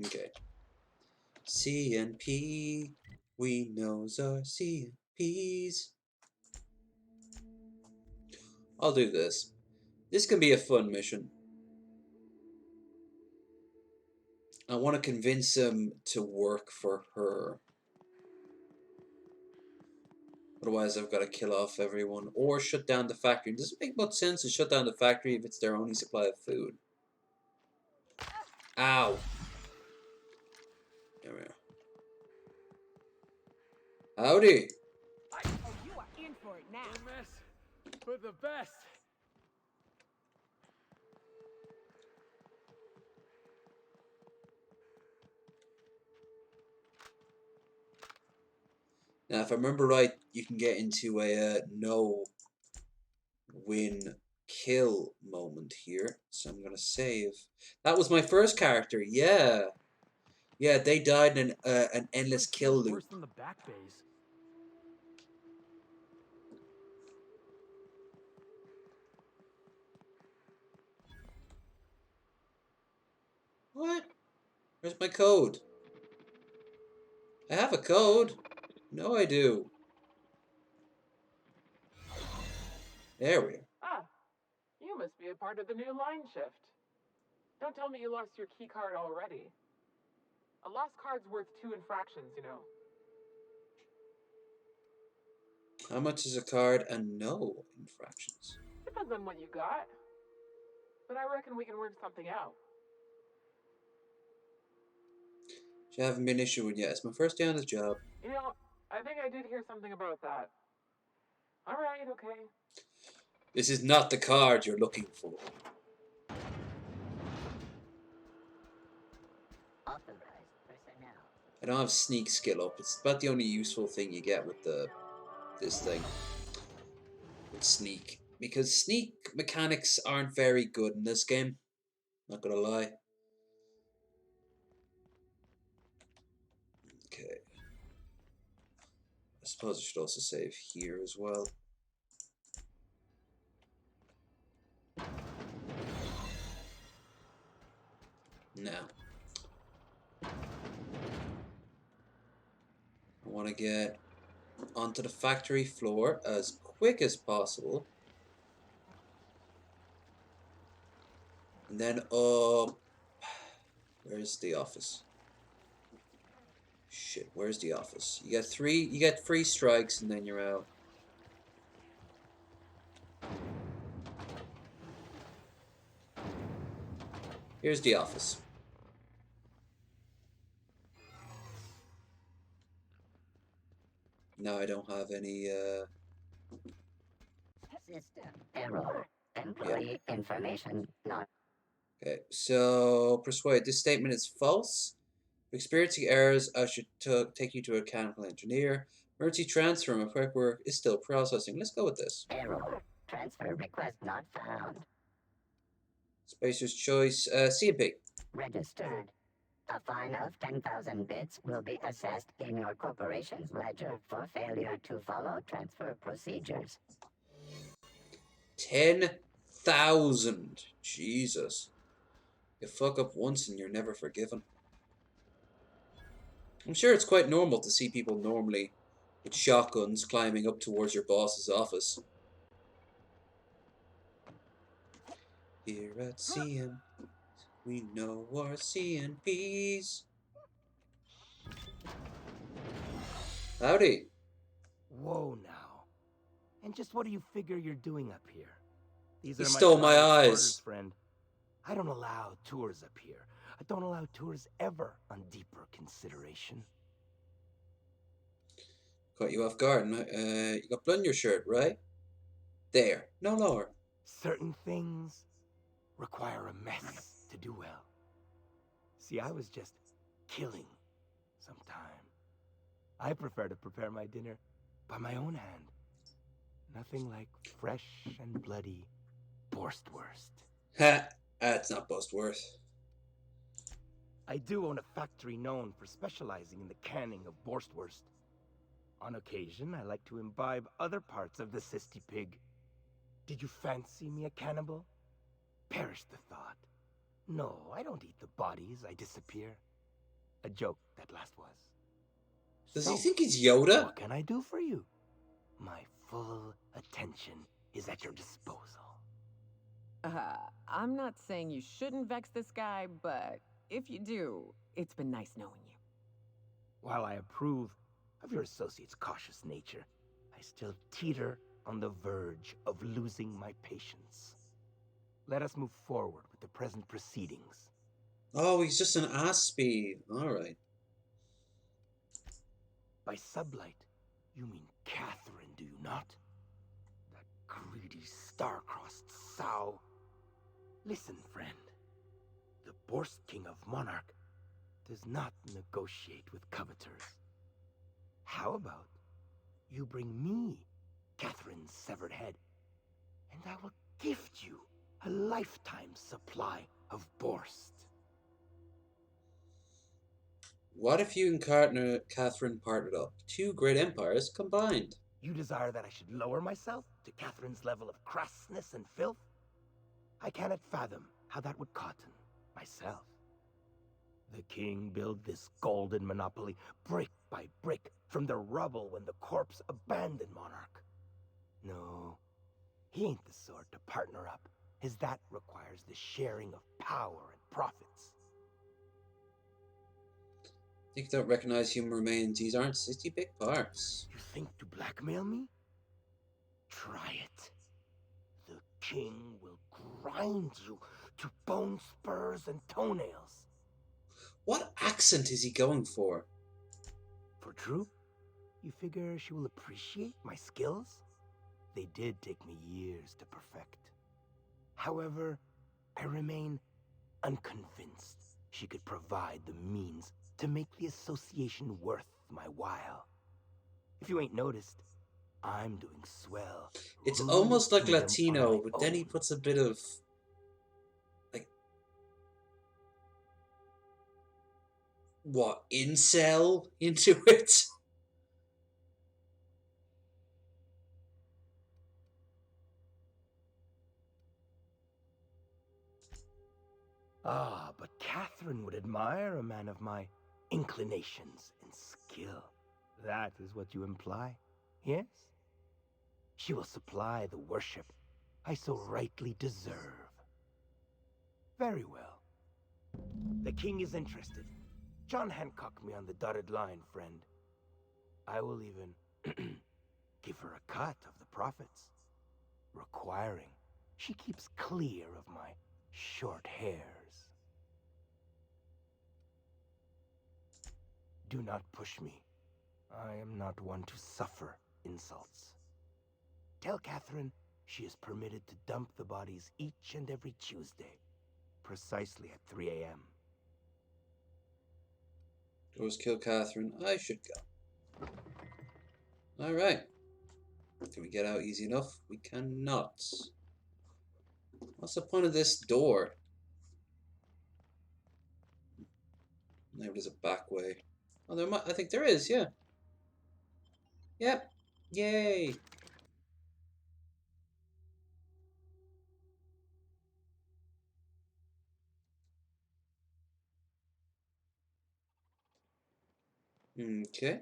Okay. CNP. We knows our CNPs. I'll do this. This can be a fun mission. I want to convince him to work for her. Otherwise, I've got to kill off everyone or shut down the factory. It doesn't make much sense to shut down the factory if it's their only supply of food. Ow. There we are. Howdy. Oh, you are in for it now. But the best. Now, if I remember right, you can get into a no win kill moment here. So I'm going to save. That was my first character. Yeah. Yeah, they died in an endless kill loop. Worse than the back bays. What? Where's my code? I have a code. No, I do. There we are. Ah, you must be a part of the new line shift. Don't tell me you lost your key card already. A lost card's worth 2 infractions, you know. How much is a card and no infractions? Depends on what you got. But I reckon we can work something out. Which I haven't been issued yet. It's my first day on the job. You know, I think I did hear something about that. Alright, okay. This is not the card you're looking for. I don't have sneak skill up. It's about the only useful thing you get with this thing. With sneak. Because sneak mechanics aren't very good in this game. Not gonna lie. suppose I should also save here as well. Now, I want to get onto the factory floor as quick as possible. And then where's the office? Shit, where's the office? You get 3 strikes and then you're out. Here's the office. Now I don't have any System error. Employee information not. Okay, so persuade. This statement is false. Experiencing errors, I should take you to a mechanical engineer. Emergency transfer, my paperwork is still processing. Let's go with this. Error. Transfer request not found. Spacer's choice, CMP. Registered. A fine of 10,000 bits will be assessed in your corporation's ledger for failure to follow transfer procedures. 10,000. Jesus. You fuck up once and you're never forgiven. I'm sure it's quite normal to see people normally with shotguns climbing up towards your boss's office. Here at CM, we know our CNPs. Howdy. Whoa now. And just what do you figure you're doing up here? These He are stole my private eyes. quarters, friend. I don't allow tours up here. I don't allow tours ever on deeper consideration. Caught you off guard. You got blood in your shirt, right? There. No lower. Certain things require a mess to do well. See, I was just killing some time. I prefer to prepare my dinner by my own hand. Nothing like fresh and bloody Borstwurst. Ha! That's not Borstwurst. I do own a factory known for specializing in the canning of Borstwurst. On occasion, I like to imbibe other parts of the cysty pig. Did you fancy me a cannibal? Perish the thought. No, I don't eat the bodies, I disappear. A joke, that last was. Does So, he think he's Yoda? What can I do for you? My full attention is at your disposal. I'm not saying you shouldn't vex this guy, but if you do, it's been nice knowing you. While I approve of your associate's cautious nature, I still teeter on the verge of losing my patience. Let us move forward with the present proceedings. Oh, he's just an ass speed. Alright. By sublight, you mean Catherine, do you not? That greedy, star-crossed sow. Listen, friend. The Borst King of Monarch does not negotiate with coveters. How about you bring me Catherine's severed head, and I will gift you a lifetime supply of Borst. What if you and Catherine partnered up? 2 great empires combined. You desire that I should lower myself to Catherine's level of crassness and filth? I cannot fathom how that would cotton myself. The king built this golden monopoly brick by brick from the rubble when the corpse abandoned Monarch. No, he ain't the sort to partner up, as that requires the sharing of power and profits. Think you don't recognize human remains. These aren't 60 big parts. You think to blackmail me? Try it. The king will grind you to bone spurs and toenails. What accent is he going for? For true? You figure she will appreciate my skills? They did take me years to perfect. However, I remain unconvinced she could provide the means to make the association worth my while. If you ain't noticed, I'm doing swell. It's ruling almost the like kingdom Latino, on my but then he own. puts a bit of like what, incel into it? Ah, but Catherine would admire a man of my inclinations and skill. That is what you imply, yes? She will supply the worship I so rightly deserve. Very well. The king is interested. John Hancock me on the dotted line, friend. I will even give her a cut of the profits, requiring she keeps clear of my short hairs. Do not push me. I am not one to suffer insults. Tell Catherine she is permitted to dump the bodies each and every Tuesday, precisely at 3 a.m. Goes kill Catherine. I should go. Alright. Can we get out easy enough? We cannot. What's the point of this door? Maybe there's a back way. Oh, there might. I think there is, yeah. Yep. Yay. Okay.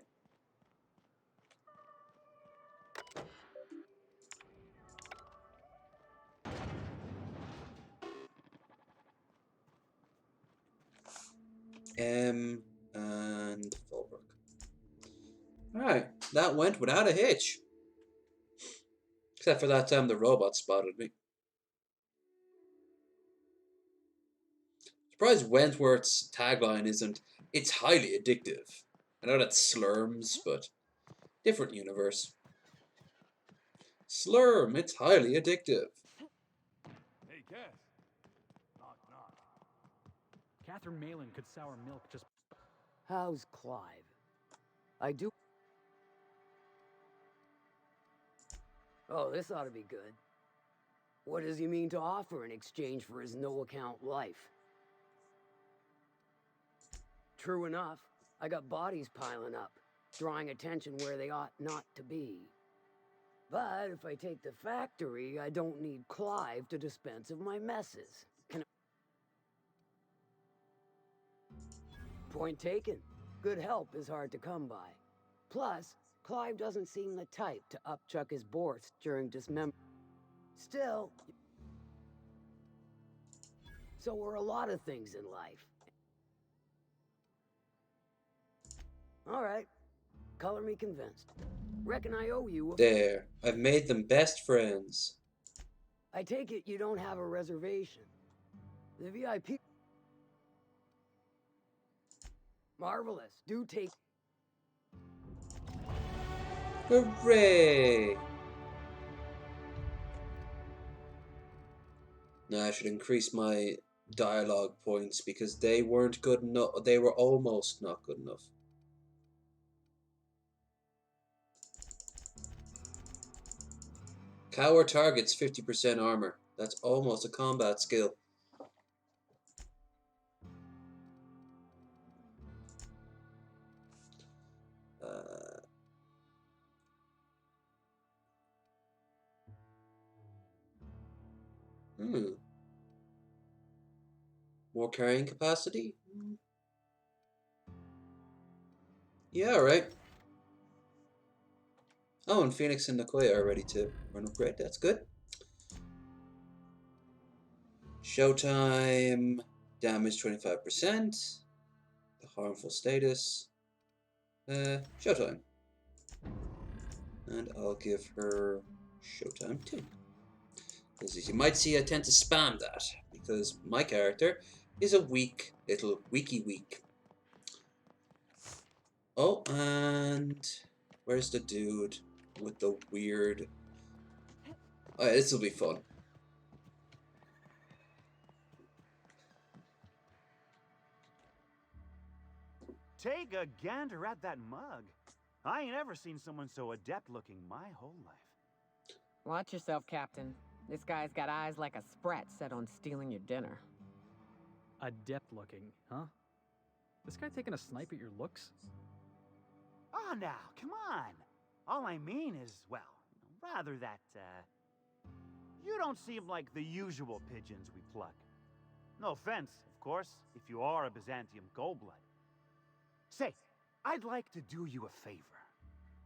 M and Fulbrook. Alright, that went without a hitch. Except for that time the robot spotted me. Surprised Wentworth's tagline isn't, "It's highly addictive." I know that's Slurms, but different universe. Slurm, it's highly addictive. Hey, Cass. Knock, knock. Catherine Malin could sour milk just... How's Clive? I do... Oh, this ought to be good. What does he mean to offer in exchange for his no-account life? True enough, I got bodies piling up, drawing attention where they ought not to be. But if I take the factory, I don't need Clive to dispense of my messes. Point taken. Good help is hard to come by. Plus, Clive doesn't seem the type to upchuck his boards during dismemberment. Still, so are a lot of things in life. All right, color me convinced. Reckon I owe you a... There, I've made them best friends. I take it you don't have a reservation. The VIP... Marvelous. Do take... Hooray! Now I should increase my dialogue points because they weren't good enough. They were almost not good enough. Cower targets 50% armor. That's almost a combat skill. More carrying capacity? Yeah, alright. Oh, and Phoenix and Nicoya are ready to run upgrade. That's good. Showtime. Damage 25%. The harmful status. Showtime. And I'll give her Showtime too. Because as you might see, I tend to spam that. Because my character is a weak little weak. Oh, and where's the dude with the weird... Oh, yeah, this will be fun. Take a gander at that mug. I ain't ever seen someone so adept looking my whole life. Watch yourself, Captain. This guy's got eyes like a sprat set on stealing your dinner. Adept looking, huh? This guy taking a snipe at your looks? Oh, now, come on. All I mean is, well, rather that, you don't seem like the usual pigeons we pluck. No offense, of course, if you are a Byzantium Goldblood. Say, I'd like to do you a favor.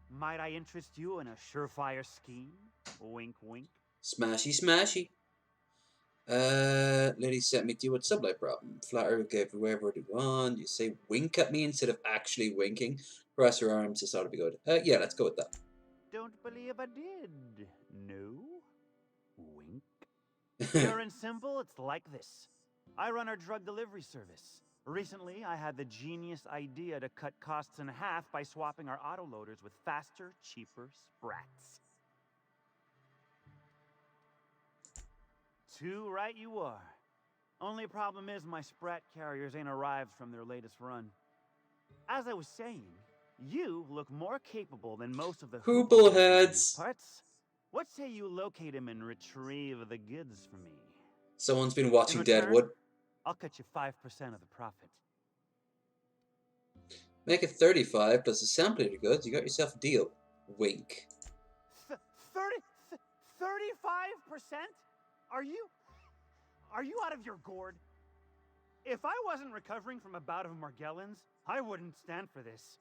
Might I interest you in a surefire scheme? Wink, wink. Smashy, smashy. Lady sent me to you with sublight problem. Flatter gave wherever they want. You say wink at me instead of actually winking. Cross your arms, this ought to be good. Yeah, let's go with that. Don't believe I did. No? Wink. Pure and simple, it's like this. I run our drug delivery service. Recently, I had the genius idea to cut costs in half by swapping our autoloaders with faster, cheaper sprats. Too right you are. Only problem is my sprat carriers ain't arrived from their latest run. As I was saying, you look more capable than most of the hoople heads. Parts. What say you locate him and retrieve the goods for me? Someone's been watching In return, Deadwood. I'll cut you 5% of the profit. Make it 35 plus a sample of your goods. You got yourself a deal. Wink. 35%? Are you out of your gourd? If I wasn't recovering from a bout of Morgellons, I wouldn't stand for this.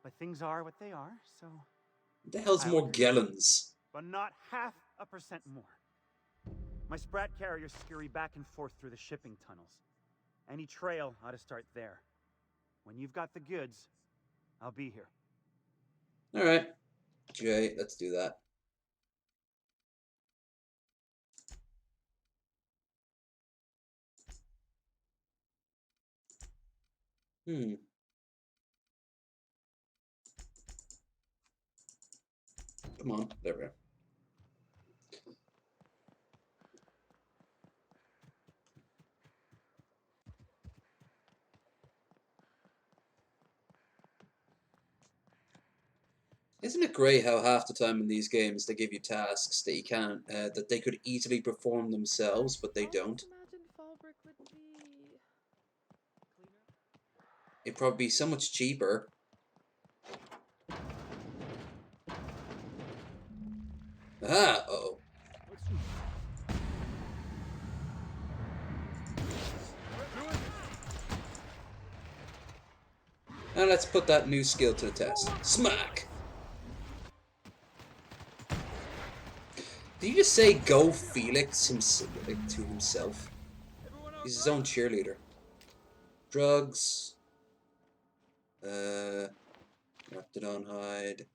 But things are what they are, so... What the hell's Morgellons? But not 0.5% more. My sprat carriers scurry back and forth through the shipping tunnels. Any trail ought to start there. When you've got the goods, I'll be here. Alright. Jay, let's do that. Come on, there we go. Isn't it great how half the time in these games they give you tasks that you can't, that they could easily perform themselves, but they don't? It'd probably be so much cheaper. Ah, uh-oh. Now let's put that new skill to the test. Smack! Did you just say go Felix to himself? He's his own cheerleader. Drugs. Raptidon hide.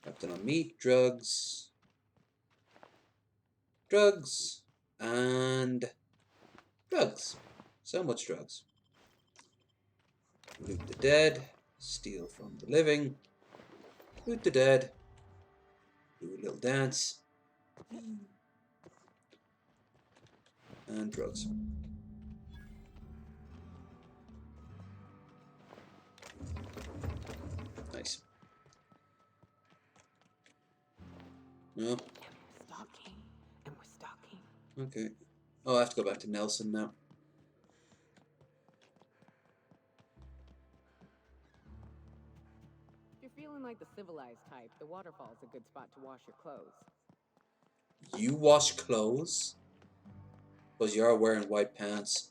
Raptidon meat. Drugs. Drugs. And drugs. So much drugs. Loot the dead. Steal from the living. Loot the dead. Do a little dance. And drugs. Nice. No? Stalking. And we're stalking. Okay. Oh, I have to go back to Nelson now. If you're feeling like the civilized type, the waterfall's a good spot to wash your clothes. You wash clothes? Because you are wearing white pants.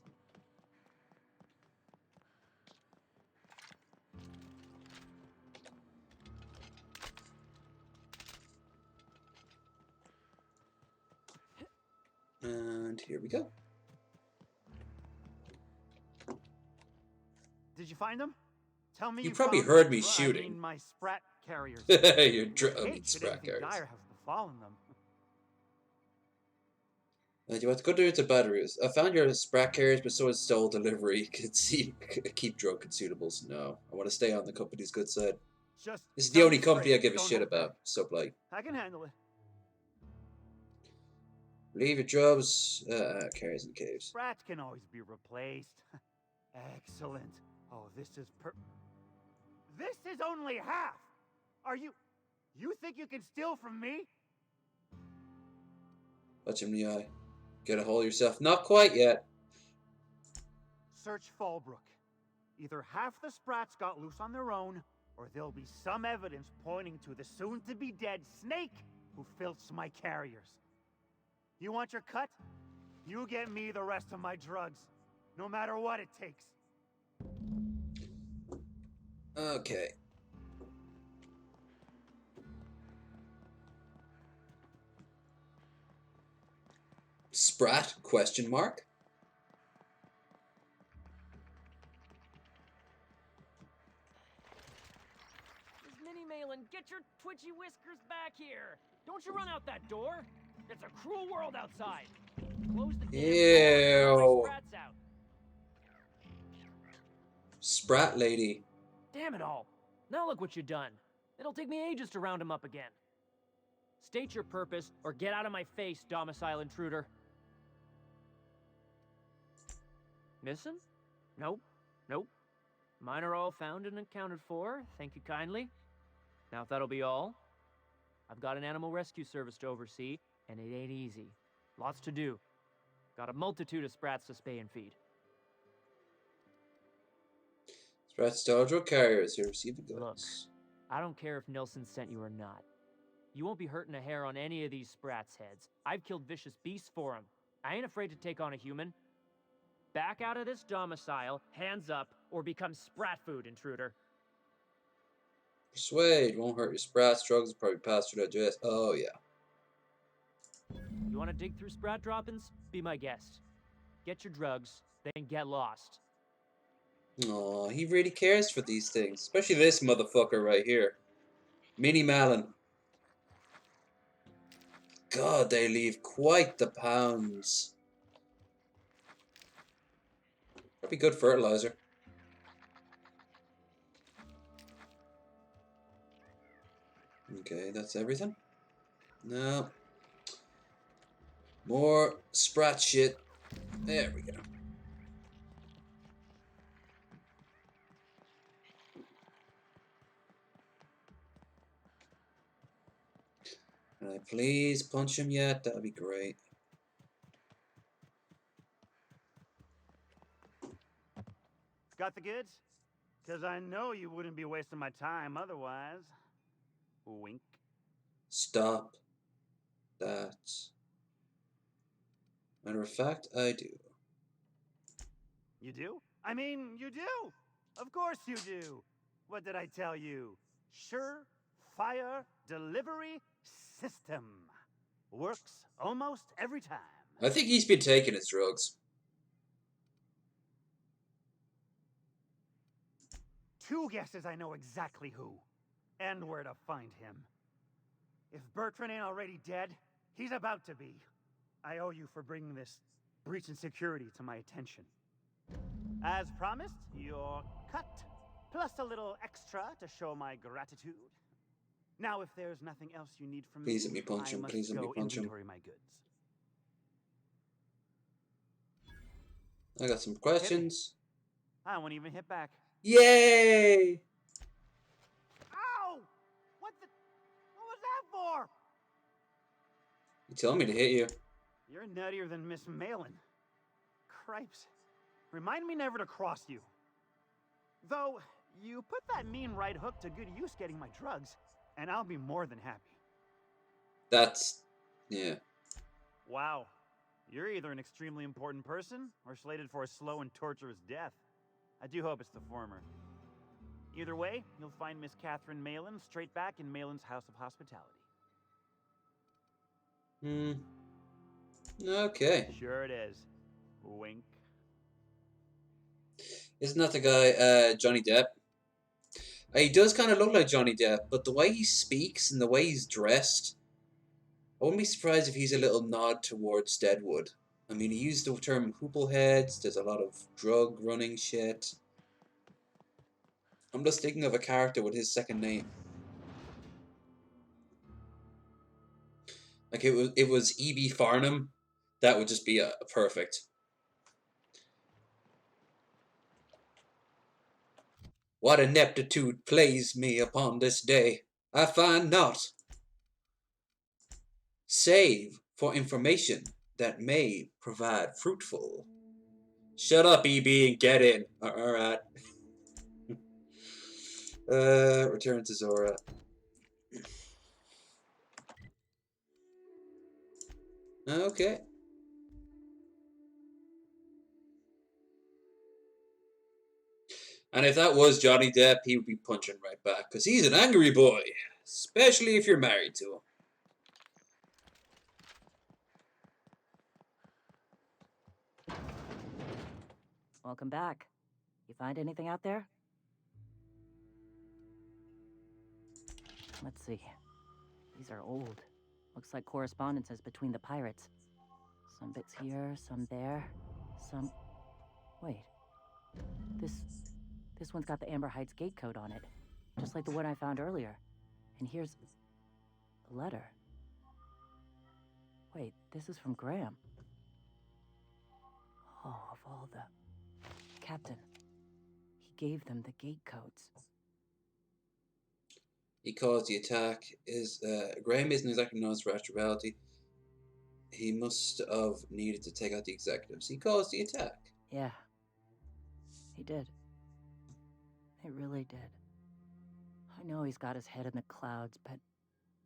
And here we go. Did you find them? Tell me You probably found heard my me shooting. I mean, my sprat carriers. Your Sprat carriers. dire have befallen them. You have to go to the batteries. I found your sprat carriers, but so is stole delivery. Keep drug consumables. No, I want to stay on the company's good side. Just this is the only company I give a don't shit hold back. about. Sublight. I can handle it. Leave your jobs. Carriers in caves. Sprats can always be replaced. Excellent. Oh, this is only half. Are you think you can steal from me? Touch him in the eye. Get a hold of yourself. Not quite yet. Search Fallbrook. Either half the sprats got loose on their own, or there'll be some evidence pointing to the soon-to-be-dead snake who filched my carriers. You want your cut? You get me the rest of my drugs, no matter what it takes. Okay. Sprat? Question mark. Miss Minnie Malin, get your twitchy whiskers back here! Don't you run out that door! It's a cruel world outside! Close the damn door and let my Ew. sprats out! Sprat lady. Damn it all! Now look what you done. It'll take me ages to round him up again. State your purpose, or get out of my face, domicile intruder. Missing? Nope. Nope. Mine are all found and accounted for, thank you kindly. Now if that'll be all, I've got an animal rescue service to oversee, and it ain't easy. Lots to do. Got a multitude of sprats to spay and feed. Sprat star drug carriers. You receive the goods. Look, I don't care if Nilsson sent you or not. You won't be hurting a hair on any of these sprats' heads. I've killed vicious beasts for them. I ain't afraid to take on a human. Back out of this domicile, hands up, or become sprat food, intruder. Persuade. Won't hurt your sprats. Drugs will probably pass through that dress. Oh, yeah. You want to dig through sprat droppings? Be my guest. Get your drugs, then get lost. Aw, he really cares for these things. Especially this motherfucker right here. Minnie Malin. God, they leave quite the pounds. Probably good fertilizer. Okay, that's everything. No. More sprat shit. There we go. Can I please punch him yet? That'd be great. Got the goods? Because I know you wouldn't be wasting my time otherwise. Wink. Stop that. Matter of fact, I do. You do? I mean, you do! Of course you do! What did I tell you? Sure-fire delivery system. Works almost every time. I think he's been taking his drugs. Two guesses I know exactly who. And where to find him. If Bertrand ain't already dead, he's about to be. I owe you for bringing this breach in security to my attention. As promised, your cut, plus a little extra to show my gratitude. Now, if there's nothing else you need from Please let me, me punch I him. must Please let me go punch him. inventory my goods. I got some questions. I won't even hit back. Yay! Ow! What was that for? You telling me to hit you? You're nuttier than Miss Malin. Cripes. Remind me never to cross you. Though, you put that mean right hook to good use getting my drugs, and I'll be more than happy. That's... yeah. Wow. You're either an extremely important person, or slated for a slow and torturous death. I do hope it's the former. Either way, you'll find Miss Catherine Malin straight back in Malin's House of Hospitality. Okay. Sure it is. Wink. Isn't that the guy, Johnny Depp? He does kind of look like Johnny Depp, but the way he speaks and the way he's dressed, I wouldn't be surprised if he's a little nod towards Deadwood. I mean, he used the term hoopleheads, there's a lot of drug running shit. I'm just thinking of a character with his second name. Like it was E.B. Farnham, that would just be a perfect. What ineptitude plays me upon this day, I find not. Save for information that may provide fruitful. Shut up, EB, and get in. Alright. Return to Zora. Okay. And if that was Johnny Depp, he would be punching right back, because he's an angry boy. Especially if you're married to him. Welcome back. You find anything out there? Let's see. These are old. Looks like correspondences between the pirates. Some bits here, some there, some... Wait. This one's got the Amber Heights gate code on it. Just like the one I found earlier. And here's... a letter. Wait, this is from Graham. Oh, of all the... Captain. He gave them the gate codes. He caused the attack. Graham isn't exactly known for actuality. He must have needed to take out the executives. He caused the attack. Yeah. He did. He really did. I know he's got his head in the clouds, but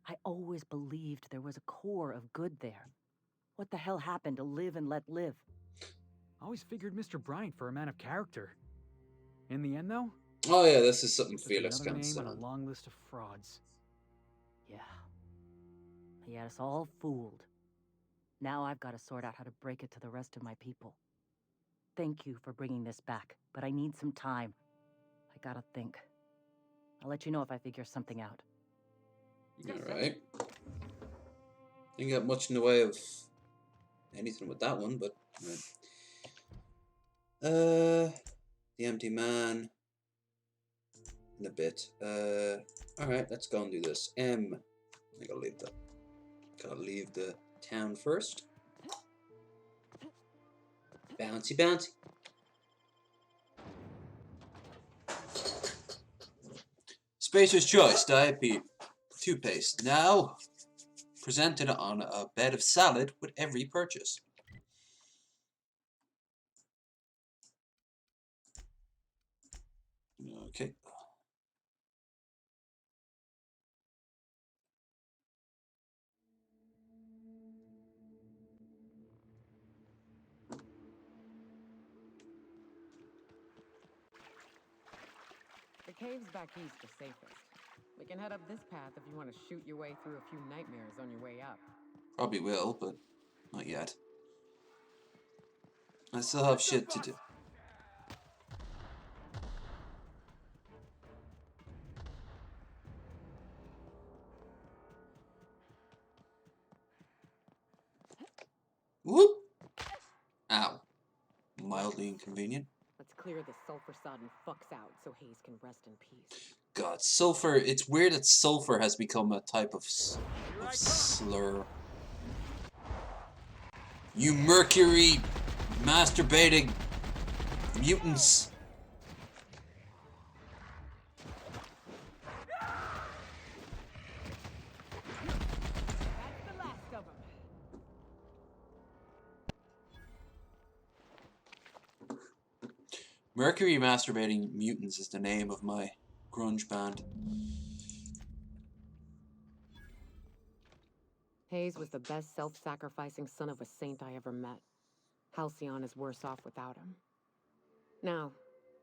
I always believed there was a core of good there. What the hell happened to live and let live? I always figured Mr. Bryant for a man of character. In the end, though? Oh yeah, this is something Just Felix another can't name on stand. a long list of frauds. Yeah. He had us all fooled. Now I've got to sort out how to break it to the rest of my people. Thank you for bringing this back, but I need some time. I gotta think. I'll let you know if I figure something out. Alright. Didn't get much in the way of anything with that one, but... Right. The Empty Man. In a bit. Alright, let's go and do this. I gotta leave the town first. Bouncy, bouncy. Spacer's Choice Diet Toothpaste. Now presented on a bed of salad with every purchase. Okay. The caves back east are safest. We can head up this path if you want to shoot your way through a few nightmares on your way up. Probably will, but not yet. I still have shit to do. Whoop! Ow. Mildly inconvenient. Let's clear the sulfur-sodden fucks out so Hayes can rest in peace. God, sulfur. It's weird that sulfur has become a type of slur. You mercury masturbating mutants. That's the last of them. Mercury Masturbating Mutants is the name of my grunge band. Hayes was the best self-sacrificing son of a saint I ever met. Halcyon is worse off without him. Now,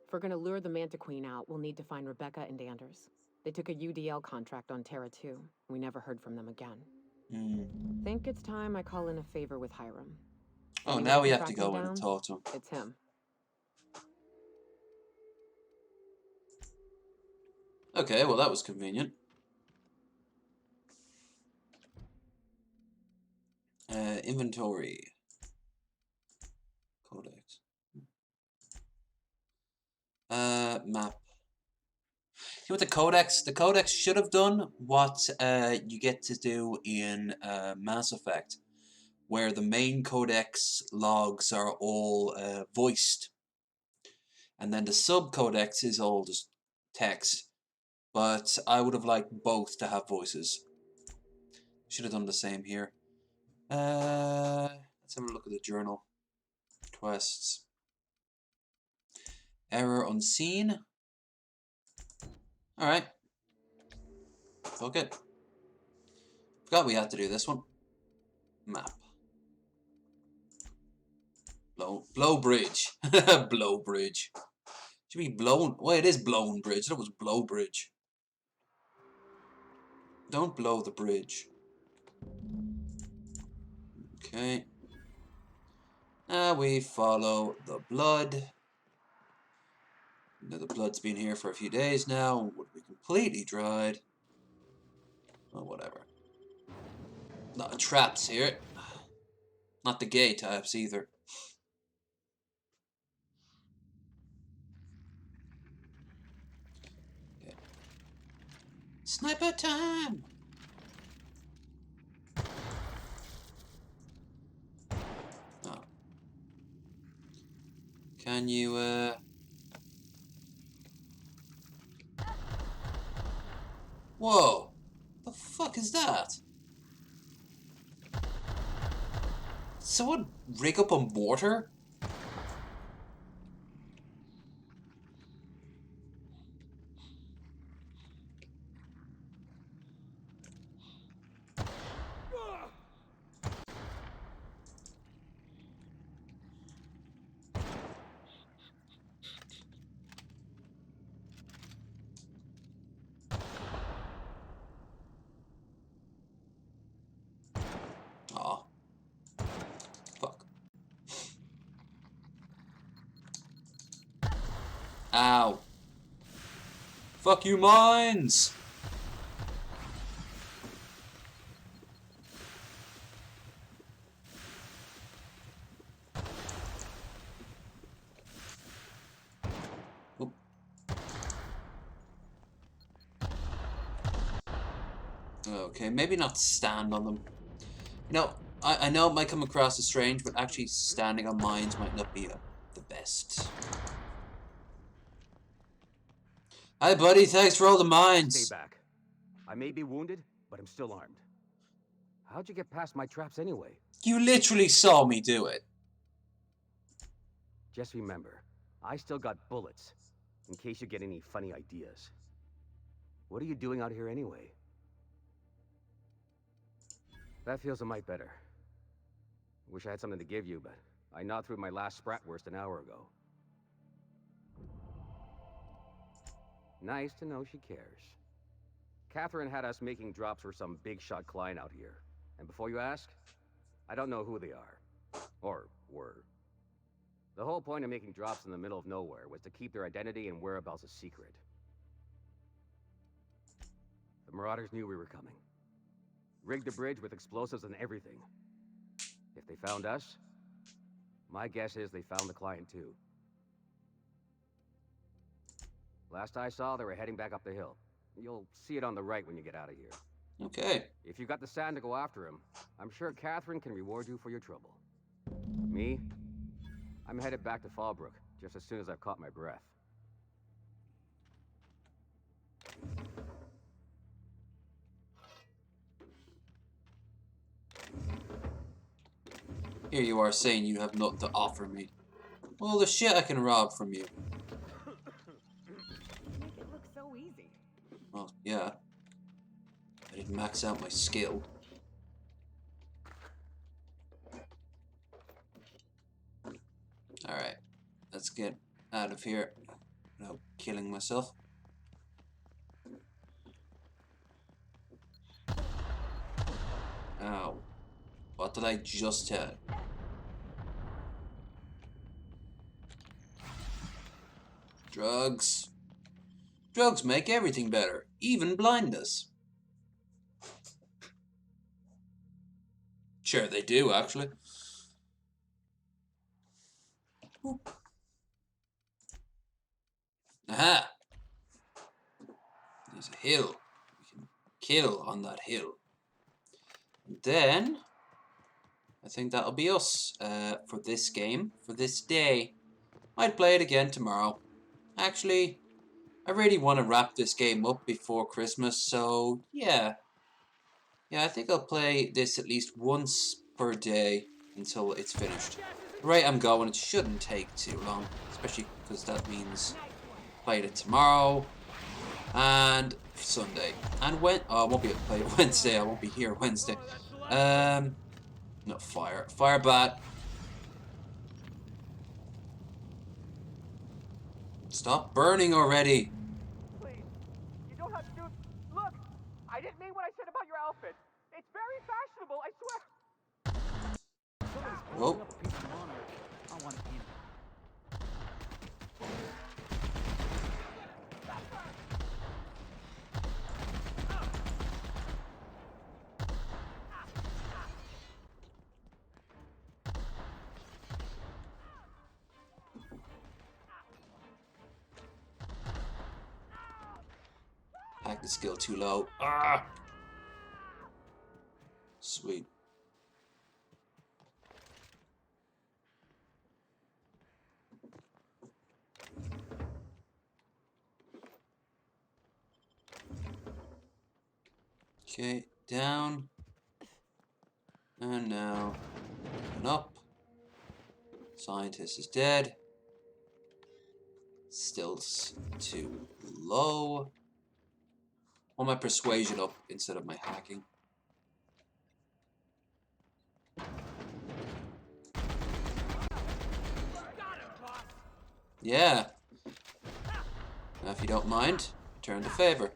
if we're gonna lure the Manta Queen out, we'll need to find Rebecca and Anders. They took a UDL contract on Terra 2. We never heard from them again. Think it's time I call in a favor with Hiram. Oh, Anyone now we can have to track him go in and down? talk to him. It's him. Okay, well that was convenient. Inventory. Codex. Map. See what the codex should have done what you get to do in Mass Effect, where the main codex logs are all voiced, and then the sub-codex is all just text. But I would have liked both to have voices. Should have done the same here. Let's have a look at the journal. Quests. Error unseen. Alright. Fuck it. Forgot we had to do this one. Map. Blow bridge. Blow bridge. Should be blown. Well, it is blown bridge. That was blow bridge. Don't blow the bridge. Okay. Now we follow the blood. Now the blood's been here for a few days now. Would be completely dried. Oh, whatever. Not traps here. Not the gay types either. Okay. Sniper time! Oh. Can you, Whoa! The fuck is that? Someone rig up a mortar? Aw. Fuck. Ow. Fuck you, mines! Oop. Okay, maybe not stand on them. You know, I know it might come across as strange, but actually standing on mines might not be the best. Hi, buddy. Thanks for all the mines. Stay back. I may be wounded, but I'm still armed. How'd you get past my traps anyway? You literally saw me do it. Just remember, I still got bullets, in case you get any funny ideas. What are you doing out here anyway? That feels a mite better. Wish I had something to give you, but I gnawed through my last Spratwurst an hour ago. Nice to know she cares. Catherine had us making drops for some big shot client out here. And before you ask, I don't know who they are. Or were. The whole point of making drops in the middle of nowhere was to keep their identity and whereabouts a secret. The Marauders knew we were coming. Rigged the bridge with explosives and everything. If they found us, my guess is they found the client too. Last I saw, they were heading back up the hill. You'll see it on the right when you get out of here. Okay. If you got the sand to go after him, I'm sure Catherine can reward you for your trouble. Me? I'm headed back to Fallbrook, just as soon as I've caught my breath. Here you are saying you have nothing to offer me. Well, the shit I can rob from you. Make it look so easy. Well, yeah. I didn't max out my skill. Alright. Let's get out of here without killing myself. Ow. What did I just tell? Drugs. Drugs make everything better, even blindness. Sure, they do, actually. Oop. Aha! There's a hill. We can kill on that hill. And then, I think that'll be us for this game, for this day. I'd play it again tomorrow. Actually, I really want to wrap this game up before Christmas, so yeah. Yeah, I think I'll play this at least once per day until it's finished. The rate I'm going, it shouldn't take too long, especially because that means playing it tomorrow and Sunday. And I won't be able to play it Wednesday. I won't be here Wednesday. No, fire bat. Stop burning already. Please, you don't have to do it. Look, I didn't mean what I said about your outfit. It's very fashionable, I swear. Somebody's Oh. blowing up a piece of Monarch. I want it in. Acting skill too low. Ah! Sweet. Okay, down. And now, open up. Scientist is dead. Still too low. Want my persuasion up instead of my hacking. Yeah. Now, if you don't mind, return the favor.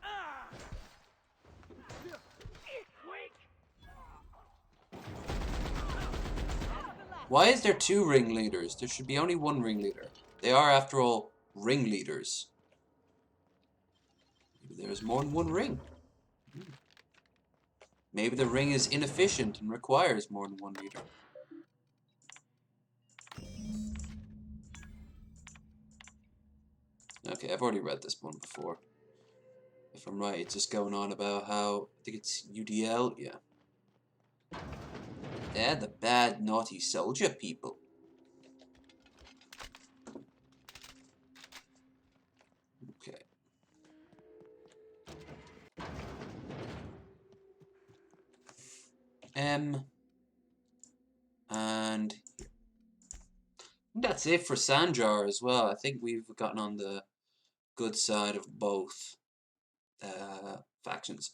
Why is there 2 ringleaders? There should be only 1 ringleader. They are, after all, ringleaders. Maybe there's more than 1 ring. Maybe the ring is inefficient and requires more than 1 leader. Okay, I've already read this one before. If I'm right, it's just going on about how, I think it's UDL, yeah. They're the bad, naughty soldier people. Okay. M. And here. That's it for Sanjar as well. I think we've gotten on the good side of both factions.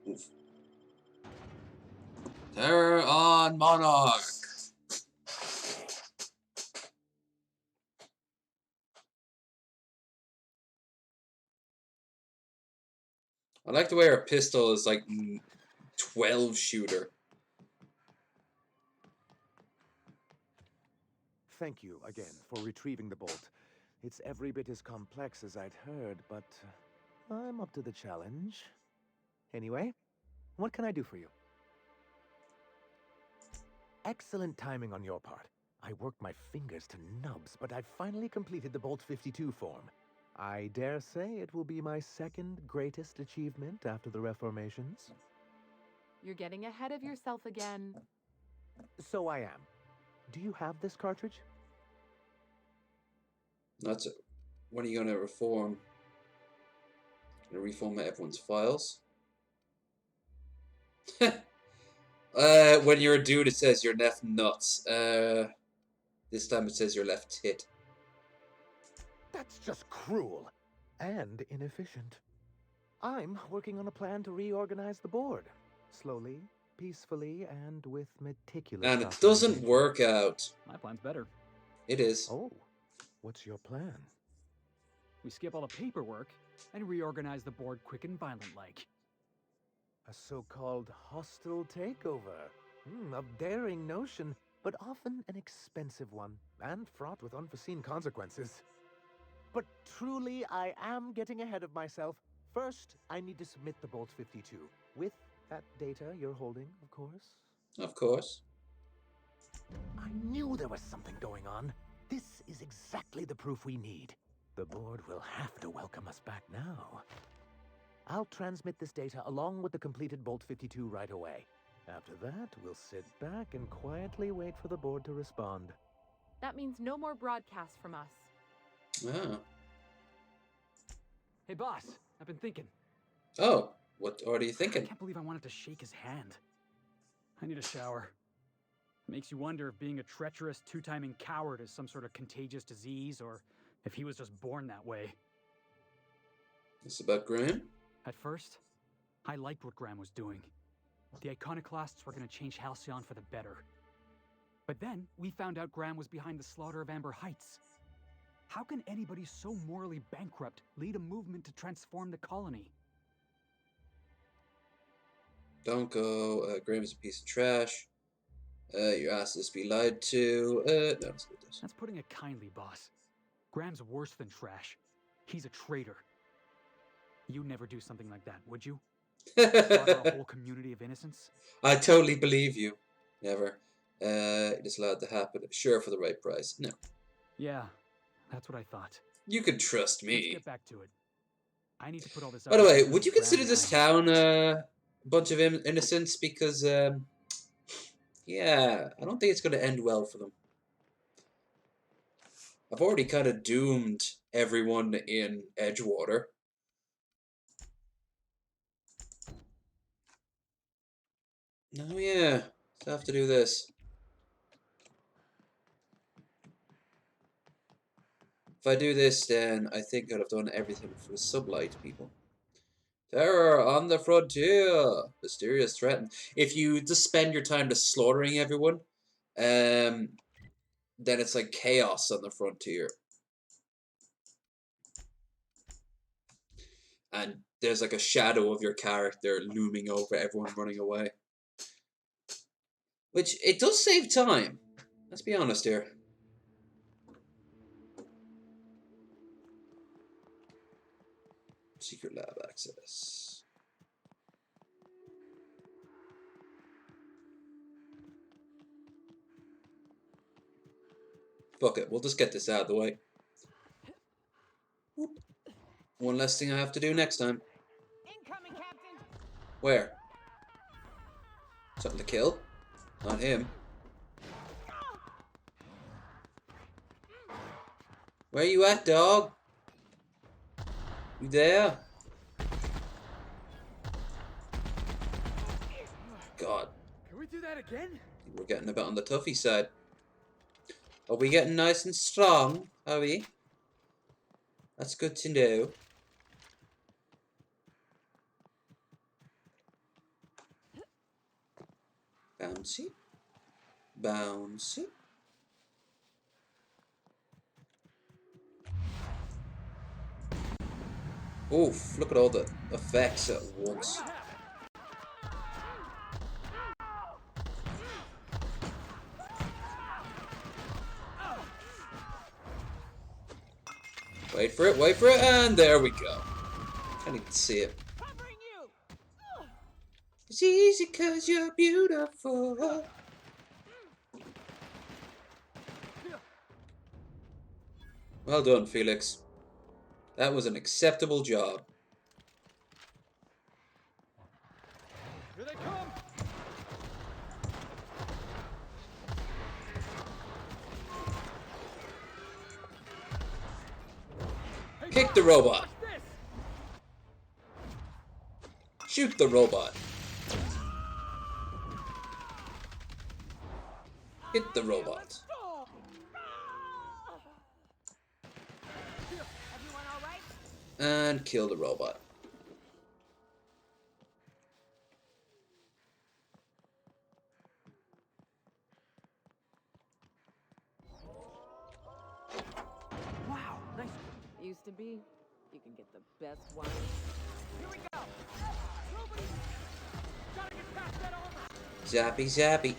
Oof. Terror on Monarch! I like the way our pistol is like 12 shooter. Thank you again for retrieving the bolt. It's every bit as complex as I'd heard, but I'm up to the challenge. Anyway, what can I do for you? Excellent timing on your part. I worked my fingers to nubs, but I've finally completed the Bolt 52 form. I dare say it will be my second greatest achievement after the Reformations. You're getting ahead of yourself again. So I am. Do you have this cartridge? That's it. When are you going to reform? Going to reformat everyone's files? When you're a dude, it says your left nuts. This time it says your left tit. That's just cruel and inefficient. I'm working on a plan to reorganize the board. Slowly, peacefully, and with meticulous And it doesn't documentation. work out. My plan's better. It is. Oh, what's your plan? We skip all the paperwork and reorganize the board quick and violent-like. A so-called hostile takeover. A daring notion, but often an expensive one, and fraught with unforeseen consequences. But truly, I am getting ahead of myself. First, I need to submit the Bolt 52, with that data you're holding, of course. Of course. I knew there was something going on. This is exactly the proof we need. The board will have to welcome us back now. I'll transmit this data along with the completed Bolt 52 right away. After that, we'll sit back and quietly wait for the board to respond. That means no more broadcasts from us. Ah. Hey, boss, I've been thinking. Oh, what are you I thinking? can't believe I wanted to shake his hand. I need a shower. It makes you wonder if being a treacherous, two-timing coward is some sort of contagious disease, or if he was just born that way. This about Graham? At first, I liked what Graham was doing. The iconoclasts were going to change Halcyon for the better. But then we found out Graham was behind the slaughter of Amber Heights. How can anybody so morally bankrupt lead a movement to transform the colony? Don't go. Graham's a piece of trash. Your ass is to be lied to. No, let's do this. That's putting it kindly, boss. Graham's worse than trash. He's a traitor. You'd never do something like that, would you? Slaughter a whole community of innocents? I totally believe you. Never. It is allowed to happen. Sure, for the right price. No. Yeah, that's what I thought. You can trust me. Let's get back to it. I need to put all this. By the way, would you consider this town a bunch of innocents? Because, yeah, I don't think it's going to end well for them. I've already kind of doomed everyone in Edgewater. Oh yeah, I have to do this. If I do this, then I think I'd have done everything for the sublight people. Terror on the frontier! Mysterious threat. If you just spend your time just slaughtering everyone, then it's like chaos on the frontier. And there's like a shadow of your character looming over everyone running away. Which, it does save time. Let's be honest here. Secret lab access. Fuck it, we'll just get this out of the way. Whoop. One less thing I have to do next time. Incoming, Captain. Where? Something to kill? Not him. Where you at, dog? You there? God. Can we do that again? We're getting a bit on the toughy side. Are we getting nice and strong? Are we? That's good to know. Bouncy. Bouncy. Oof, look at all the effects at once. Wait for it, and there we go. Can't even see it. It's easy 'cause you're beautiful. Well done, Felix. That was an acceptable job. Here they come! Kick the robot. Shoot the robot. Hit the robot. And kill the robot. Wow, nice. Used to be. You can get the best wine. Here we go. Nobody. Gotta get past that armor. Zappy, zappy.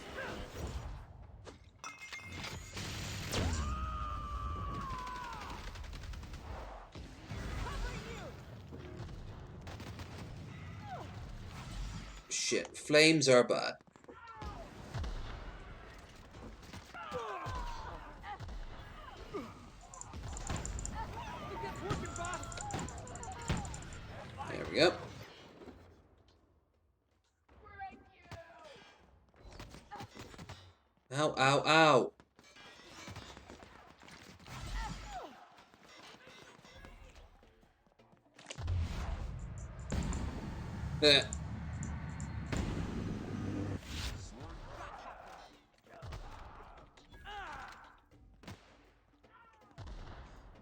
Shit, flames are bad. There we go. Ow, ow, ow. There.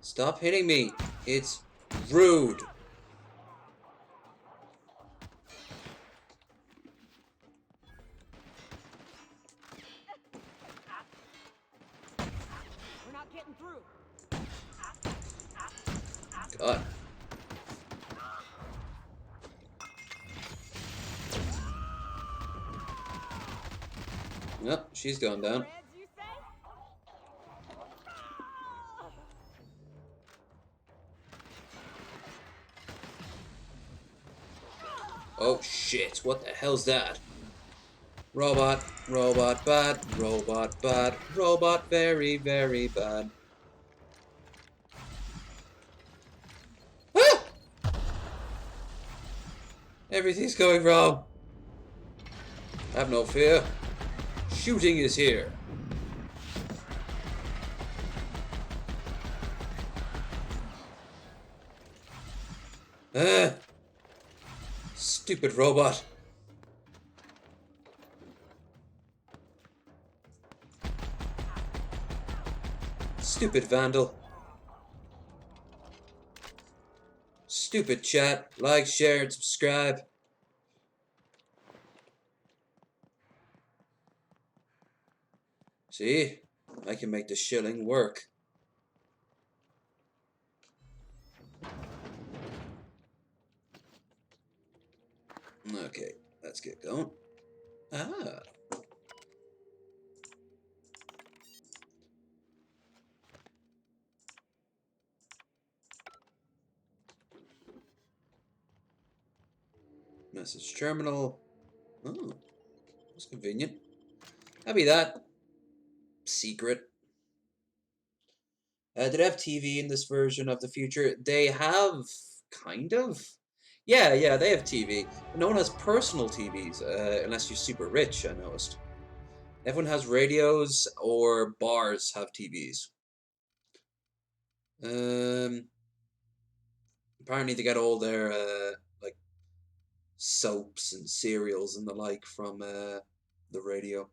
Stop hitting me. It's rude. come through. God. Yep, she's going down. Oh shit, what the hell's that? Robot, robot bad, robot bad, robot very, very bad. Ah! Everything's going wrong. Have no fear. Shooting is here. Stupid robot. Stupid vandal. Stupid chat. Like, share, and subscribe. See? I can make the shilling work. Okay, let's get going. Ah. Message terminal. Oh, that's convenient. I'll be that. Secret. Do they have TV in this version of the future? They have, kind of. Yeah, they have TV. But no one has personal TVs, unless you're super rich, I noticed. Everyone has radios, or bars have TVs. Apparently they get all their, like, soaps and cereals and the like from, the radio.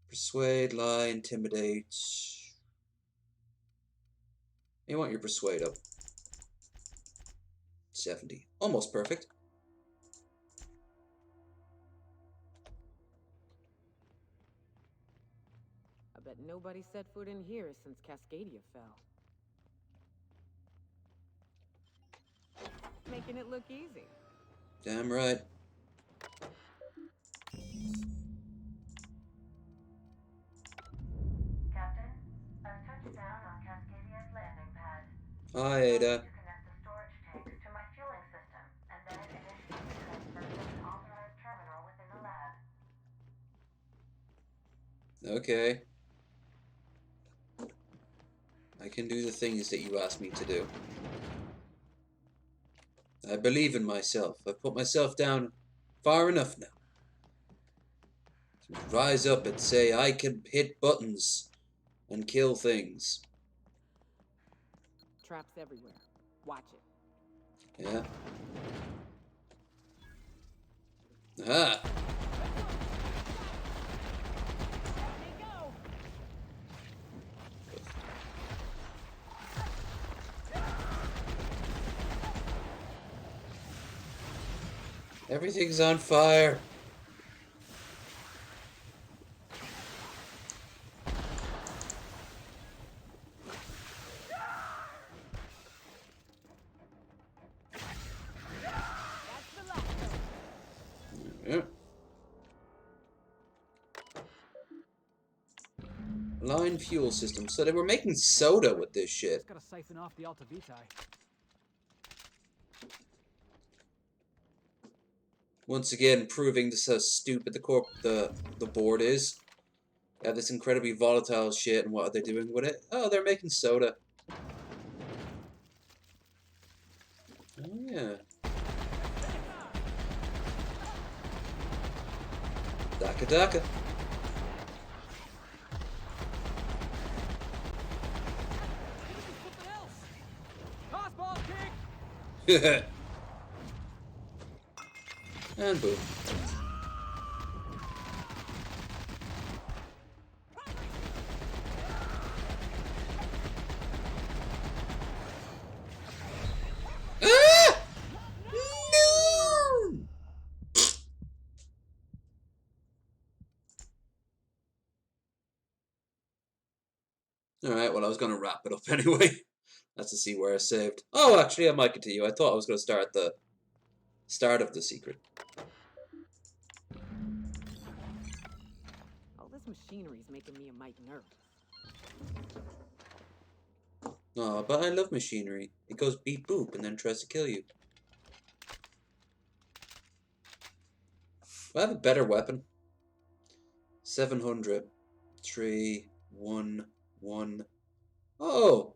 Persuade, lie, intimidate. You want your persuade up. 70. Almost perfect. I bet nobody set foot in here since Cascadia fell. Making it look easy. Damn right. Captain, I've touched down on Cascadia's landing pad. Hi, Ada. To connect the storage tanks to my fueling system, and then initiate the transfer to an authorized terminal within the lab. Okay. I can do the things that you asked me to do. I believe in myself. I've put myself down far enough now. To rise up and say I can hit buttons and kill things. Traps everywhere. Watch it. Yeah. Ah. Everything's on fire. Yeah. Line fuel system. So they were making soda with this shit. Just gotta siphon off the Alta Vitae. Once again, proving just how stupid the board is. They have this incredibly volatile shit, and what are they doing with it? Oh, they're making soda. Oh yeah. Daka daka. And boom. Alright, well, I was going to wrap it up anyway. That's to see where I saved. Oh, actually, I might continue. I thought I was going to start at the start of the secret. All this machinery's making me a mite nervous. Oh, but I love machinery. It goes beep boop and then tries to kill you. Do I have a better weapon? 700. 3, 1, 1. Oh!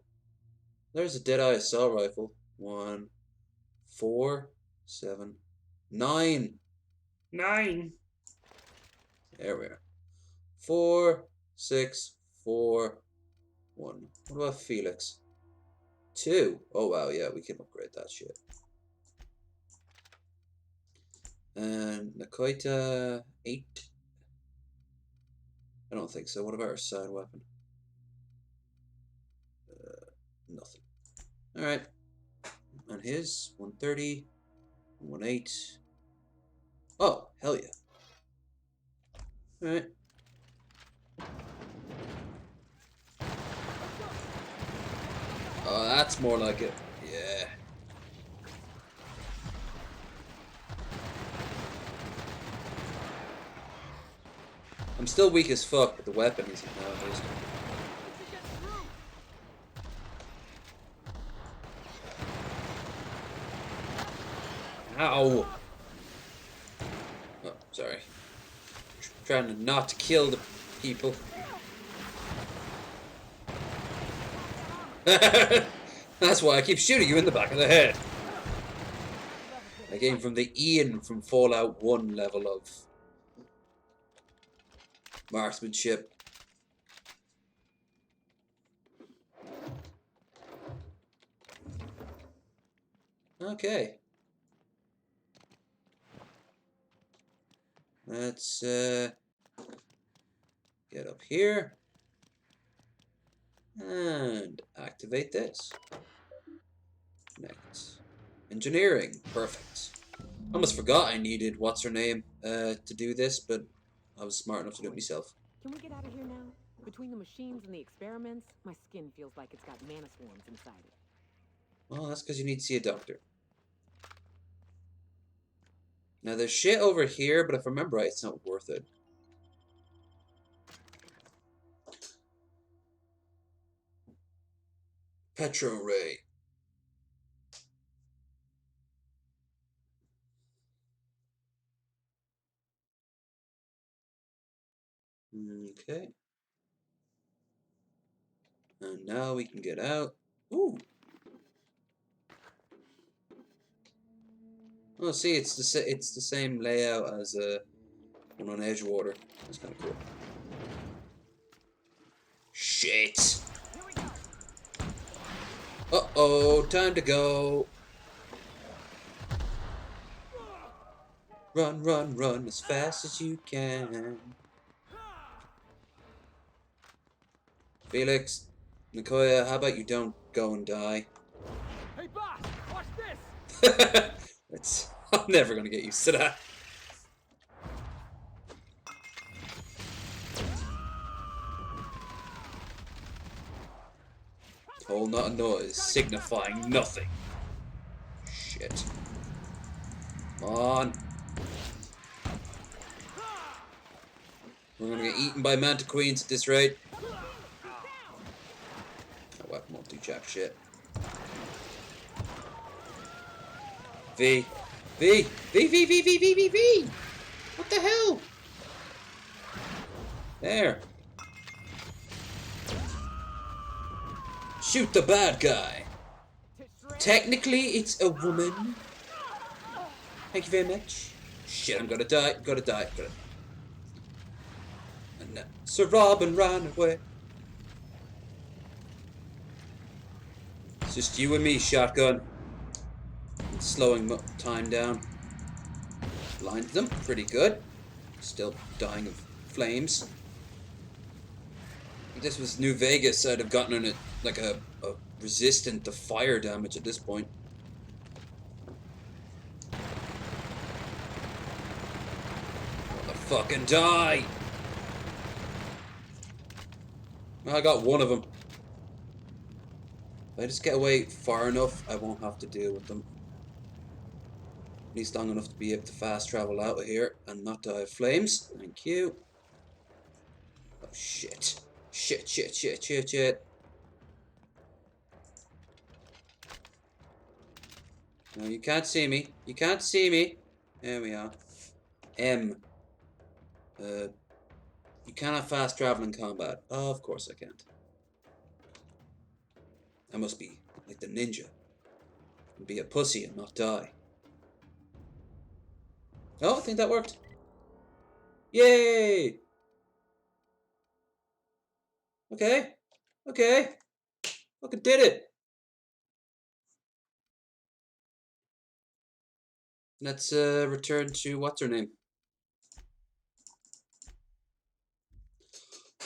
There's a Deadeye assault rifle. 1, 4, 7, 9. 9! There we are. 4, 6, 4, 1. What about Felix? 2. Oh wow, yeah, we can upgrade that shit. And Nakoita 8. I don't think so. What about our side weapon? Nothing. Alright. And his 130, 18. Oh, hell yeah. Alright. Oh, that's more like it. Yeah. I'm still weak as fuck, but the weapon isn't now at least. Ow! Oh, sorry. Trying to not to kill the people. That's why I keep shooting you in the back of the head. I came from the Ian from Fallout 1 level of marksmanship. Okay. Let's get up here and activate this. Connect. Engineering. Perfect. I almost forgot I needed what's her name to do this, but I was smart enough to do it myself. Can we get out of here now? Between the machines and the experiments, my skin feels like it's got mana swarms inside it. Well, that's because you need to see a doctor. Now, there's shit over here, but if I remember right, it's not worth it. Petro Ray. Okay. And now we can get out. Ooh. Oh, see, it's the same layout as one on Edgewater. That's kind of cool. Shit. Uh-oh, time to go. Run, run, run as fast as you can. Felix, Nicoya, how about you don't go and die? Hey, boss, watch this. I'm never gonna get used to that. Whole lot of noise signifying nothing. Shit. Come on. We're gonna get eaten by manta queens at this rate. That weapon won't do jack shit. V. V. V, V, V, V, V, V, V! What the hell? There. Shoot the bad guy. Technically, it's a woman. Thank you very much. Shit, I'm gonna die. Gotta die. Gotta. And now, Sir Robin ran away. It's just you and me, shotgun. Slowing time down. Blind them, pretty good. Still dying of flames. If this was New Vegas, I'd have gotten on it like a resistant to fire damage at this point. Fucking die! I got one of them. If I just get away far enough, I won't have to deal with them. At least long enough to be able to fast travel out of here and not die of flames. Thank you. Oh shit. Shit, shit, shit, shit, shit. No, you can't see me. You can't see me. There we are. M. You cannot fast travel in combat. Oh, of course I can't. I must be like the ninja. And be a pussy and not die. Oh, I think that worked. Yay! Okay. Okay. Fucking did it. Let's return to what's her name.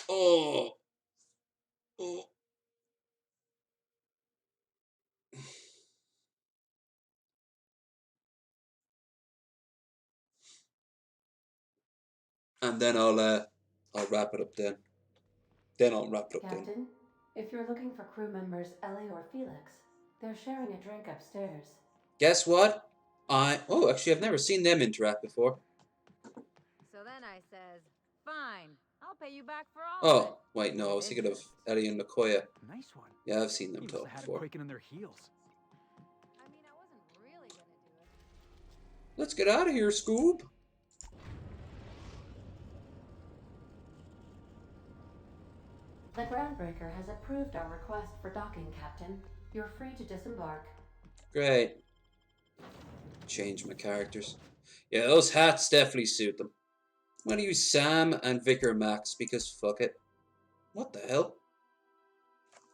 Oh. Oh. And then I'll wrap it up then. Then I'll wrap it up then. Captain, if you're looking for crew members Ellie or Felix, they're sharing a drink upstairs. Guess what? Oh, actually, I've never seen them interact before. So then I says, fine, I'll pay you back for all of it. Oh, wait, no, I was thinking of Ellie and Nakoya. Nice one. Yeah, I've seen them You must talk have had before. them quaking in their heels. I mean, I wasn't really gonna do it. Let's get out of here, Scoob. The Groundbreaker has approved our request for docking, Captain. You're free to disembark. Great. Change my characters. Yeah, those hats definitely suit them. I'm gonna use Sam and Vicar Max because fuck it. What the hell?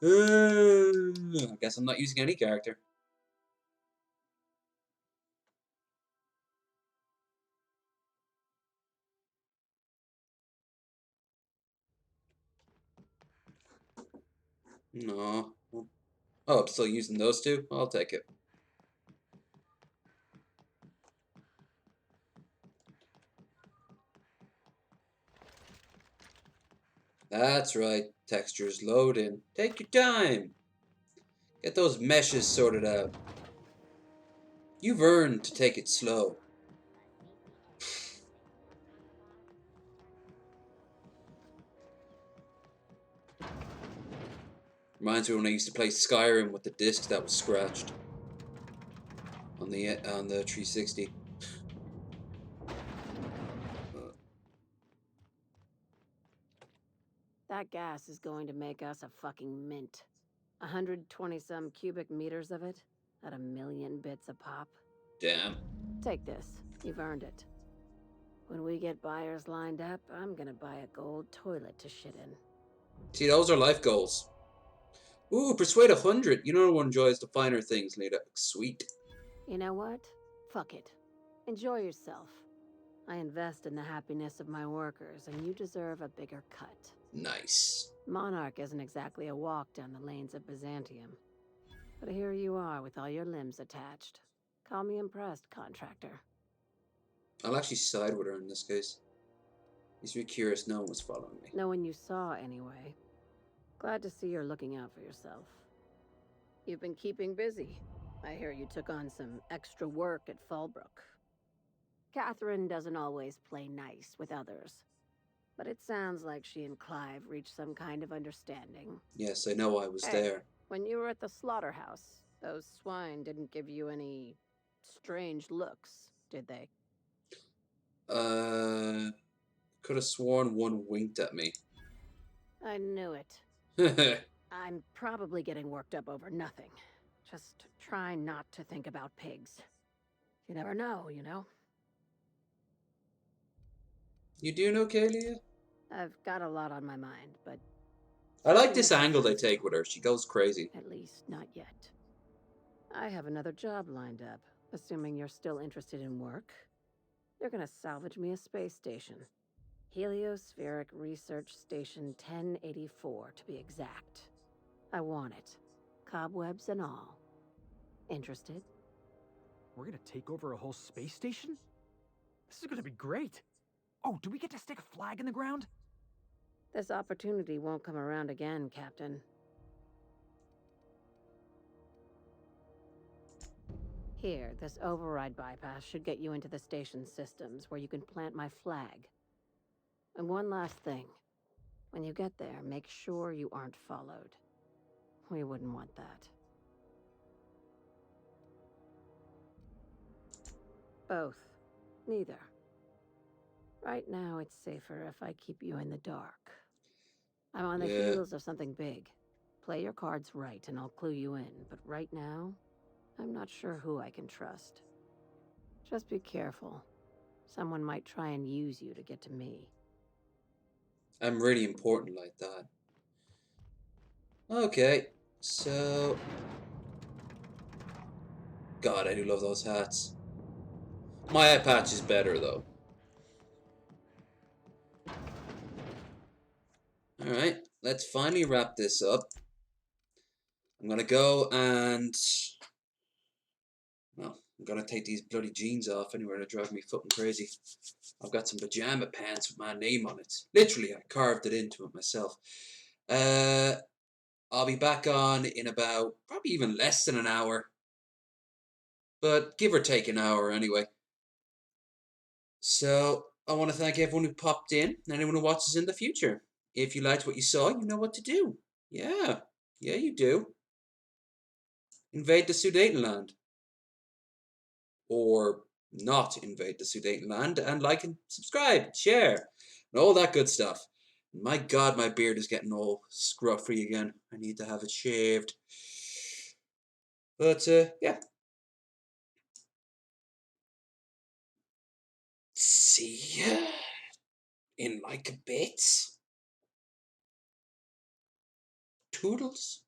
I guess I'm not using any character. No. Oh, I'm still using those two? I'll take it. That's right. Textures load in. Take your time. Get those meshes sorted out. You've earned to take it slow. Reminds me when I used to play Skyrim with the disc that was scratched on the 360. That gas is going to make us a fucking mint. 120-some cubic meters of it at 1,000,000 bits a pop. Damn. Take this. You've earned it. When we get buyers lined up, I'm gonna buy a gold toilet to shit in. See, those are life goals. Ooh, persuade 100. You know no one enjoys the finer things, Lita. Sweet. You know what? Fuck it. Enjoy yourself. I invest in the happiness of my workers, and you deserve a bigger cut. Nice. Monarch isn't exactly a walk down the lanes of Byzantium. But here you are with all your limbs attached. Call me impressed, contractor. I'll actually side with her in this case. He's really curious no one was following me. No one you saw, anyway. Glad to see you're looking out for yourself. You've been keeping busy. I hear you took on some extra work at Fallbrook. Catherine doesn't always play nice with others. But it sounds like she and Clive reached some kind of understanding. Yes, I know I was there. When you were at the slaughterhouse, those swine didn't give you any strange looks, did they? Could have sworn one winked at me. I knew it. I'm probably getting worked up over nothing. Just try not to think about pigs. You never know, you know? You doing okay, Leah? I've got a lot on my mind, but... I like this angle they take with her. She goes crazy. At least, not yet. I have another job lined up, assuming you're still interested in work. They're gonna salvage me a space station. Heliospheric Research Station 1084, to be exact. I want it. Cobwebs and all. Interested? We're gonna take over a whole space station? This is gonna be great. Oh, do we get to stick a flag in the ground? This opportunity won't come around again, Captain. Here, this override bypass should get you into the station systems where you can plant my flag. And one last thing. When you get there, make sure you aren't followed. We wouldn't want that. Both. Neither. Right now, it's safer if I keep you in the dark. I'm on the heels of something big. Play your cards right and I'll clue you in, but right now, I'm not sure who I can trust. Just be careful. Someone might try and use you to get to me. I'm really important like that. Okay, so... God, I do love those hats. My eye patch is better, though. Alright, let's finally wrap this up. I'm gonna go and... Well, I'm gonna take these bloody jeans off anyway. They're driving me fucking crazy. I've got some pajama pants with my name on it. Literally, I carved it into it myself. I'll be back on in about probably even less than an hour. But give or take an hour anyway. So, I want to thank everyone who popped in and anyone who watches in the future. If you liked what you saw, you know what to do. Yeah, you do. Invade the Sudetenland. Or not invade the Sudetenland and like and subscribe, share, and all that good stuff. My God, my beard is getting all scruffy again. I need to have it shaved. But, yeah. See ya in like a bit. Toodles.